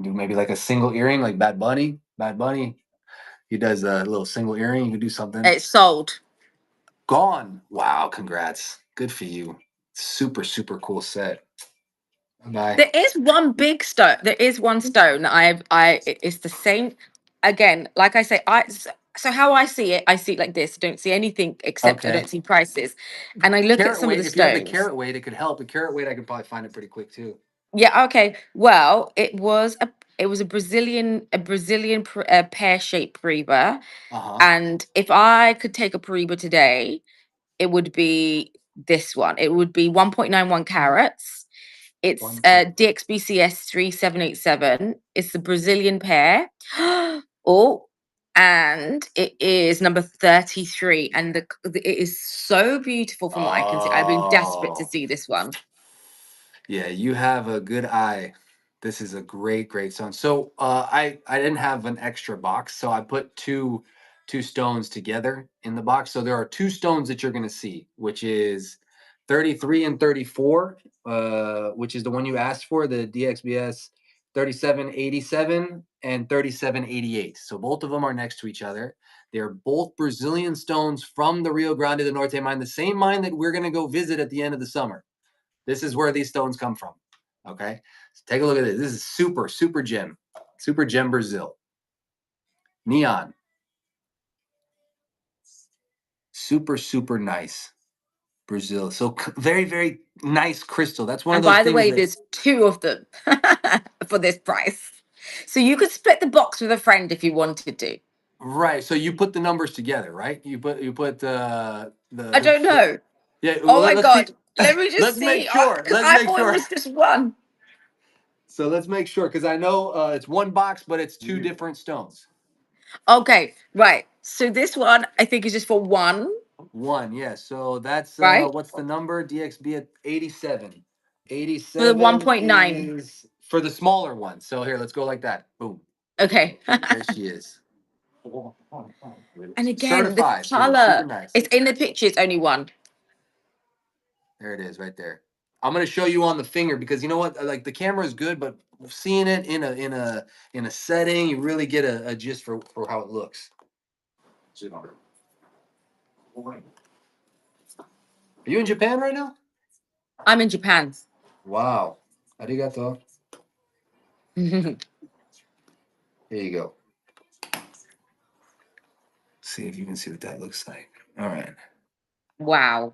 Do maybe like a single earring, like Bad Bunny. Bad Bunny, he does a little single earring. You could do something. It's sold. Gone. Wow, congrats. Good for you. Super, super cool set. Bye. There is one big stone. There is one stone that it's the same. Again, like I say, so how I see it like this. I don't see anything except I don't Okay. see prices, and I look at Carrot some of the weight. If you have the stones. carrot weight, it could help. The carrot weight, I could probably find it pretty quick too. Yeah, okay. Well, it was a Brazilian pear shaped Paraiba, Uh huh. and if I could take a Paraiba today, it would be this one. It would be 1.91 carats. It's One point. DXBCS 3787. It's the Brazilian pear. Oh, and it is number 33. And it is so beautiful from what I can see. I've been desperate to Oh, see this one. yeah, you have a good eye. This is a great, great stone. So, I didn't have an extra box, so I put two stones together in the box. So there are two stones that you're going to see, which is 33 and 34, which is the one you asked for, the DXBS 3787 and 3788. So both of them are next to each other. They're both Brazilian stones from the Rio Grande do Norte mine, the same mine that we're going to go visit at the end of the summer. This is where these stones come from. Okay. So take a look at this. This is super, super gem. Super gem Brazil. Neon. Super, super nice. Brazil. So very, very nice crystal. That's one of And those by the things way, that, there's two of them for this price. So you could split the box with a friend if you wanted to. right. So you put the numbers together, right? You put I don't know. yeah, well Oh my let's see. God. Let me just Let's make see. sure. Because Let's I make thought it sure. was just one. So let's make sure because I know it's one box, but it's two different stones. Okay, right. So this one I think is just for one, One, yeah. So that's right? what's the number? DXB at 87. For the 87 1.9. is for the smaller one. So here, let's go like that. Boom. Okay. There she is. And again, the Certified. Boom. Super color. nice. It's in the picture, it's only one. There it is, right there. I'm gonna show you on the finger because you know what? Like the camera is good, but seeing it in a setting, you really get a gist for how it looks. Are you in Japan right now? I'm in Japan. Wow. Arigato. Here you go. See if you can see what that looks like. All right. Wow.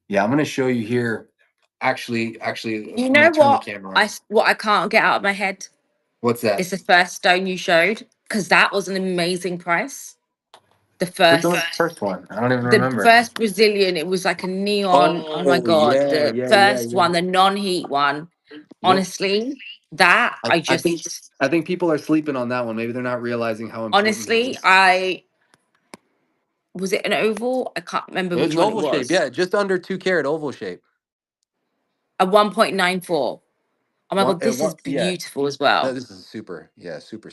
Yeah, I'm gonna show you here. Actually, You I'm gonna know turn the what? camera on. What I can't get out of my head What's is that? the first stone you showed, because that was an amazing price. The Which one first, was the first one? I don't even the remember. first Brazilian. It was like a neon. Oh my Oh god, yeah, the yeah, yeah, first yeah. one, the non-heat one. Yep. Honestly, that I, I I think just I think people are sleeping on that one. Maybe they're not realizing how important it honestly, is. I was it an oval? I can't remember It was which an one it oval shape, was. yeah, just under 2 carat oval shape. A 1.94. Oh my One god, and this one, is yeah. beautiful as No, well. this is super, yeah, super,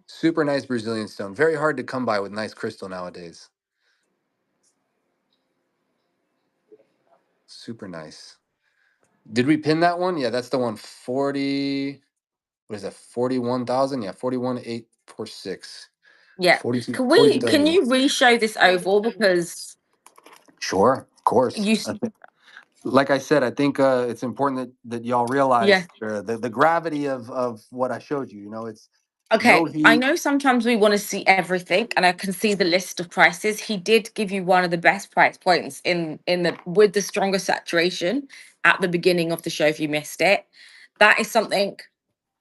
super nice Brazilian stone. Very hard to come by with nice crystal nowadays. Super nice. Did we pin that one? Yeah, that's the one. 40. What is that? 41,000. Yeah, 41,846. Yeah. Forty-two. Can we? Can 42,000. you re-show this oval because Sure, of course. you? Like I said, I think it's important that y'all Yeah. realize the gravity of what I showed you. You know, it's no Okay. I heat. know sometimes we want to see everything, and I can see the list of prices. He did give you one of the best price points in the with the strongest saturation at the beginning of the show. If you missed it, that is something.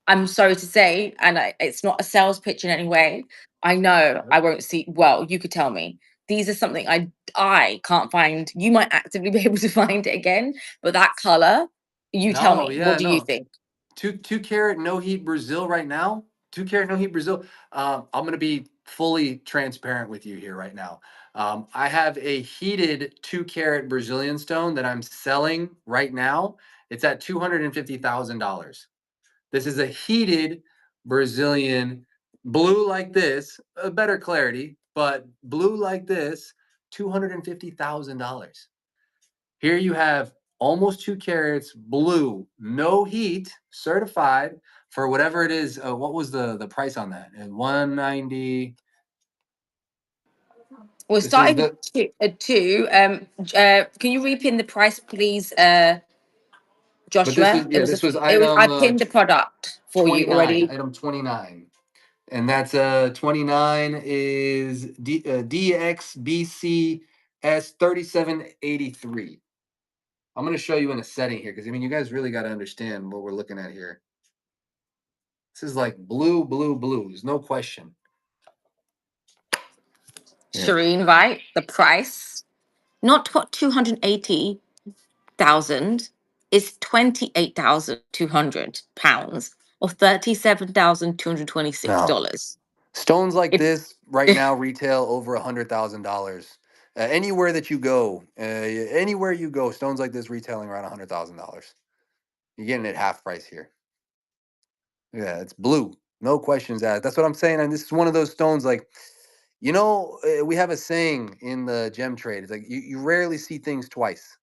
I'm sorry to say, and it's not a sales pitch in any way. I know I won't see. Well, you could tell me. These are something I can't find. You might actively be able to find it again, but that color, you tell No, me. What yeah, do you no. think? Two carat no heat Brazil right now. 2 carat no heat Brazil. I'm gonna be fully transparent with you here right now. I have a heated 2 carat Brazilian stone that I'm selling right now. It's at $250,000. This is a heated Brazilian blue like this, a better clarity, but blue like this, $250,000. Here you have almost 2 carats, blue, no heat, certified for whatever it is. What was the price on that? And 190. We're This is starting the at two. Can you repin the price, please, but this Joshua? is yeah, this was It was. I item pinned the product for you 29, already. item 29. And that's 29 is DXBCS 3783. I'm going to show you in a setting here because I mean you guys really got to understand what we're looking at here. This is like blue, blue, blue. There's no question. Here. Shireen, right? The price, not 280,000, is £28,200 or No. $37,226. Stones like It this right now retail over $100,000. Anywhere that you go, anywhere you go, stones like this retailing around $100,000. You're getting it half price here. Yeah, it's blue. No questions asked. That's what I'm saying. And this is one of those stones like, we have a saying in the gem trade. It's like you rarely see things twice.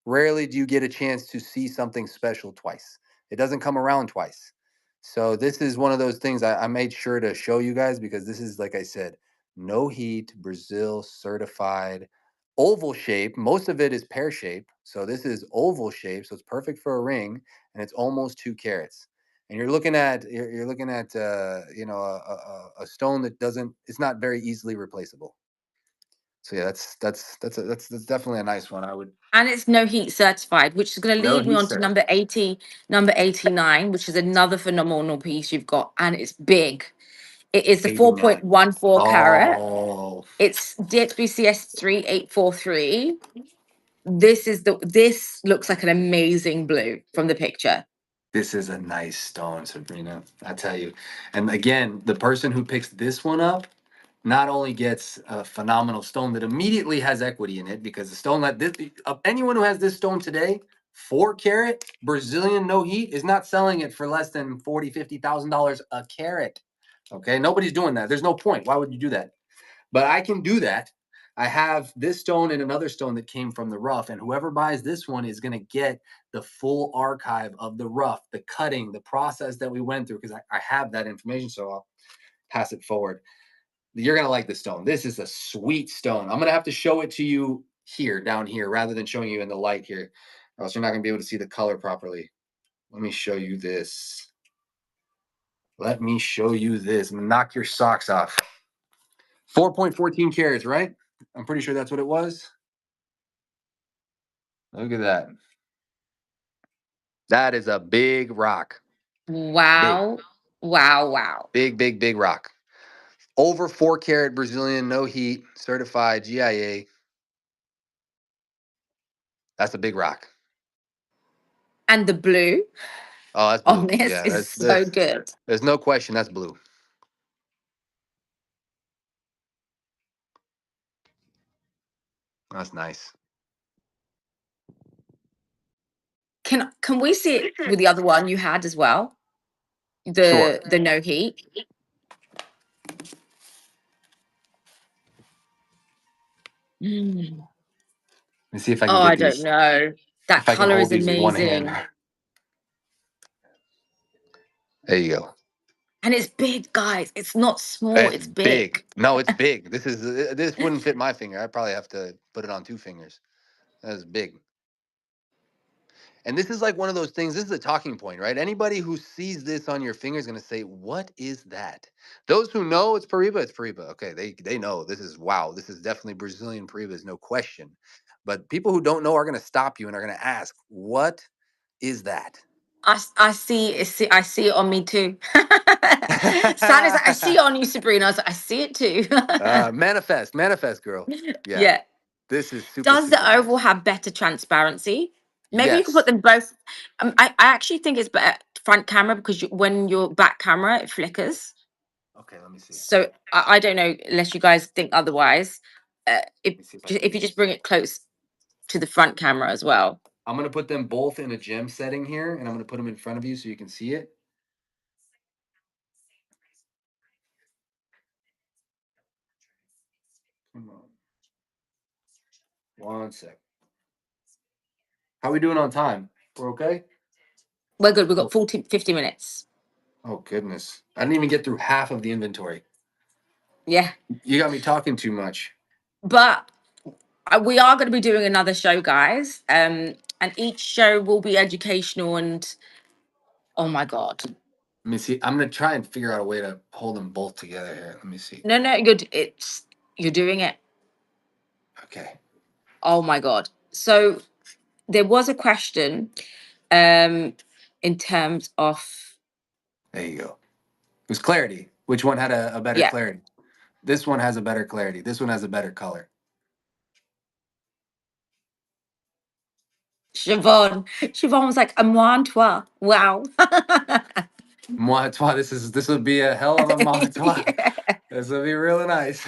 Rarely do you get a chance to see something special twice. It doesn't come around twice. So this is one of those things I made sure to show you guys because this is, like I said, no heat, Brazil certified, oval shape. Most of it is pear shape. So this is oval shape. So it's perfect for a ring and it's almost 2 carats. And you're looking at a stone that doesn't, it's not very easily replaceable. So yeah, that's definitely a nice one. I would. and it's no heat certified, which is going to No, lead me he on to said number 80, number 89, which is another phenomenal piece you've got, and it's big. It is the 89. 4.14 carat. Oh, It's DXBCS 3843. This looks like an amazing blue from the picture. this is a nice stone, Sabrina. I tell you. And again, the person who picks this one up not only gets a phenomenal stone that immediately has equity in it, because the stone that this anyone who has this stone today, 4 carat Brazilian no heat, is not selling it for less than $40,000-$50,000 a carat. Okay, nobody's doing that. There's no point. Why would you do that? But I can do that. I have this stone and another stone that came from the rough, and whoever buys this one is going to get the full archive of the rough, the cutting, the process that we went through, because I have that information. So I'll pass it forward. You're going to like the stone. This is a sweet stone. I'm going to have to show it to you here, down here, rather than showing you in the light here, or else you're not going to be able to see the color properly. Let me show you this. Let me show you this. I'm going to knock your socks off. 4.14 carats, right? I'm pretty sure that's what it was. Look at that. That is a big rock. Big, Wow. Wow. Wow. big rock. Over 4 carat Brazilian, no heat, certified GIA. That's a big rock. And the blue Oh, that's on blue. this Yeah, is so good. there's no question that's blue. That's nice. Can we see it with the other one you had as well? Sure. The no heat. Mm. Let me see if I Oh, can I get don't these. know. That If I can color hold is these with one hand. amazing. There you go. And it's big, guys. It's not small, It's it's big. big. No, it's big. This wouldn't fit my finger. I'd probably have to put it on 2 fingers. That's big. And this is like one of those things. This is a talking point, right? Anybody who sees this on your finger is going to say, "What is that?" Those who know it's Paraiba, it's Paraiba. Okay, they know this is wow. This is definitely Brazilian Paraiba, is no question. But people who don't know are going to stop you and are going to ask, "What is that?" I see it on me too. Sad is I see it on you, Sabrina. I see it too. Manifest, girl. Yeah, Yeah. this is super, Does super the oval nice. have better transparency? Maybe you could put Yes. them both. I actually think it's better front camera because when you're back camera, it flickers. Okay, let me see. So I don't know unless you guys think otherwise. Let me see if I can If you get just this. bring it close to the front camera as well. I'm gonna put them both in a gem setting here, and I'm gonna put them in front of you so you can see it. Come on, one sec. How we doing on time? We're okay? We're good. We've got 50 minutes. Oh goodness. I didn't even get through half of the inventory. Yeah. You got me talking too much. But we are going to be doing another show, guys. And each show will be educational and oh my god. Let me see. I'm gonna try and figure out a way to hold them both together here. Let me see. No, no, you're doing it. Okay. Oh my god. So there was a question um in terms of There you go. It was clarity. Which one had a better yeah, clarity? This one has a better clarity. This one has a better color. Siobhan. Siobhan was like, "A moi, toi." Wow. Moi toi. This would be a hell of a moi toi. This would be really nice.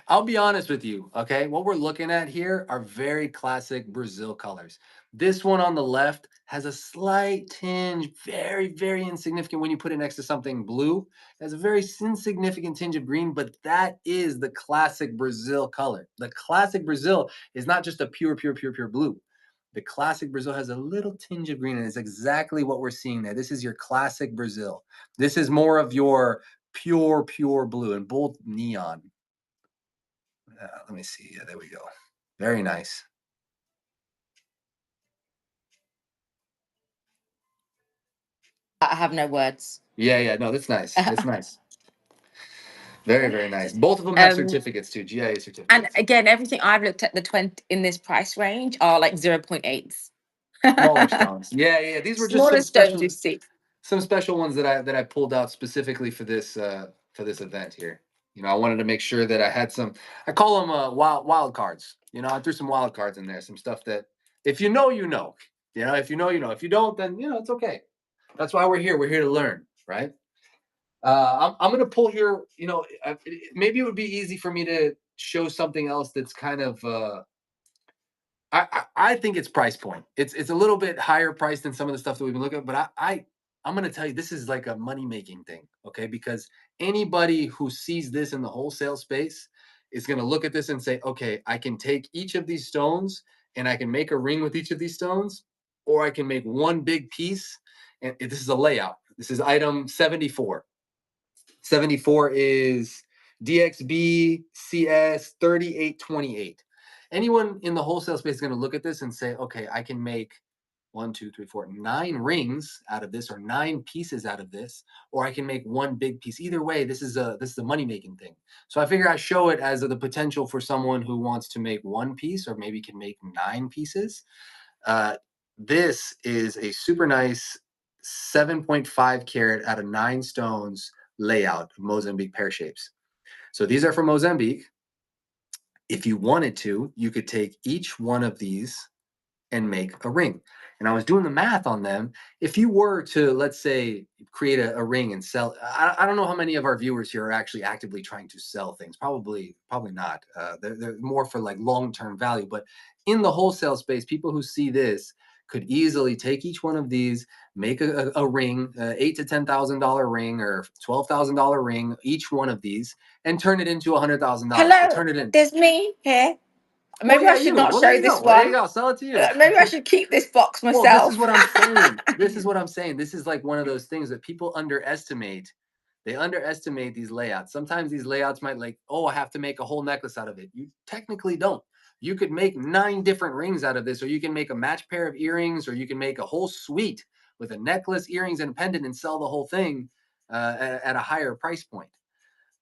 I'll be honest with you, okay? What we're looking at here are very classic Brazil colors. This one on the left has a slight tinge, very insignificant when you put it next to something blue. It has a very insignificant tinge of green, but that is the classic Brazil color. The classic Brazil is not just a pure blue. The classic Brazil has a little tinge of green, and it's exactly what we're seeing there. This is your classic Brazil. This is more of your pure blue and bold neon. Let me see. Yeah, there we go. Very nice. I have no words. Yeah. No, that's nice. That's nice. Very nice. Both of them have um certificates too, GIA and certificates. again, everything I've looked at the 20 in this price range are like 0.8s. Smaller stones. Yeah. These were just Smaller stones you see. some special ones that I pulled out specifically for this event here. You know, I wanted to make sure that I had some. I call them wild cards. You know, I threw some wild cards in there, some stuff that if you know, you know. You know, if you know, you know. If you don't, then you know it's okay. That's why we're here. We're here to learn, right? I'm going to pull here. You know, maybe it would be easy for me to show something else that's kind of. I think it's price point. It's a little bit higher price than some of the stuff that we've been looking at, but I'm going to tell you, this is like a money making thing, okay? Because anybody who sees this in the wholesale space is going to look at this and say, okay, I can take each of these stones and I can make a ring with each of these stones, or I can make one big piece. And this is a layout. This is item 74. 74 is DXB CS 3828. Anyone in the wholesale space is going to look at this and say, okay, I can make one, two, three, four, 9 rings out of this, or 9 pieces out of this, or I can make one big piece. Either way, this is a money making thing. So I figure I show it as the potential for someone who wants to make one piece, or maybe can make 9 pieces. Uh, this is a super nice 7.5 carat out of 9 stones layout of Mozambique pear shapes. So these are from Mozambique. If you wanted to, you could take each one of these and make a ring. And I was doing the math on them. If you were to, let's say, create a ring and sell, I don't know how many of our viewers here are actually actively trying to sell things. Probably not. They're more for like long-term value. But in the wholesale space, people who see this could easily take each one of these, make a ring, $8,000 to $10,000 ring, or $12,000 ring, each one of these, and turn it into $100,000. So Hello, turn it in. there's me here. Well, Maybe I yeah, should you. not Well, there show you go. this Well, there you one. go. Sell it to you. Maybe I should keep this box Well, this is myself. what I'm saying. This is what I'm saying. This is like one of those things that people underestimate. They underestimate these layouts. Sometimes these layouts might like, oh, I have to make a whole necklace out of it. You technically don't. You could make 9 different rings out of this, or you can make a match pair of earrings, or you can make a whole suite with a necklace, earrings, and a pendant and sell the whole thing at a higher price point.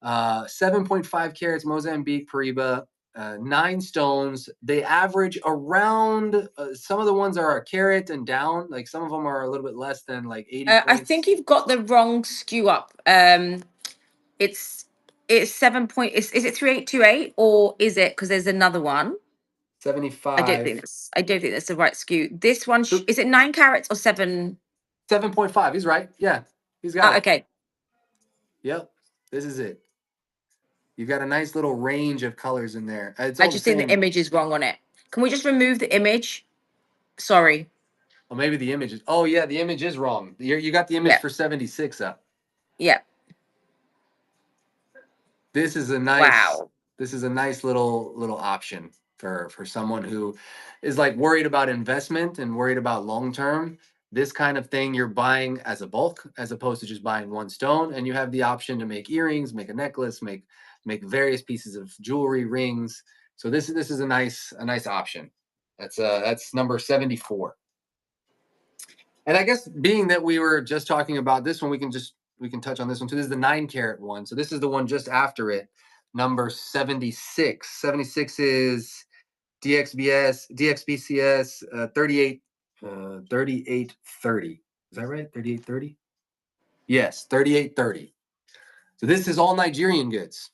7.5 carats Mozambique Paraiba, 9 stones. They average around, some of the ones are a carat and down. Like some of them are a little bit less than like 80 I think points. you've got the wrong skew up. It's it's 7 point. Is it 3828, or is it, because there's another one? $75. I don't think that's the right skew. This one So is it 9 carats or seven? 7.5. He's right. Yeah, he's got it. Okay. Yep. This is it. You've got a nice little range of colors in there. It's I all the just think the same. image is wrong on it. Can we just remove the image? Sorry. Well, maybe the image is. Oh, yeah, the image is wrong. You got the image Yeah. for 76 up. Yeah. This is a nice Wow. little option for someone who is like worried about investment and worried about long term. This kind of thing you're buying as a bulk, as opposed to just buying 1 stone, and you have the option to make earrings, make a necklace, make various pieces of jewelry, rings. So this is a nice option. That's number 74. And I guess being that we were just talking about this one, we can touch on this one too. This is the 9 carat one. So this is the one just after it, number 76. 76 is DXBCS 3830. Is that right? 3830? Yes, 3830. So this is all Nigerian goods.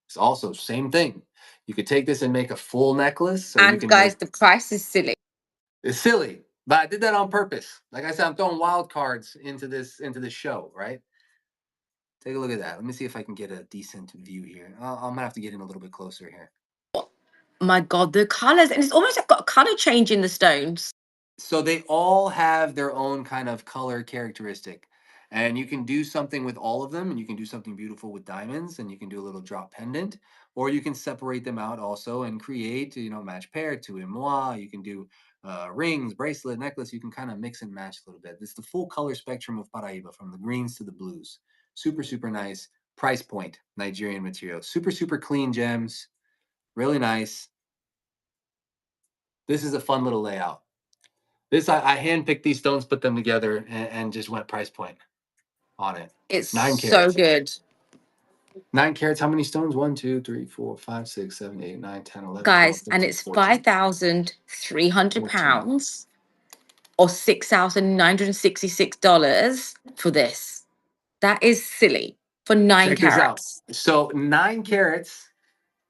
It's also same thing. You could take this and make a full necklace, or you And can guys, make. the price is silly. It's silly, but I did that on purpose. Like I said, I'm throwing wild cards into this show, right? Take a look at that. Let me see if I can get a decent view here. I'm gonna have to get in a little bit closer here. My God, the colors, and it's almost like got a color change in the stones. So they all have their own kind of color characteristic, and you can do something with all of them, and you can do something beautiful with diamonds, and you can do a little drop pendant, or you can separate them out also and create, match pair to moi. You can do rings, bracelet, necklace. You can kind of mix and match a little bit. It's the full color spectrum of Paraiba, from the greens to the blues. Super, super nice. Price point, Nigerian material. Super, super clean gems. Really nice. This is a fun little layout. This I handpicked these stones, put them together, and just went price point on it. It's Nine so carats. good. 9 carats. How many stones? 1, 2, 3, 4, 5, 6, 7, 8, 9, 10, 11, 12, Guys, and 13, it's 14. 5,300 14. pounds or $6,966 for this. That is silly for nine Check this out. carats. So 9 carats,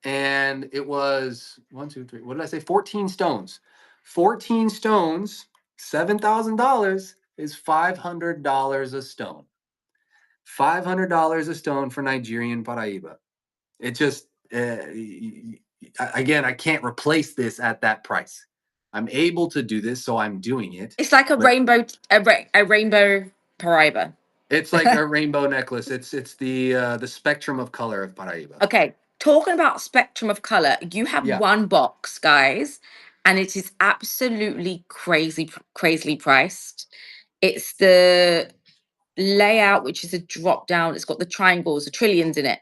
and it was 1, 2, 3. What did I say? 14 stones. 14 stones. $7,000 is $500 a stone. $500 a stone for Nigerian Paraiba. It just again, I can't replace this at that price. I'm able to do this, so I'm doing it. It's like a But rainbow, a rainbow. Paraiba. It's like a rainbow necklace. It's the spectrum of color of Paraiba. Okay, talking about spectrum of color, you have Yeah. one box, guys, and it is absolutely crazily priced. It's the layout, which is a drop down. It's got the triangles, the trillions in it,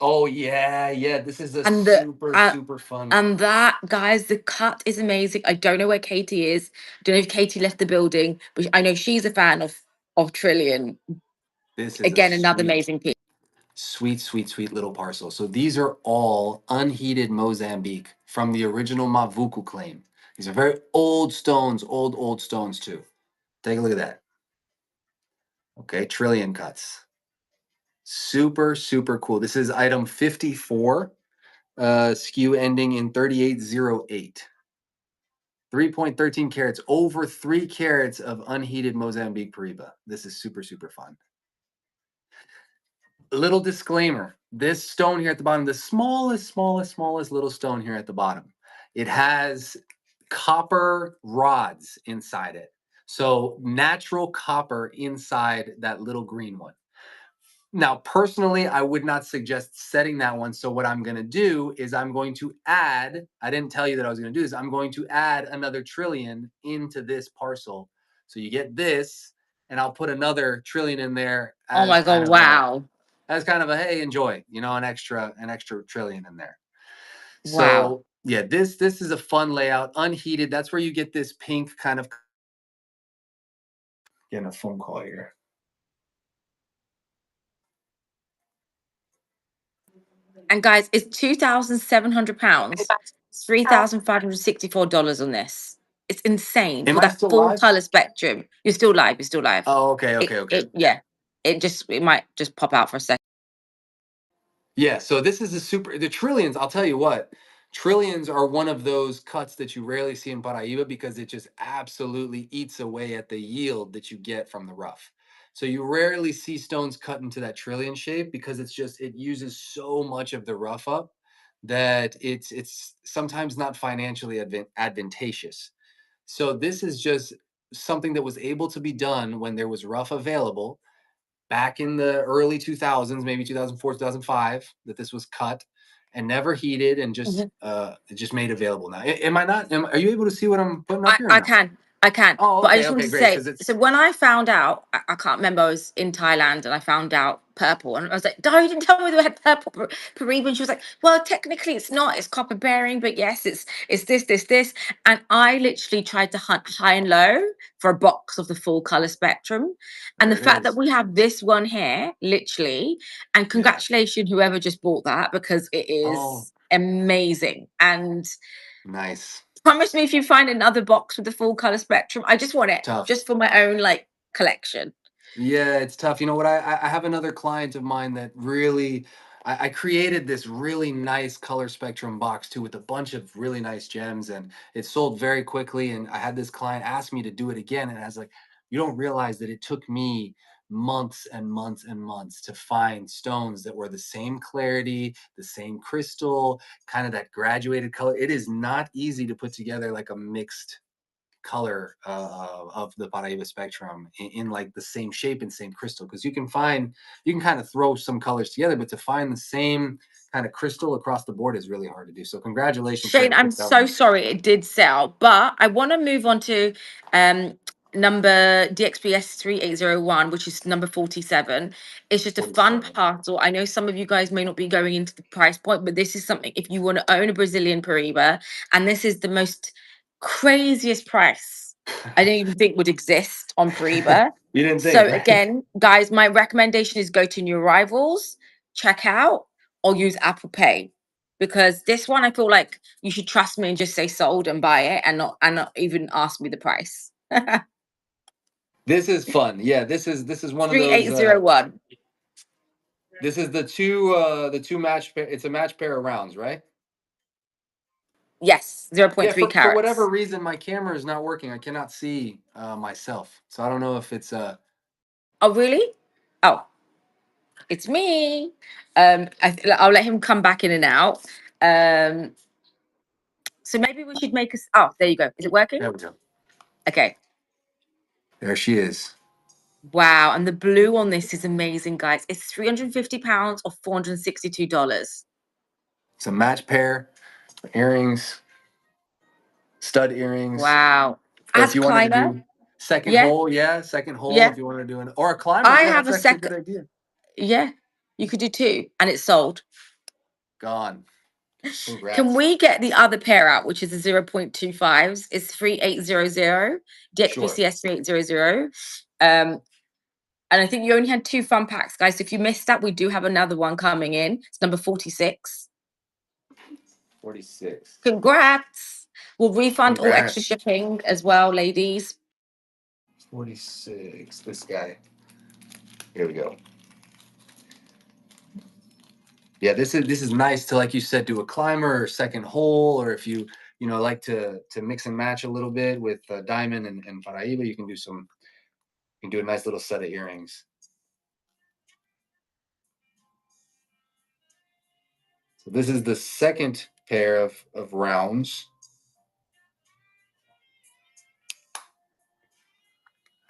Oh yeah, yeah. This is a and the super fun one. and that, guys, the cut is amazing. I don't know where Katie is. Don't know if Katie left the building, but I know she's a fan of Trillion. This is a Again, another amazing piece. sweet little parcel. So these are all unheated Mozambique from the original Mavuku claim. These are very old stones, old stones too. Take a look at that. Okay, trillion cuts. Super cool. This is item 54, skew ending in 3808. 3.13 carats, over 3 carats of unheated Mozambique Paraiba. This is super fun. Little disclaimer, this stone here at the bottom, the smallest little stone here at the bottom, it has copper rods inside it. So natural copper inside that little green one. Now, personally, I would not suggest setting that one. So what I'm going to do is I'm going to add, I didn't tell you that I was going to do this. I'm going to add another trillion into this parcel. So you get this, and I'll put another trillion in there Oh my god! Wow! as kind of a, hey, enjoy, an extra trillion in there. Wow! So yeah, this is a fun layout, unheated. That's where you get this pink kind of. Getting a phone call here. And guys, it's £2,700. $3,564 on this. It's insane Am for I that still full live? color spectrum. You're still live. You're still live. Oh, okay, It, okay, okay. it, yeah. It might just pop out for a second. Yeah, so this is the trillions, I'll tell you what, trillions are one of those cuts that you rarely see in Paraiba because it just absolutely eats away at the yield that you get from the rough. So you rarely see stones cut into that trillion shape because it uses so much of the rough up that it's sometimes not financially advantageous. So this is just something that was able to be done when there was rough available back in the early 2000s, maybe 2004, 2005, that this was cut and never heated and Mhm. just made available now. Am I not? Are you able to see what I'm putting up I, here or I no? can. I can. Oh, But I okay, just wanted okay, to great. say, Because so it's when I found out, I can't remember, I was in Thailand and I found out purple. And I was like, no, you didn't tell me they had purple Paribas. And she was like, well, technically it's not, it's copper bearing, but yes, it's this. And I literally tried to hunt high and low for a box of the full color spectrum. And there the it fact that is. we have this one here, literally, and Yeah. congratulations, whoever just bought that, because it Oh, is amazing. And nice. promise me if you find another box with the full color spectrum, I just want it Tough. just for my own like collection. Yeah, it's tough. You know what? I have another client of mine that really, I created this really nice color spectrum box too with a bunch of really nice gems, and it sold very quickly. And I had this client ask me to do it again, and I was like, you don't realize that it took me months and months to find stones that were the same clarity, the same crystal, kind of that graduated color. It is not easy to put together like a mixed color of the Paraiba spectrum in like the same shape and same crystal, because you can kind of throw some colors together, but to find the same kind of crystal across the board is really hard to do. So congratulations, Shane, whoever I'm picked that so one. sorry it did sell, but I want to move on to um number DXBS 3801, which is number 47. It's just a fun 47. parcel. I know some of you guys may not be going into the price point, but this is something if you want to own a Brazilian Paraiba, and this is the most craziest price I don't even think would exist on Paraiba. You didn't So think, right? again, guys, my recommendation is go to New Arrivals, check out, or use Apple Pay, because this one I feel like you should trust me and just say sold and buy it and not even ask me the price. This is fun. Yeah, this is one of those 3801. this is the two match pair. It's a match pair of rounds, right? Yes, Yeah, 0.3 for whatever carats. reason my camera is not working. I cannot see myself. So I don't know if it's Oh, really? Oh, it's me. I'll let him come back in and out. Um, so maybe we should make us. Oh, there you go. Is it working? there we go. Okay. There she is. Wow. And the blue on this is amazing, guys. It's £350 or $462. It's a match pair, earrings, stud earrings. Wow. Or if As you wanted to climber, do second yeah, hole, yeah, second hole. yeah. If you want to do or a climber as I well, have that's a actually a second. good idea. Yeah, you could do two, and it's sold. Gone. Can Congrats. we get the other pair out, which is the 0.25s? It's 3800 Sure. DXPCS 3800. And I think you only had two fun packs, guys. So if you missed that, we do have another one coming in. It's number 46. 46. Congrats. We'll refund all extra Congrats. shipping as well, ladies. 46. This guy. Here we go. Yeah, this is nice to, like you said, do a climber or second hole, or if you know like to mix and match a little bit with diamond and Paraiba, you can do some. You can do a nice little set of earrings. So this is the second pair of rounds.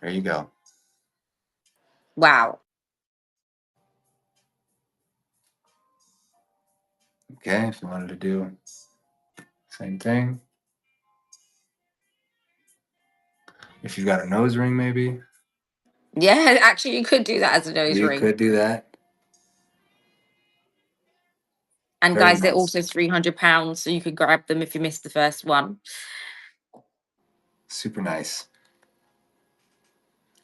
There you go. Wow. Okay, if you wanted to do same thing. If you've got a nose ring, maybe Yeah, actually, you could do that as a nose you ring. could do that. And Very guys, they're nice. also £300, so you could grab them if you missed the first one. Super nice.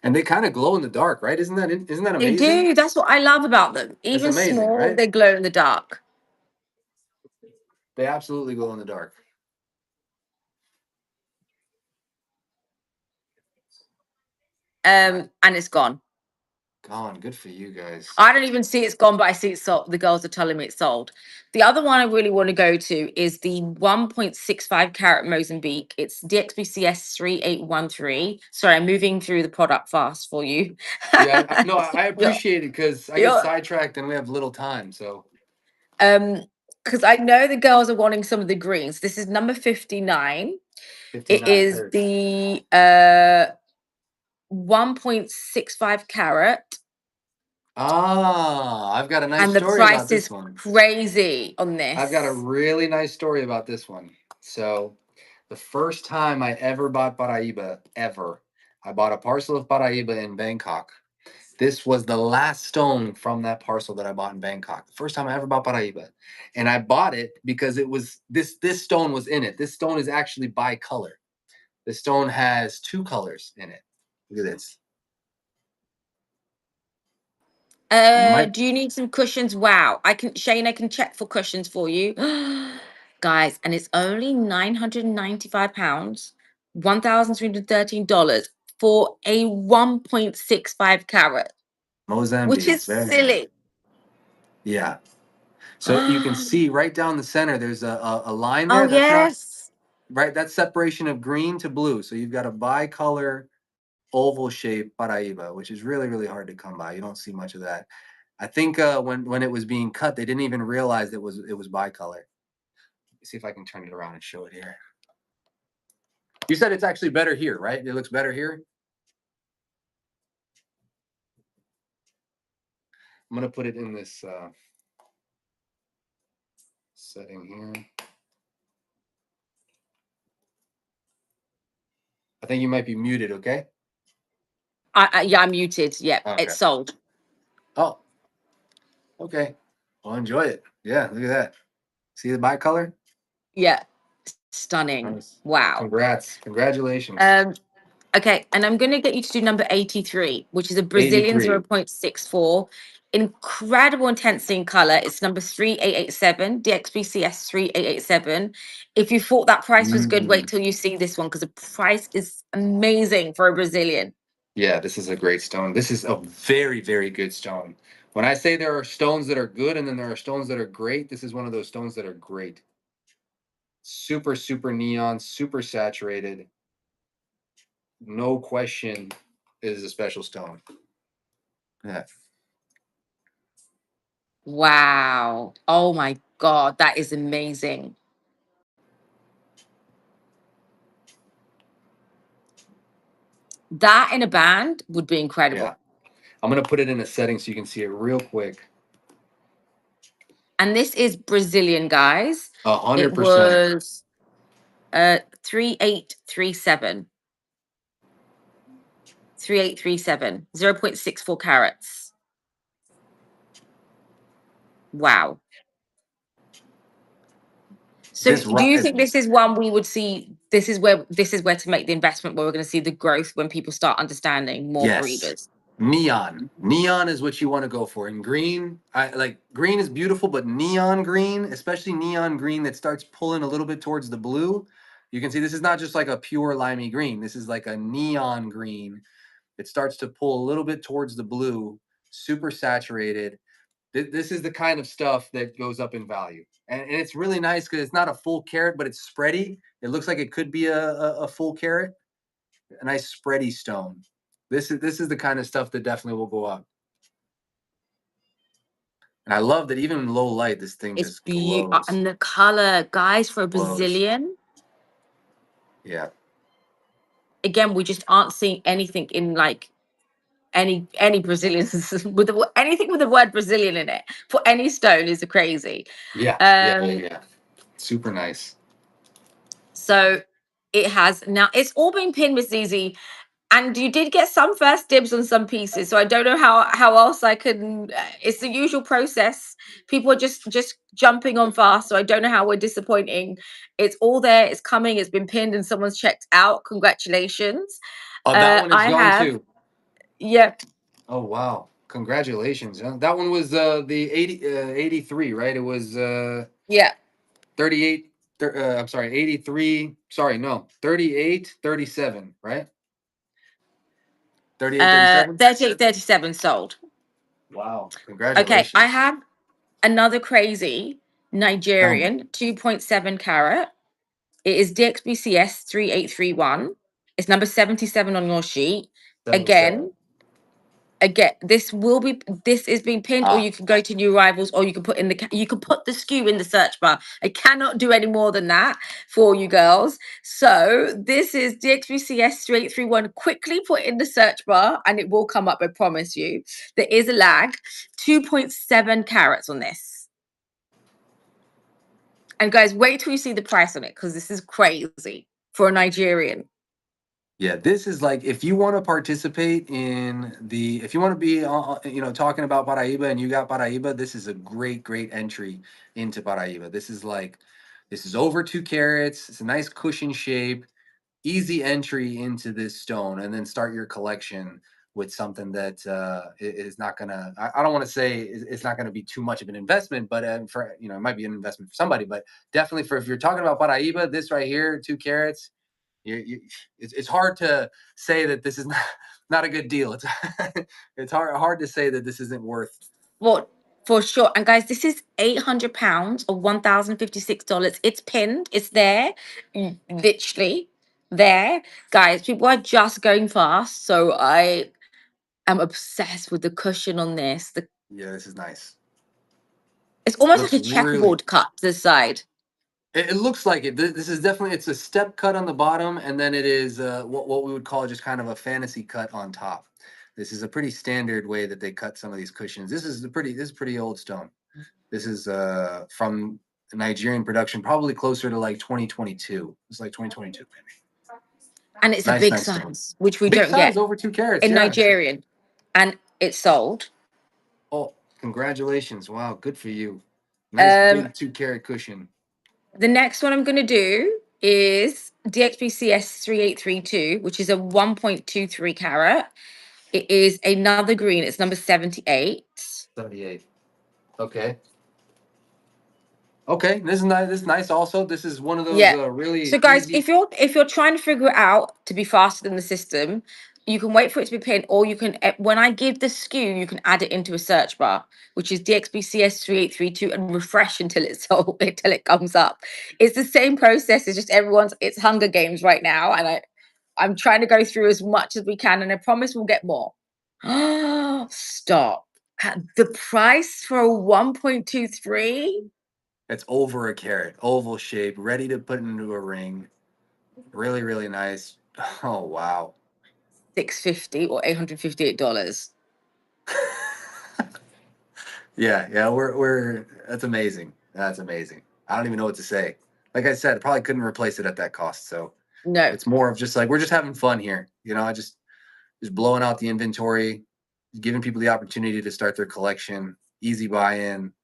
And they kind of glow in the dark, right? Isn't that They amazing? do. That's what I love about them. That's Even amazing, small, right? they glow in the dark. They absolutely glow in the dark. And it's gone. Gone. Good for you guys. I don't even see it's gone, but I see it's sold. The girls are telling me it's sold. The other one I really want to go to is the 1.65 carat Mozambique. It's DXBCS 3813. Sorry, I'm moving through the product fast for you. Yeah, no, I you're, appreciate it because I get you're, sidetracked and we have little time. So um, because I know the girls are wanting some of the greens. This is number 59. It 59 is hurts. the 1.65 carat, Ah, I've got a nice and the story about price this is one. crazy on I've got a this. really nice story about this one. So, the first time I ever bought Paraiba, ever, I bought a parcel of Paraiba in Bangkok. This was the last stone from that parcel that I bought in Bangkok. The first time I ever bought Paraiba. And I bought it because it was this stone was in it. This stone is actually bicolor. The stone has two colors in it. Look at this. You might Do you need some cushions? Wow. Shane, I can check for cushions for you. Guys, and it's only £995, $1,313 for a 1.65 carat, which Mozambique. is Very nice. silly. Yeah. So you can see right down the center, there's a line Oh, there. That's not yes. right. That's separation of green to blue. So you've got a bicolor oval shape Paraiba, which is really, really hard to come by. You don't see much of that. I think when it was being cut, they didn't even realize it was bicolor. Let's see if I can turn it around and show it here. You said it's actually better here, right? It looks better here. I'm gonna put it in this setting here. I think you might be muted. Okay. Yeah, I'm muted. Yeah, Okay. it's sold. Oh, okay. Well, enjoy it. Yeah, look at that. See the bicolor? Yeah, stunning. Nice. Wow. Congrats. Congratulations. Um, Okay, and I'm going to get you to do number 83, which is a Brazilian 83. 0.64. Incredible intensity in color. It's number 3887, DXBCS 3887. If you thought that price was good, wait Mm. till you see this one because the price is amazing for a Brazilian. Yeah, this is a great stone. This is a very, very good stone. When I say there are stones that are good and then there are stones that are great, this is one of those stones that are great. Super, super neon, super saturated. No question, it is a special stone. Yeah. Wow. Oh my God, that is amazing. That in a band would be Yeah. incredible. I'm gonna put it in a setting so you can see it real quick. And this is Brazilian, guys. It 100%. was 3837. 3837. 0.64 carats. Wow. So This do you rise. think this is one we would see? This is where to make the investment where we're going to see the growth when people start understanding more Yes. Paribas. Neon. Neon is what you want to go for. And green, I like green is beautiful, but neon green, especially neon green that starts pulling a little bit towards the blue. You can see this is not just like a pure limey green. This is like a neon green. It starts to pull a little bit towards the blue, super saturated. This is the kind of stuff that goes up in value. And it's really nice because it's not a full carat, but it's spready. It looks like it could be a full carat, a nice spready stone. This is the kind of stuff that definitely will go up. And I love that even in low light, this thing It's just beautiful. glows. And the color, guys, for a Glows. Brazilian, Yeah. again, we just aren't seeing anything in like any Brazilians with anything with the word Brazilian in it for any stone is crazy. Yeah. Yeah. Yeah. Um, Yeah. Super nice. so it has now it's all been pinned, Miss Zizi, and you did get some first dibs on some pieces. So I don't know how else I can. It's the usual process. People are just jumping on fast. So I don't know how we're disappointing. It's all there. It's coming. It's been pinned, and someone's checked out. Congratulations. Oh, that one is I gone have. too. Yeah. Oh, wow. Congratulations. That one was the 83, right? It was Yeah. 38. I'm sorry, 83. Sorry, no, 38, 37, right? 38, 37. 3837 sold. Wow. Okay, I Congratulations. have another crazy Tell me. Nigerian 2.7 carat. It is DXBCS 3831. It's number 77 on your sheet. 77. Again, this is being pinned, or Ah, you can go to new rivals, or you can put in you can put the SKU in the search bar. I cannot do any more than that for you girls. So this is DXBCS 3831. Quickly put in the search bar and it will come up, I promise you. There is a lag. 2.7 carats on this. And guys, wait till you see the price on it because this is crazy for a Nigerian. yeah, this is like if you want to participate if you want to be, talking about Paraiba and you got Paraiba, this is a great, great entry into Paraiba. This is over 2 carats. It's a nice cushion shape, easy entry into this stone, and then start your collection with something that is not gonna. I don't want to say it's not gonna be too much of an investment, but for it might be an investment for somebody, but definitely for if you're talking about Paraiba, this right here, 2 carats, it's hard to say that this is not a good deal. It's hard to say that this isn't worth. Well, for sure. And guys, this is £800 or $1,056. It's pinned. It's there, literally there. Guys, people are just going fast. So I am obsessed with the cushion on this. Yeah, this is nice. It's almost like Looks a really. checkerboard cut to the side. It looks like it. This is definitely, it's a step cut on the bottom, and then it is what we would call just kind of a fantasy cut on top. This is a pretty standard way that they cut some of these cushions. This is pretty old stone. This is from Nigerian production, probably closer to like 2022. It's like 2022 maybe. And it's a Nice, big nice stone. size, which we Big don't size, get over 2 carats. in Yeah. Nigerian. And it's sold. Oh, congratulations! Wow, good for you. Nice Um, big 2 carat cushion. The next one I'm going to do is DXBCS 3832, which is a 1.23 carat. It is another green. It's number 78. 78. Okay. Okay, this is nice. This is nice. Also, this is one of those Yeah. So really guys, easy. if you're trying to figure it out to be faster than the system, you can wait for it to be pinned, or you can when I give the SKU, you can add it into a search bar, which is DXBCS 3832, and refresh until it's sold until it comes up. It's the same process. It's just it's Hunger Games right now, and I'm trying to go through as much as we can, and I promise we'll get more. Stop. The price for a 1.23? It's over a carat, oval shape, ready to put into a ring. Really, really nice. Oh wow. $650 or $858. Yeah, yeah, we're that's amazing. That's amazing. I don't even know what to say. Like I said, probably couldn't replace it at that cost. So No. it's more of just like we're just having fun here. I just blowing out the inventory, giving people the opportunity to start their collection, easy buy-in,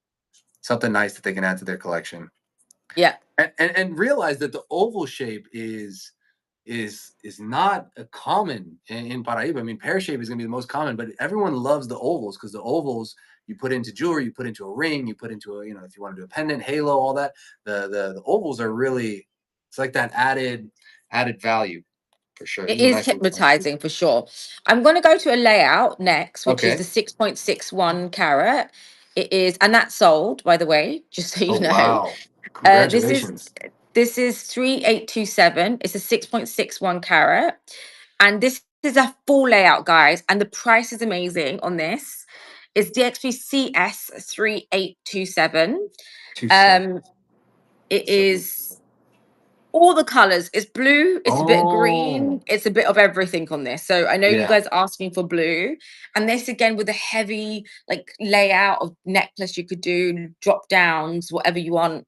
something nice that they can add to their collection. Yeah. And realize that the oval shape is not a common in Paraiba. I mean, pear shape is going to be the most common, but everyone loves the ovals because the ovals you put into jewelry, you put into a ring, you put into a if you want to do a pendant, halo, all that. The ovals are really it's like that added value for sure. It These are is nice little stones too. hypnotizing for sure. I'm going to go to a layout next, which is the Okay. 6.61 carat. It is, and that's sold, by the way, just so Oh you know. wow! This is Congratulations. 3827. It's a 6.61 carat. And this is a full layout, guys. And the price is amazing on this. It's DXP CS 3827. 2 7. Um, it So is beautiful. all the colors. It's blue, it's a bit of green, Oh it's a bit of everything on this. So I know you yeah. guys are asking for blue. And this again with a heavy like layout of necklace you could do, drop downs, whatever you want.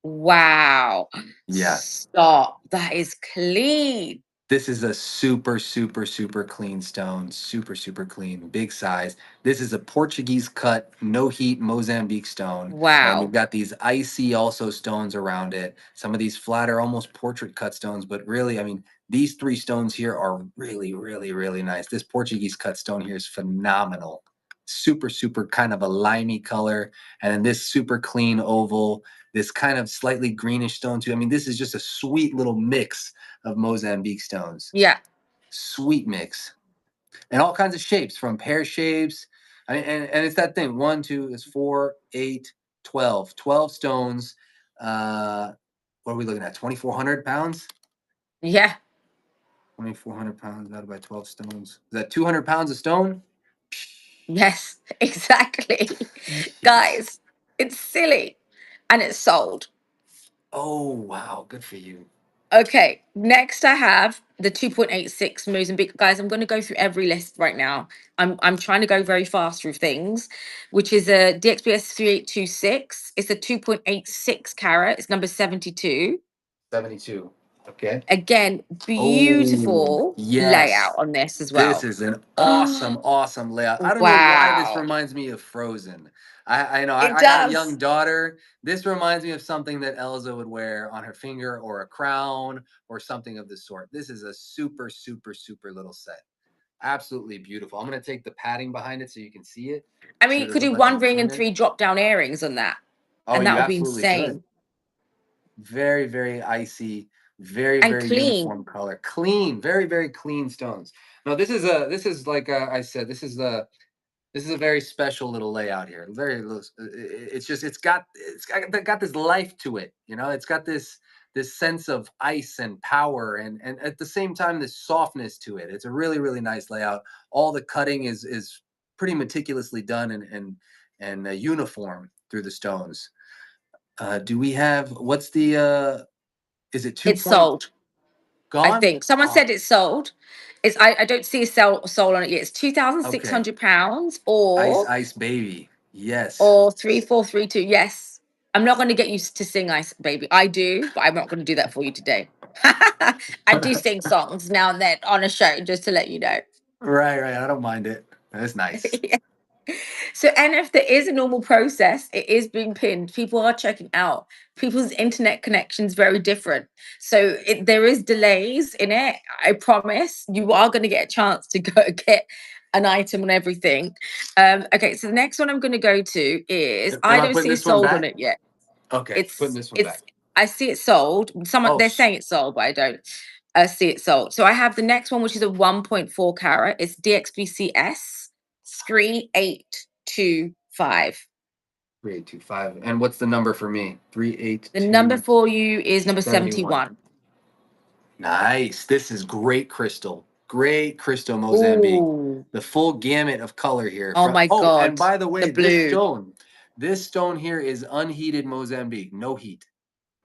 Wow. Yes. Stop. That is clean. This is a super, super, super clean stone. Super, super clean. Big size. This is a Portuguese cut, no heat Mozambique stone. And you've Wow. got these icy also stones around it. Some of these flatter, almost portrait cut stones. But really, I mean, these three stones here are really, really, really nice. This Portuguese cut stone here is phenomenal. Super, super kind of a limey color. And then this super clean oval, this kind of slightly greenish stone too. I mean, this is just a sweet little mix of Mozambique stones. Yeah. Sweet mix. And all kinds of shapes from pear shapes. I mean, and it's that thing. One, two is 4, 8, 12. 12 stones. What are we looking at? 2,400 pounds? Yeah. 2,400 pounds divided by 12 stones. Is that 200 pounds a stone? Yes. Exactly. Jeez. Guys, it's silly. And it's sold. Oh, wow. Good for you. Okay, next I have the 2.86 Mozambique. Guys, I'm going to go through every list right now. I'm trying to go very fast through things, which is a DXPS 3826. It's a 2.86 carat. It's number 72. 72. Okay. Again, Oh, beautiful layout yes. on this as This well. is an awesome, awesome layout. I don't know why this Wow. reminds me of Frozen. I know It I got a young does. daughter. This reminds me of something that Elsa would wear on her finger or a crown or something of the sort. This is a super, super, super little set. Absolutely beautiful. I'm gonna take the padding behind it so you can see it. I See mean, you what it could looks do like one when you ring turn and it. 3 drop down earrings on that. Oh, And that you would be absolutely could. insane. Very, very icy, very, And very clean. uniform color. Clean, very, very clean stones. No, this is like I said, this is a very special little layout here. Very it's just got this life to it, It's got this sense of ice and power and at the same time this softness to it. It's a really, really nice layout. All the cutting is pretty meticulously done and uniform through the stones. Do we have what's the is it 2 It's point sold. I gone? think someone Oh, said it's sold. I don't see a sold on it yet. It's okay. £2,600 Ice baby. Yes. or 3432. Yes. I'm not going to get you to sing Ice Baby. I do, but I'm not going to do that for you today. I do sing songs now and then on a show, just to let you know. Right, right. I don't mind it. That's nice. So, and if there is a normal process, it is being pinned. People are checking out. People's internet connection's very different. So there is delays in it. I promise you are going to get a chance to go get an item and everything. Okay, so the next one I'm going to go to is Am I I don't putting see this one sold on back? it yet. Okay, putting this one It's back. I see it sold. Someone Oh, they're saying it's sold, but I don't see it sold. So I have the next one, which is a 1.4 carat. It's DXBCS 3825. 3825. And what's the number for me? The number 38271. for you is number 71. Nice. This is great crystal. Great crystal Mozambique. Oh, The full gamut of color here. oh From my oh, and God. by the The way, blue. this stone here is unheated Mozambique. No heat.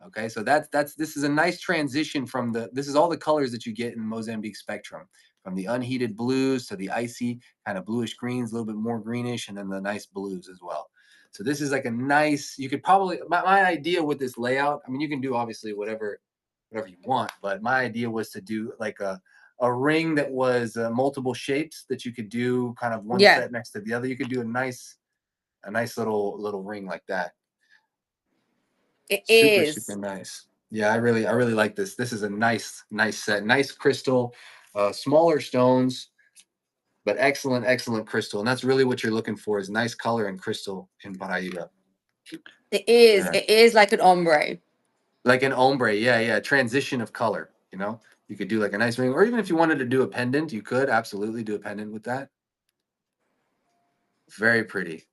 Okay, so this is a nice transition from this is all the colors that you get in Mozambique spectrum, from the unheated blues to the icy kind of bluish greens, a little bit more greenish, and then the nice blues as well. So this is like a nice, you could probably, my idea with this layout, I mean, you can do obviously whatever you want, but my idea was to do like a ring that was multiple shapes that you could do kind of one Yeah, set next to the other. You could do a nice little ring like that. it Super is. nice. Yeah, I really like this. This is a nice set. Nice crystal, smaller stones, but excellent crystal. And that's really what you're looking for, is nice color and crystal in Paraiba. It is. Yeah. It is like an ombre. Like an ombre, yeah. Transition of color, you know? You could do like a nice ring, or even if you wanted to do a pendant, you could absolutely do a pendant with that. Very pretty.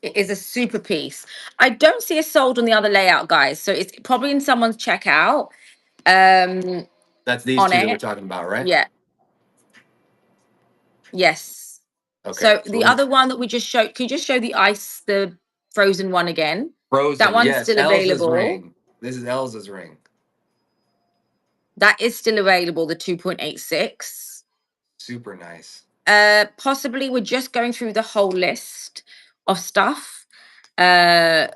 It is a super piece. I don't see it sold on the other layout, guys. So it's probably in someone's checkout. Um, That's these on two that we're it. talking about, right? Yeah. Yes. Okay. So So the we're other one that we just showed, can you just show the frozen one again? That frozen. one's Yes, still Elsa's available. ring. This is Elsa's ring. That is still available, the 2.86. Super nice. Possibly we're just going through the whole list of stuff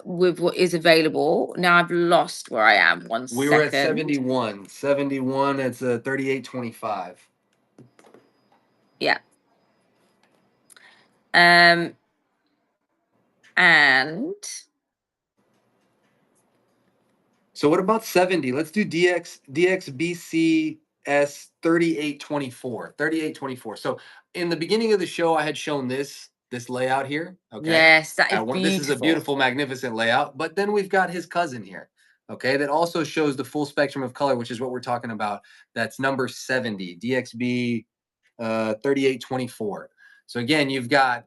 with what is available. Now I've lost where I am. One We were at second. 71. 71, it's a 38.25. Yeah. Um and So what about 70? Let's do DXBCS 3824. 3824. So in the beginning of the show, I had shown this layout here. Okay. yes, that is This is a beautiful. beautiful, magnificent layout. But then we've got his cousin here. Okay, that also shows the full spectrum of color, which is what we're talking about. That's number 70, DXB 3824. So again, you've got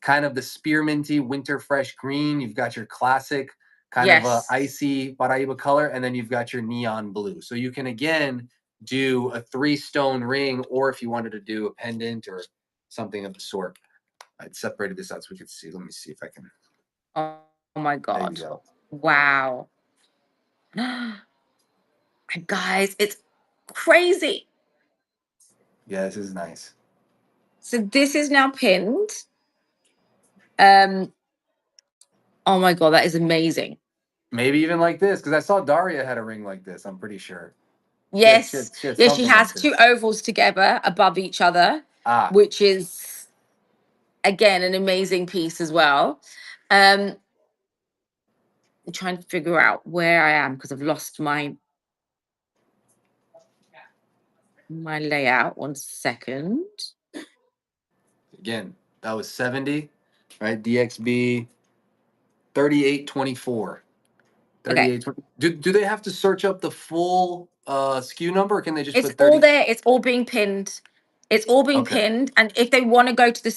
kind of the spearminty winter fresh green. You've got your classic kind of Yes. icy Paraiba color, and then you've got your neon blue. So you can again do a 3-stone ring, or if you wanted to do a pendant or something of the sort. I'd separated this out so we could see. Let me see if I can. Oh, oh my There you god. go. Wow. Guys, it's crazy. Yeah, this is nice. So this is now pinned. Um, oh my god, that is amazing. Maybe even like this, because I saw Daria had a ring like this. I'm pretty sure Yes. she had Yeah, she something has like two this. ovals together above each other, Ah, which is again an amazing piece as well. I'm trying to figure out where I am because I've lost my layout. One second. again, that was 70, right? DXB 3824. Okay. 3820. Do they have to search up the full SKU number, or can they just It's put all 30? there. It's all being pinned. It's all being Okay, pinned. And if they want to go to the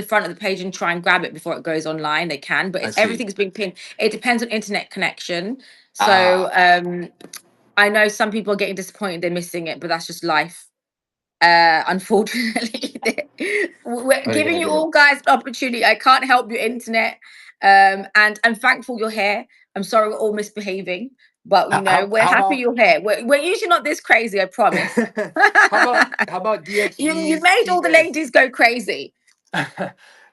front of the page and try and grab it before it goes online, they can. But I it's see. everything's being pinned. It depends on internet connection. So Ah, I know some people are getting disappointed they're missing it, but that's just life. Unfortunately, we're what are you giving gonna you do? all guys an opportunity. I can't help your internet. And I'm thankful you're here. I'm sorry we're all misbehaving, but How we're how happy about you're here. We're usually not this crazy, I promise. how about You made all the DXBCS? ladies go crazy.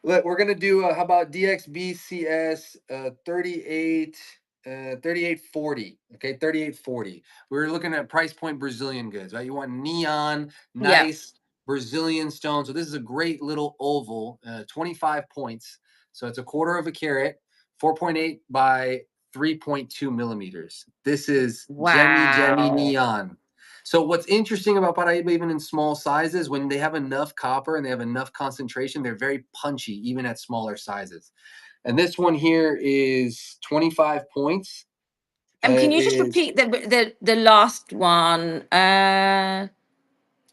Look, we're gonna do how about DXBCS 3840. Okay, 3840. We're looking at price point Brazilian goods, right? You want neon, Yeah. nice Brazilian stone. So this is a great little oval, 25 points. So it's a quarter of a carat, 4.8 by 3.2 millimeters. This is Gemmy Wow. neon. So what's interesting about Paraiba, even in small sizes, when they have enough copper and they have enough concentration, they're very punchy, even at smaller sizes. And this one here is 25 points. And can It you just is, repeat the last one?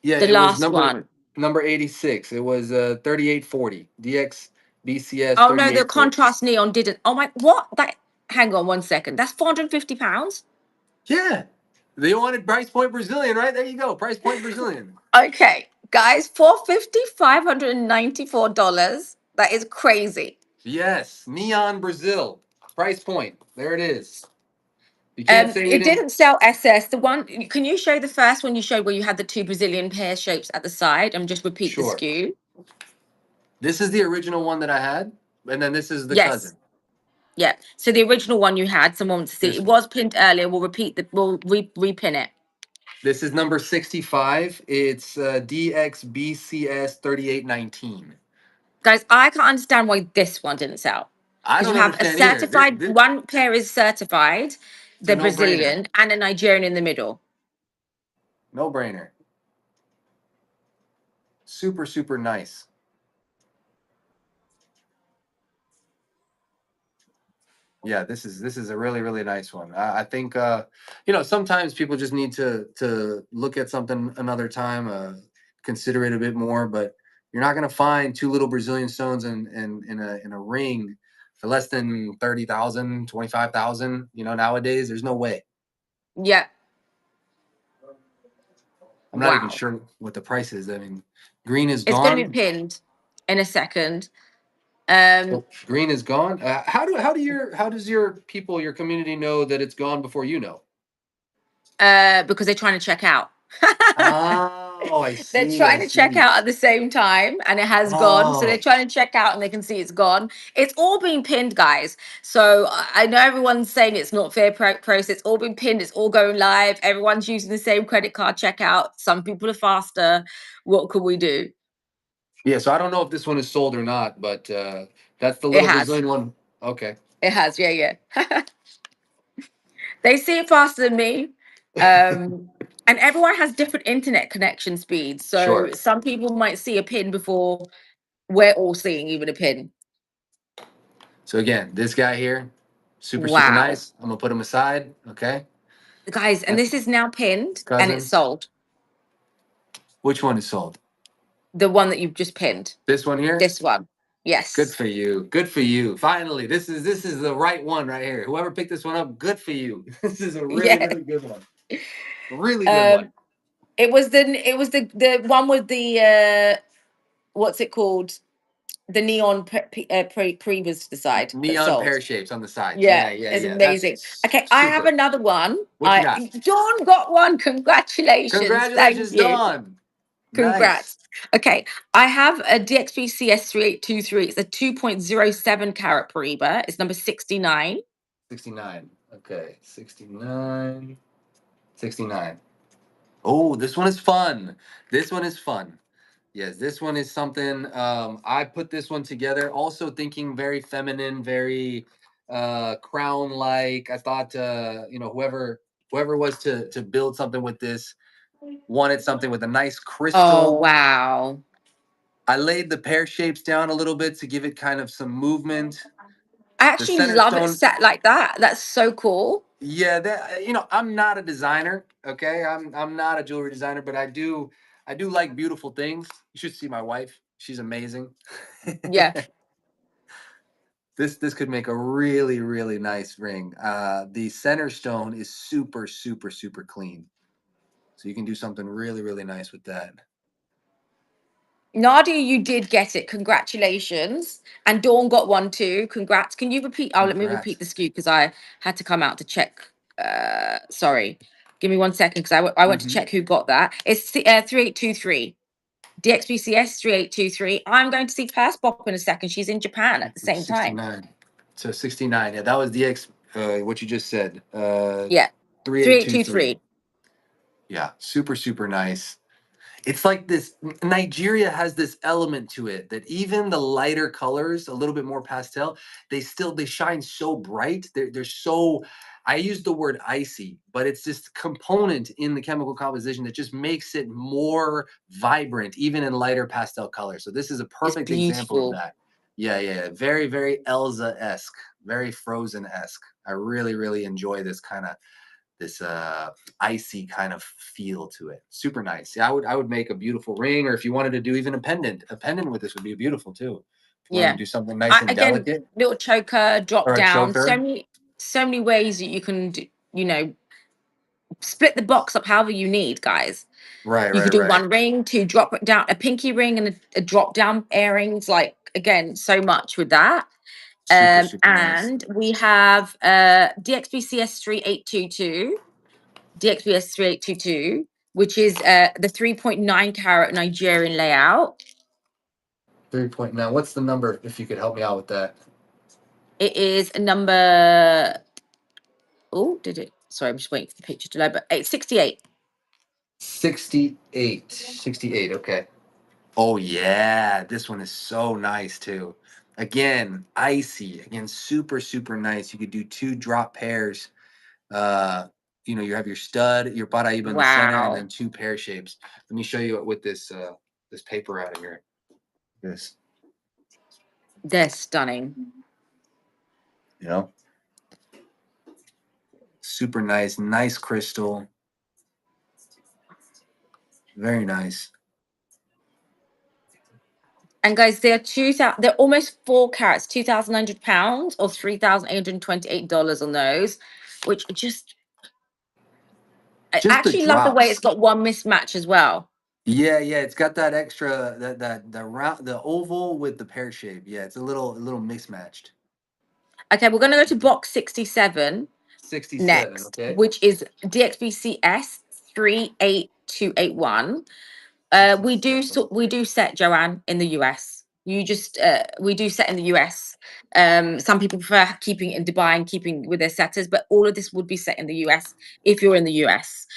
yeah, The it was last one. number 86. It was 3840. DX BCS Oh no, the 3840. contrast neon didn't. Oh my, what? That. Hang on one second. That's £450. Yeah. They wanted price point Brazilian, right? There you go. Price point Brazilian. Okay, guys, 450, $594. That is crazy. Yes. Neon Brazil. Price point. There it is. You can't say we It didn't. didn't sell SS. The one, can you show the first one you showed where you had the two Brazilian pear shapes at the side and just repeat the Sure. SKU? This is the original one that I had, and then this is the Yes. cousin. Yeah. So the original one you had, someone wants to see. This It one. was pinned earlier. We'll repeat the, we'll repin it. This is number 65. It's DXBCS 3819. Guys, I can't understand why this one didn't sell. I Because you don't have a understand either. certified, one pair is certified, It's a the no-brainer. Brazilian, and a Nigerian in the middle. No-brainer. Super, super nice. Yeah, this is a really, really nice one. I think sometimes people just need to look at something another time, consider it a bit more, but you're not gonna find two little Brazilian stones in a ring for less than 30,000, 25,000. Nowadays, there's no way. Yeah. I'm not even Wow. sure what the price is. I mean, green is It's going to be gone. pinned in a second. Oh, green is gone. How does your community know that it's gone before you know? Because they're trying to check out. Oh, I They're see. I trying to check see. out at the same time and it has gone. So they're Oh, trying to check out and they can see it's gone. It's all been pinned, guys. So I know everyone's saying it's not fair process. It's all been pinned. It's all going live. Everyone's using the same credit card checkout. Some people are faster. What can we do? yeah. So I don't know if this one is sold or not, but that's the It little has. Brazilian one. Okay. It has. Yeah, yeah. They see it faster than me. Um, and everyone has different internet connection speeds. So Sure. some people might see a pin before we're all seeing even a pin. So again, this guy here, super, super Wow. nice. I'm gonna put him aside. Okay. Guys, and That's this is now pinned and it's cousin. sold. Which one is sold? The one that you've just pinned. This one here. This one. Good Yes. for you. Good for you. Finally, this is the right one right here. Whoever picked this one up, good for you. This is a really, Yeah. really good one. Really good one. Um, it was the one with the what's it called? The neon pre was the side that Neon sold. pear shapes on the sides. Yeah, Yeah, yeah, it's yeah. That's amazing. Okay, I have super. another one. What you got? Dawn got one. Congratulations. Thank Congratulations, you. Dawn. Nice. Congrats. Okay, I have a DXP CS3823. It's a 2.07 carat Paraiba. It's number 69. 69. Okay. 69. 69. Oh, this one is fun. This one is fun. Yes, this one is something. I put this one together, also thinking very feminine, very crown like. I thought whoever was to build something with this wanted something with a nice Oh, crystal. wow. I laid the pear shapes down a little bit to give it kind of some movement. I The actually center love it stone, set like that. That's so cool. yeah, that I'm not a designer, okay? I'm not a jewelry designer, but I do like beautiful things. You should see my wife. She's amazing. Yeah. This could make a really, really nice ring. The center stone is super, super, super clean. So you can do something really, really nice with that. Nadia, you did get it. Congratulations. And Dawn got one too. Congrats. Can you repeat? Oh, let me repeat Congrats. the SKU because I had to come out to check. Sorry. Give me 1 second because I went to Hmm. check who got that. It's 3823. DXBCS 3823. I'm going to see Perspop in a second. She's in Japan at the same time. 69. So 69. Yeah, that was the what you just said. Yeah. 3823. 3823. Yeah, super, super nice. It's like this. Nigeria has this element to it that even the lighter colors, a little bit more pastel, they shine so bright. They're so, I use the word icy, but it's this component in the chemical composition that just makes it more vibrant, even in lighter pastel colors. So this is a It's perfect example of beautiful. that. Yeah, yeah, yeah. Very, very Elsa-esque, very Frozen-esque. I really, really enjoy this icy kind of feel to it. Super nice. Yeah, I would make a beautiful ring, or if you wanted to do even a pendant with this would be beautiful too. If you wanted to Yeah. do something nice and Again, delicate, little choker, drop or a down. choker. So many ways that you can do, split the box up however you need, guys. Right, You right, could do right. one ring, two drop down, a pinky ring, and a drop down earrings. Like again, so much with that. Super, super nice. And we have DXBCS 3822, DXBS 3822, which is the 3.9 carat Nigerian layout. 3.9. What's the number, if you could help me out with that? It is number. Oh, did it? Sorry, I'm just waiting for the picture to load, but it's 68. 68. 68, okay. Oh yeah, this one is so nice too. Again, icy. Again, super, super nice. You could do two drop pairs. Uh, you have your stud, your Paraiba in the center, and Wow. then two pear shapes. Let me show you what with this paper out of here. This, They're stunning. you know, super nice, nice crystal. Very nice. And guys, they're almost 4 carats, £2,900 or $3,828 on those, which just I Just the actually love the way it's drops. got one mismatch as well. Yeah, yeah, it's got that extra the round the oval with the pear shape. Yeah, it's a little mismatched. Okay, we're gonna go to box 67 67, next, okay. which is DXBCS 38281. $67. We do set, Joanne, in the US. You just We do set in the US. Some people prefer keeping it in Dubai and keeping with their setters, but all of this would be set in the US if you're in the US.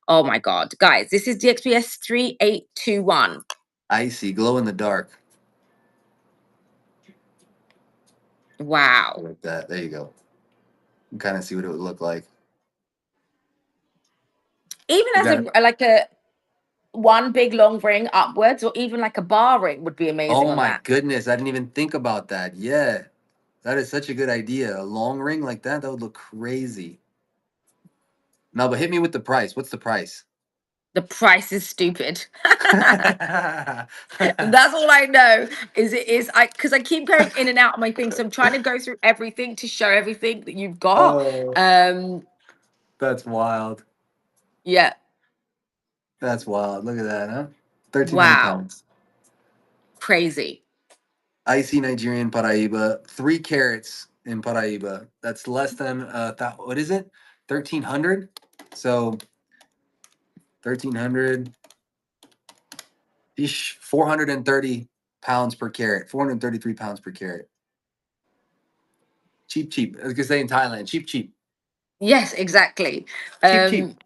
Oh my god, guys, this is DXPS 3821. Icy, glow in the dark. Wow. Like that. There you go. You kind of see what it would look like. Even You as got it. a one big long ring upwards, or even like a bar ring would be amazing Oh on my that. goodness, I didn't even think about that. Yeah, that is such a good idea. A long ring like that would look crazy. No, but hit me with the price. What's the price? The price is stupid. That's all I know is it is I because I keep going in and out of my thing. So I'm trying to go through everything to show everything that you've got. Oh, Um that's wild. yeah. That's wild. Look at that, huh? 1,300 Wow. pounds. Crazy. Icy Nigerian Paraiba, 3 carats in Paraiba. That's less than what is it? 1,300. So 1,300 ish, 430 pounds per carat. 433 pounds per carat. Cheap, cheap. I was gonna say in Thailand, cheap, cheap, Yes, exactly. cheap, cheap. Um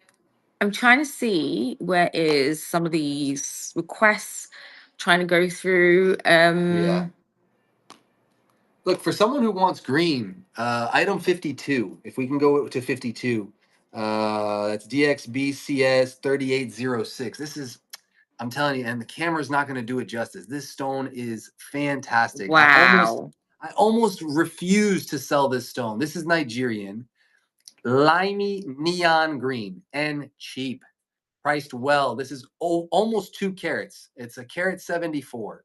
I'm trying to see where is some of these requests, trying to go through. Yeah. Look, for someone who wants green, item 52. If we can go to 52, that's DXBCS 3806. This is, I'm telling you, and the camera's not going to do it justice. This stone is fantastic. Wow. I almost refuse to sell this stone. This is Nigerian, limey neon green and cheap, priced well. This is almost 2 carats. It's a carat 74.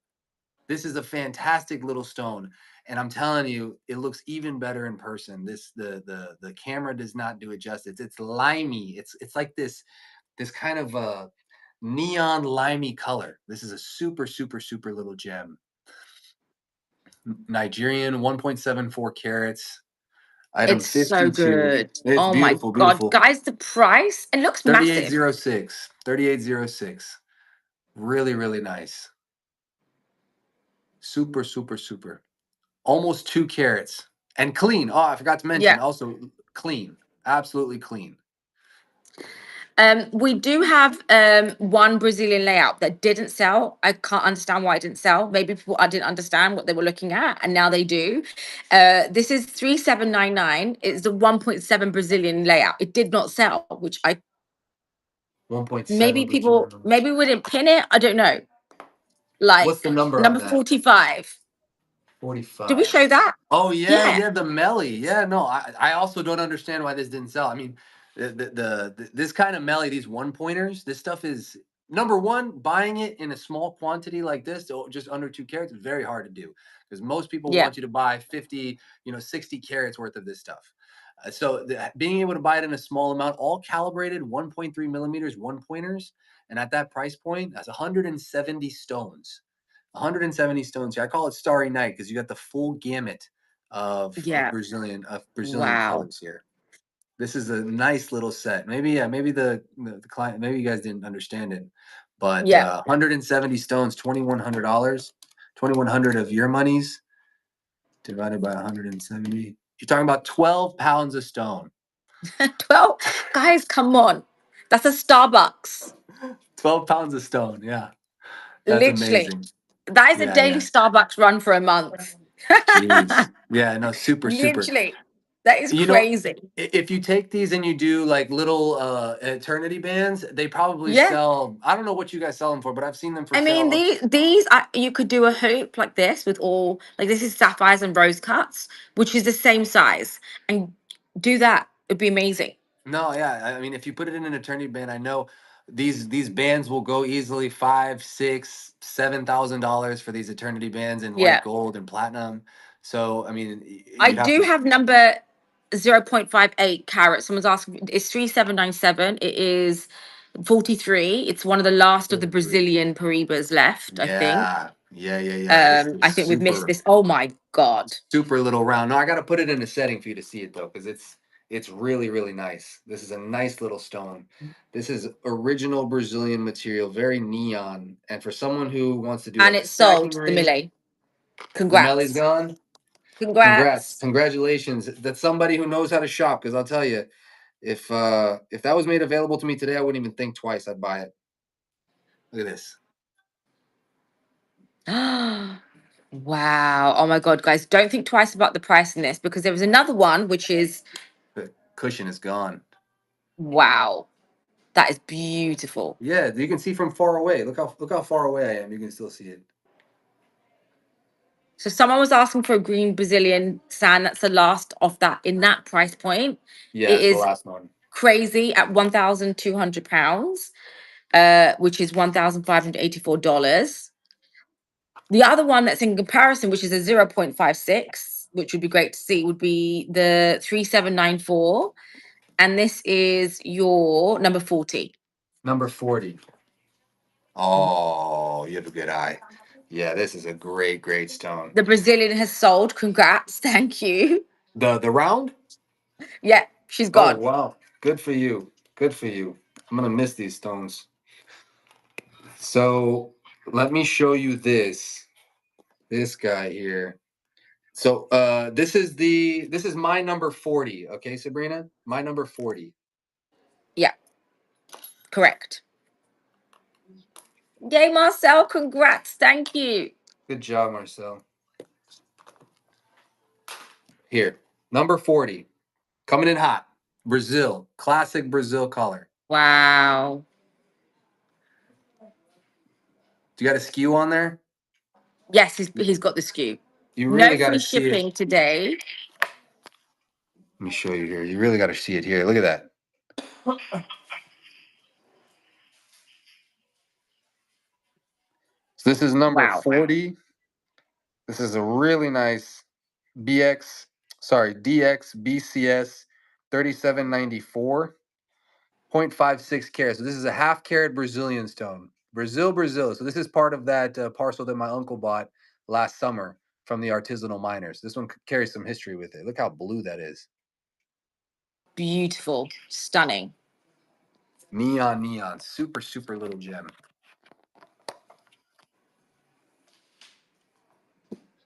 This is a fantastic little stone, and I'm telling you, it looks even better in person. The camera does not do it justice. It's limey. It's like this kind of neon limey color. This is a super, super, super little gem. Nigerian, 1.74 carats. Item It's so 52. good. It's Oh my beautiful, god, beautiful. guys, the price, it looks massive. 3806. 3806. Really, really nice. Super, super, super. Almost 2 carats and clean. Oh, I forgot to mention Yeah. also clean. Absolutely clean. We do have one Brazilian layout that didn't sell. I can't understand why it didn't sell. Maybe people I didn't understand what they were looking at, and now they do. This is 3799. It's the 1.7 Brazilian layout. It did not sell, which I 1.7 maybe we didn't pin it. I don't know. What's the Like number on number that? 45. Did we 45. show that? Oh yeah, Yeah. yeah, the Melly. Yeah, no, I also don't understand why this didn't sell. I mean, this kind of Melly, these one pointers, this stuff is number one. Buying it in a small quantity like this, just under 2 carats, is very hard to do because most people Yeah. want you to buy 50, 60 carats worth of this stuff. So being able to buy it in a small amount, all calibrated 1.3 millimeters, one pointers, and at that price point, that's 170 stones. 170 stones here. I call it Starry Night because you got the full gamut Yeah. Of Brazilian Wow. colors here. This is a nice little set. Maybe yeah, maybe the client, maybe you guys didn't understand it, but Yeah. 170 stones, $2,100, 2,100 of your monies divided by 170. You're talking about 12 pounds of stone. 12 guys, come on. That's a Starbucks. 12 pounds of stone. Yeah, that's Literally. amazing. That is a Yeah, daily yeah. Starbucks run for a month. Jeez. Yeah, no, super, super. Literally. That is You know, crazy. if you take these and you do like little eternity bands, they probably Yeah. sell. I don't know what you guys sell them for, but I've seen them for I mean, sale. these you could do a hoop like this with all like this is sapphires and rose cuts, which is the same size, and do that. It'd be amazing. No, yeah. I mean, if you put it in an eternity band, I know these bands will go easily five, six, $7,000 for these eternity bands in white Yeah, gold and platinum. So I mean, I you'd have do to have number 0.58 carats. Someone's asking. It's 3797. It is 43. It's one of the last of the 43. Brazilian Paraibas left, I think. Yeah, yeah, yeah, yeah. This is I think we've missed super, this. Oh my god. super little round. No, I got to put it in a setting for you to see it though, because it's really, really nice. This is a nice little stone. This is original Brazilian material, very neon. And for someone who wants to do And like a it's stacking sold, the ring, Millie. the Melly's Congrats. gone. Congrats, Congrats. congratulations. That's somebody who knows how to shop. Because I'll tell you, if that was made available to me today, I wouldn't even think twice. I'd buy it. Look at this. Wow. Oh my God, guys, don't think twice about the price in this because there was another one which is The cushion is gone. wow. That is beautiful. Yeah, you can see from far away. Look how far away I am. You can still see it. So someone was asking for a green Brazilian sand. That's the last of that in that price point. Yeah, It it's the is last one. crazy at £1,200, which is $1,584. The other one that's in comparison, which is a 0.56, which would be great to see, would be the 3794. And this is your number 40. Number 40. Oh, you have a good eye. Yeah, this is a great, great stone. The Brazilian has sold. Congrats. Thank you. The round? Yeah, she's Oh gone. wow. Good for you. Good for you. I'm gonna miss these stones. So let me show you this guy here. So this is my number 40, okay, Sabrina? My number 40. Yeah, correct. Yay, Marcel. Congrats. Thank you. Good job, Marcel. Here. Number 40. Coming in hot. Brazil. Classic Brazil color. Wow. Do you got a skew on there? Yes, he's got the skew. You really No got to free see it. shipping today. Let me show you here. You really got to see it here. Look at that. So this is number Wow. 40. This is a really nice BX, sorry, DX BCS 3794, 0.56 carats. So this is a half carat Brazilian stone. Brazil, Brazil. So this is part of that parcel that my uncle bought last summer from the artisanal miners. This one carries some history with it. Look how blue that is. Beautiful. Stunning. Neon, neon. Super, super little gem.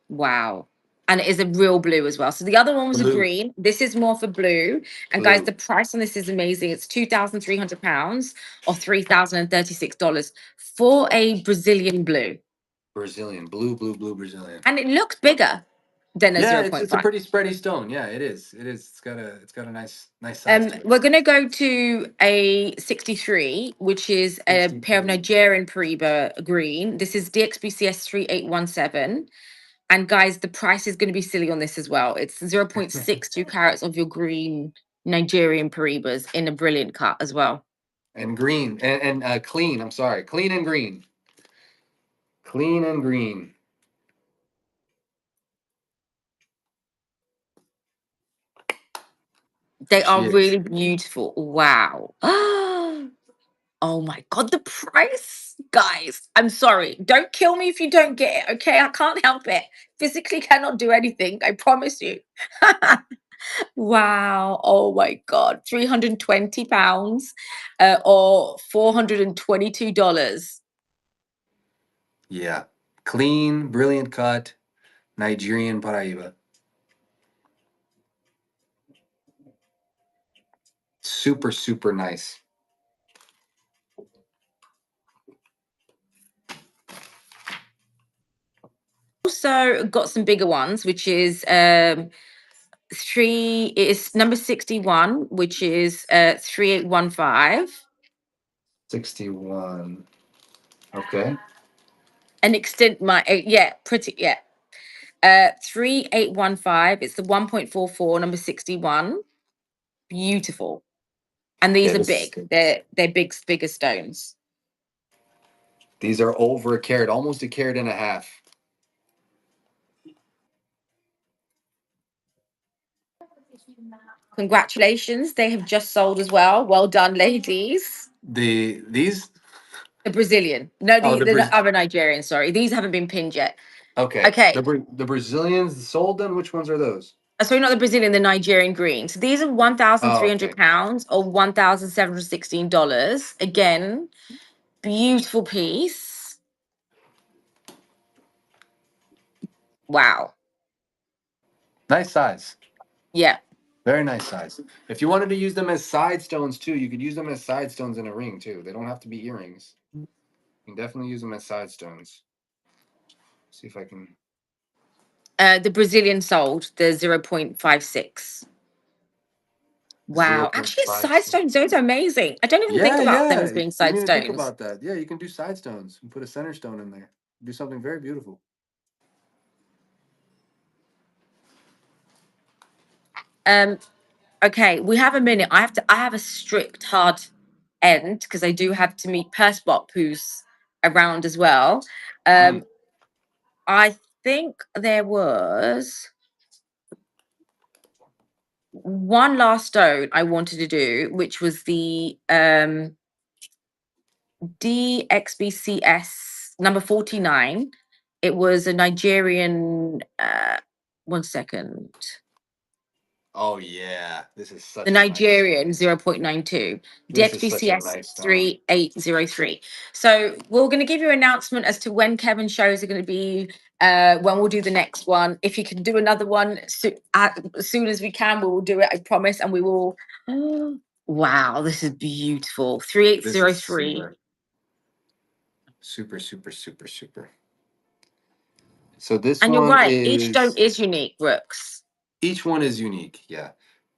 Wow. And it is a real blue as well. So the other one was a Blue, green. This is more for blue. And guys, blue. the price on this is amazing. It's £2,300 or $3,036 for a Brazilian blue. Brazilian. Blue, blue, blue Brazilian. And it looks bigger than a Yeah, zero it's point a 0.5. pretty spready stone. Yeah, it is. It is. It's got a nice size to it. We're going to go to a 63, which is a pair of 63. Nigerian Paraiba green. This is DXBCS 3817. And guys, the price is going to be silly on this as well. It's 0.62 carats of your green Nigerian Paraibas in a brilliant cut as well. And green and clean. I'm sorry, clean and green. Clean and green. There They are she is. really beautiful. Wow. Oh my god, the price, guys! I'm sorry. Don't kill me if you don't get it. Okay, I can't help it. Physically cannot do anything. I promise you. Wow. Oh my god, £320, or $422. Yeah. Clean, brilliant cut, Nigerian Paraiba. Super, super nice. Also got some bigger ones, which is three is number 61, which is 3815. 61. Okay. And extend my yeah, pretty yeah. 3815. It's the 1.44, number 61. Beautiful. And Yeah, these are this big. They're bigger stones. these are over a carat, almost a carat and a half. Congratulations. They have just sold as well. Well done, ladies. These The Brazilian. No, oh the other Nigerian, sorry. These haven't been pinned yet. okay. Okay. The Brazilians sold them. Which ones are those? Sorry, not the Brazilian, the Nigerian green. So these are Oh, okay. £1,300 or $1,716. Again, beautiful piece. Wow. Nice size. Yeah. Very nice size. If you wanted to use them as side stones too, you could use them as side stones in a ring too. They don't have to be earrings. You can definitely use them as side stones. See if I can. The Brazilian sold the 0.56. Wow. Actually, side 0.56. stones, those are amazing. I don't even think Yeah, about them yeah. as You being didn't side even think stones. about that. Yeah, you can do side stones and put a center stone in there. Do something very beautiful. Um, okay, we have a minute. I have a strict hard end because I do have to meet Persbop who's around as well. Mm. Um, I think there was one last stone I wanted to do, which was the DXBCS number 49. It was a Nigerian 1 second. Oh yeah, this is The such a nice. Nigerian 0.92, This is such a DXBCS nice stone. 3803. So we're going to give you an announcement as to when Kevin's shows are going to be, when we'll do the next one. If you can do another one as soon as we can, we will do it, I promise. And we will. Wow, this is beautiful. This is 3803. super, super, super, super, super. So this And you're one right, each stone is is unique, Brooks. each one is unique. Yeah.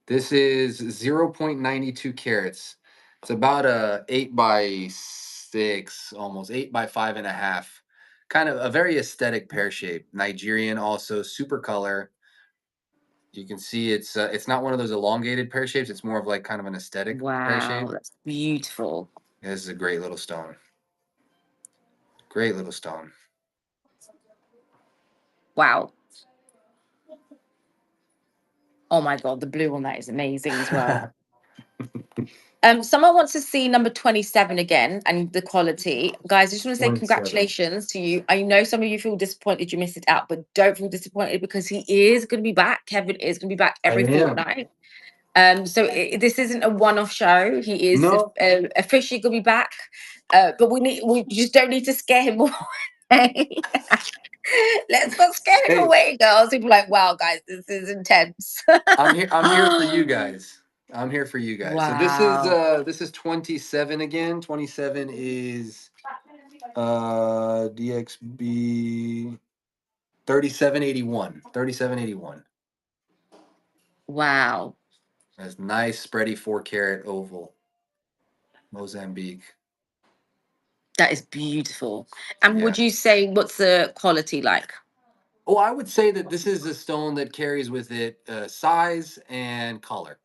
This is 0.92 carats. It's about a 8 by 6, almost 8 by 5 and a half. Kind of a very aesthetic pear shape. Nigerian also, super color. You can see it's not one of those elongated pear shapes. It's more of like kind of an aesthetic pear Wow, shape. that's beautiful. Yeah, this is a great little stone. Great little stone. Wow. Oh my God, the blue on that is amazing as well. Someone wants to see number 27 again and the quality. Guys, I just want to say 27. congratulations to you. I know some of you feel disappointed you missed it out, but don't feel disappointed because he is going to be back. Kevin is going to be back I every am. fortnight. So this isn't a one-off show. He is No. officially going to be back. But we just don't need to scare him away. Let's not scare him Hey, away, girls. People are like, wow, guys, this is intense. I'm here. I'm here for you guys. I'm here for you guys. So Wow. this is 27 again. 27 is DXB 3781. 3781. Wow. That's nice spready 4 carat oval. Mozambique. That is beautiful. And would Yeah. you say what's the quality like? Oh, I would say that this is a stone that carries with it size and color.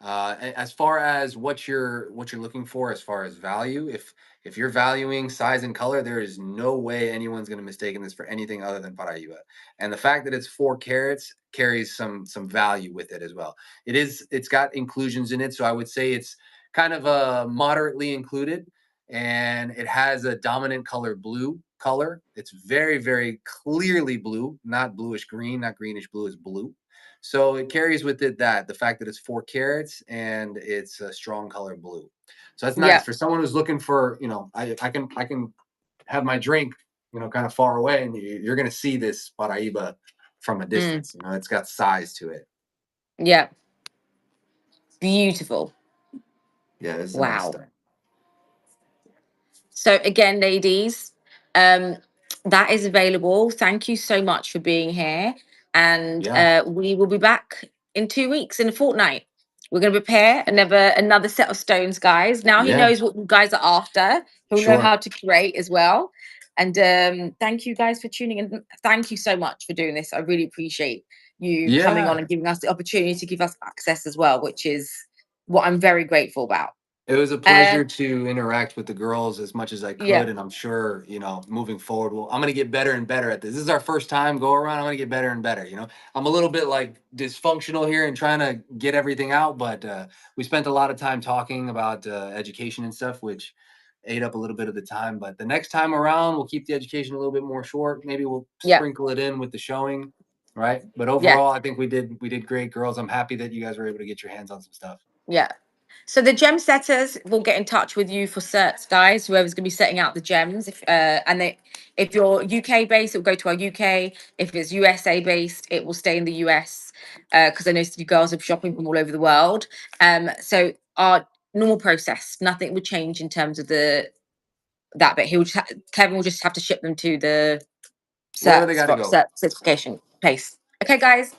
As far as what you're looking for, as far as value, if you're valuing size and color, there is no way anyone's going to mistake this for anything other than Paraiba. And the fact that it's 4 carats carries some value with it as well. It's got inclusions in it, so I would say it's kind of moderately included. and it has a dominant color blue color. It's very, very clearly blue, not bluish green, not greenish blue, it's blue. So it carries with it that the fact that it's 4 carats and it's a strong color blue. So that's nice Yeah. for someone who's looking for, I can have my drink, kind of far away, and you're going to see this Paraiba from a Mm. distance. It's got size to it. Yeah. Beautiful. Yeah, this is a nice Wow. stuff. So again, ladies, um, that is available. Thank you so much for being here, and Yeah, we will be back in 2 weeks, in a fortnight. We're going to prepare another set of stones, guys. Now he yeah, knows what you guys are after. He'll know sure. how to create as well. And thank you guys for tuning in. Thank you so much for doing this. I really appreciate you coming on Yeah, and giving us the opportunity to give us access as well, which is what I'm very grateful about. it was a Um, pleasure to interact with the girls as much as I yeah, could, and I'm sure, moving forward, I'm gonna get better and better at this. This is our first time go around. I'm gonna get better and better. I'm a little bit like dysfunctional here and trying to get everything out, but we spent a lot of time talking about education and stuff, which ate up a little bit of the time. But the next time around, we'll keep the education a little bit more short. Maybe we'll yeah, sprinkle it in with the showing, right? But yeah. overall, I think we did great, girls. I'm happy that you guys were able to get your hands on some stuff. Yeah. So the gem setters will get in touch with you for certs, guys. Whoever's going to be setting out the gems, if you're UK based, it will go to our UK. If it's USA based, it will stay in the US because I know you girls are shopping from all over the world. So our normal process, nothing would change in terms of that bit. Kevin will just have to ship them to the Wherever they certs got to for go. cert certification place. Okay, guys.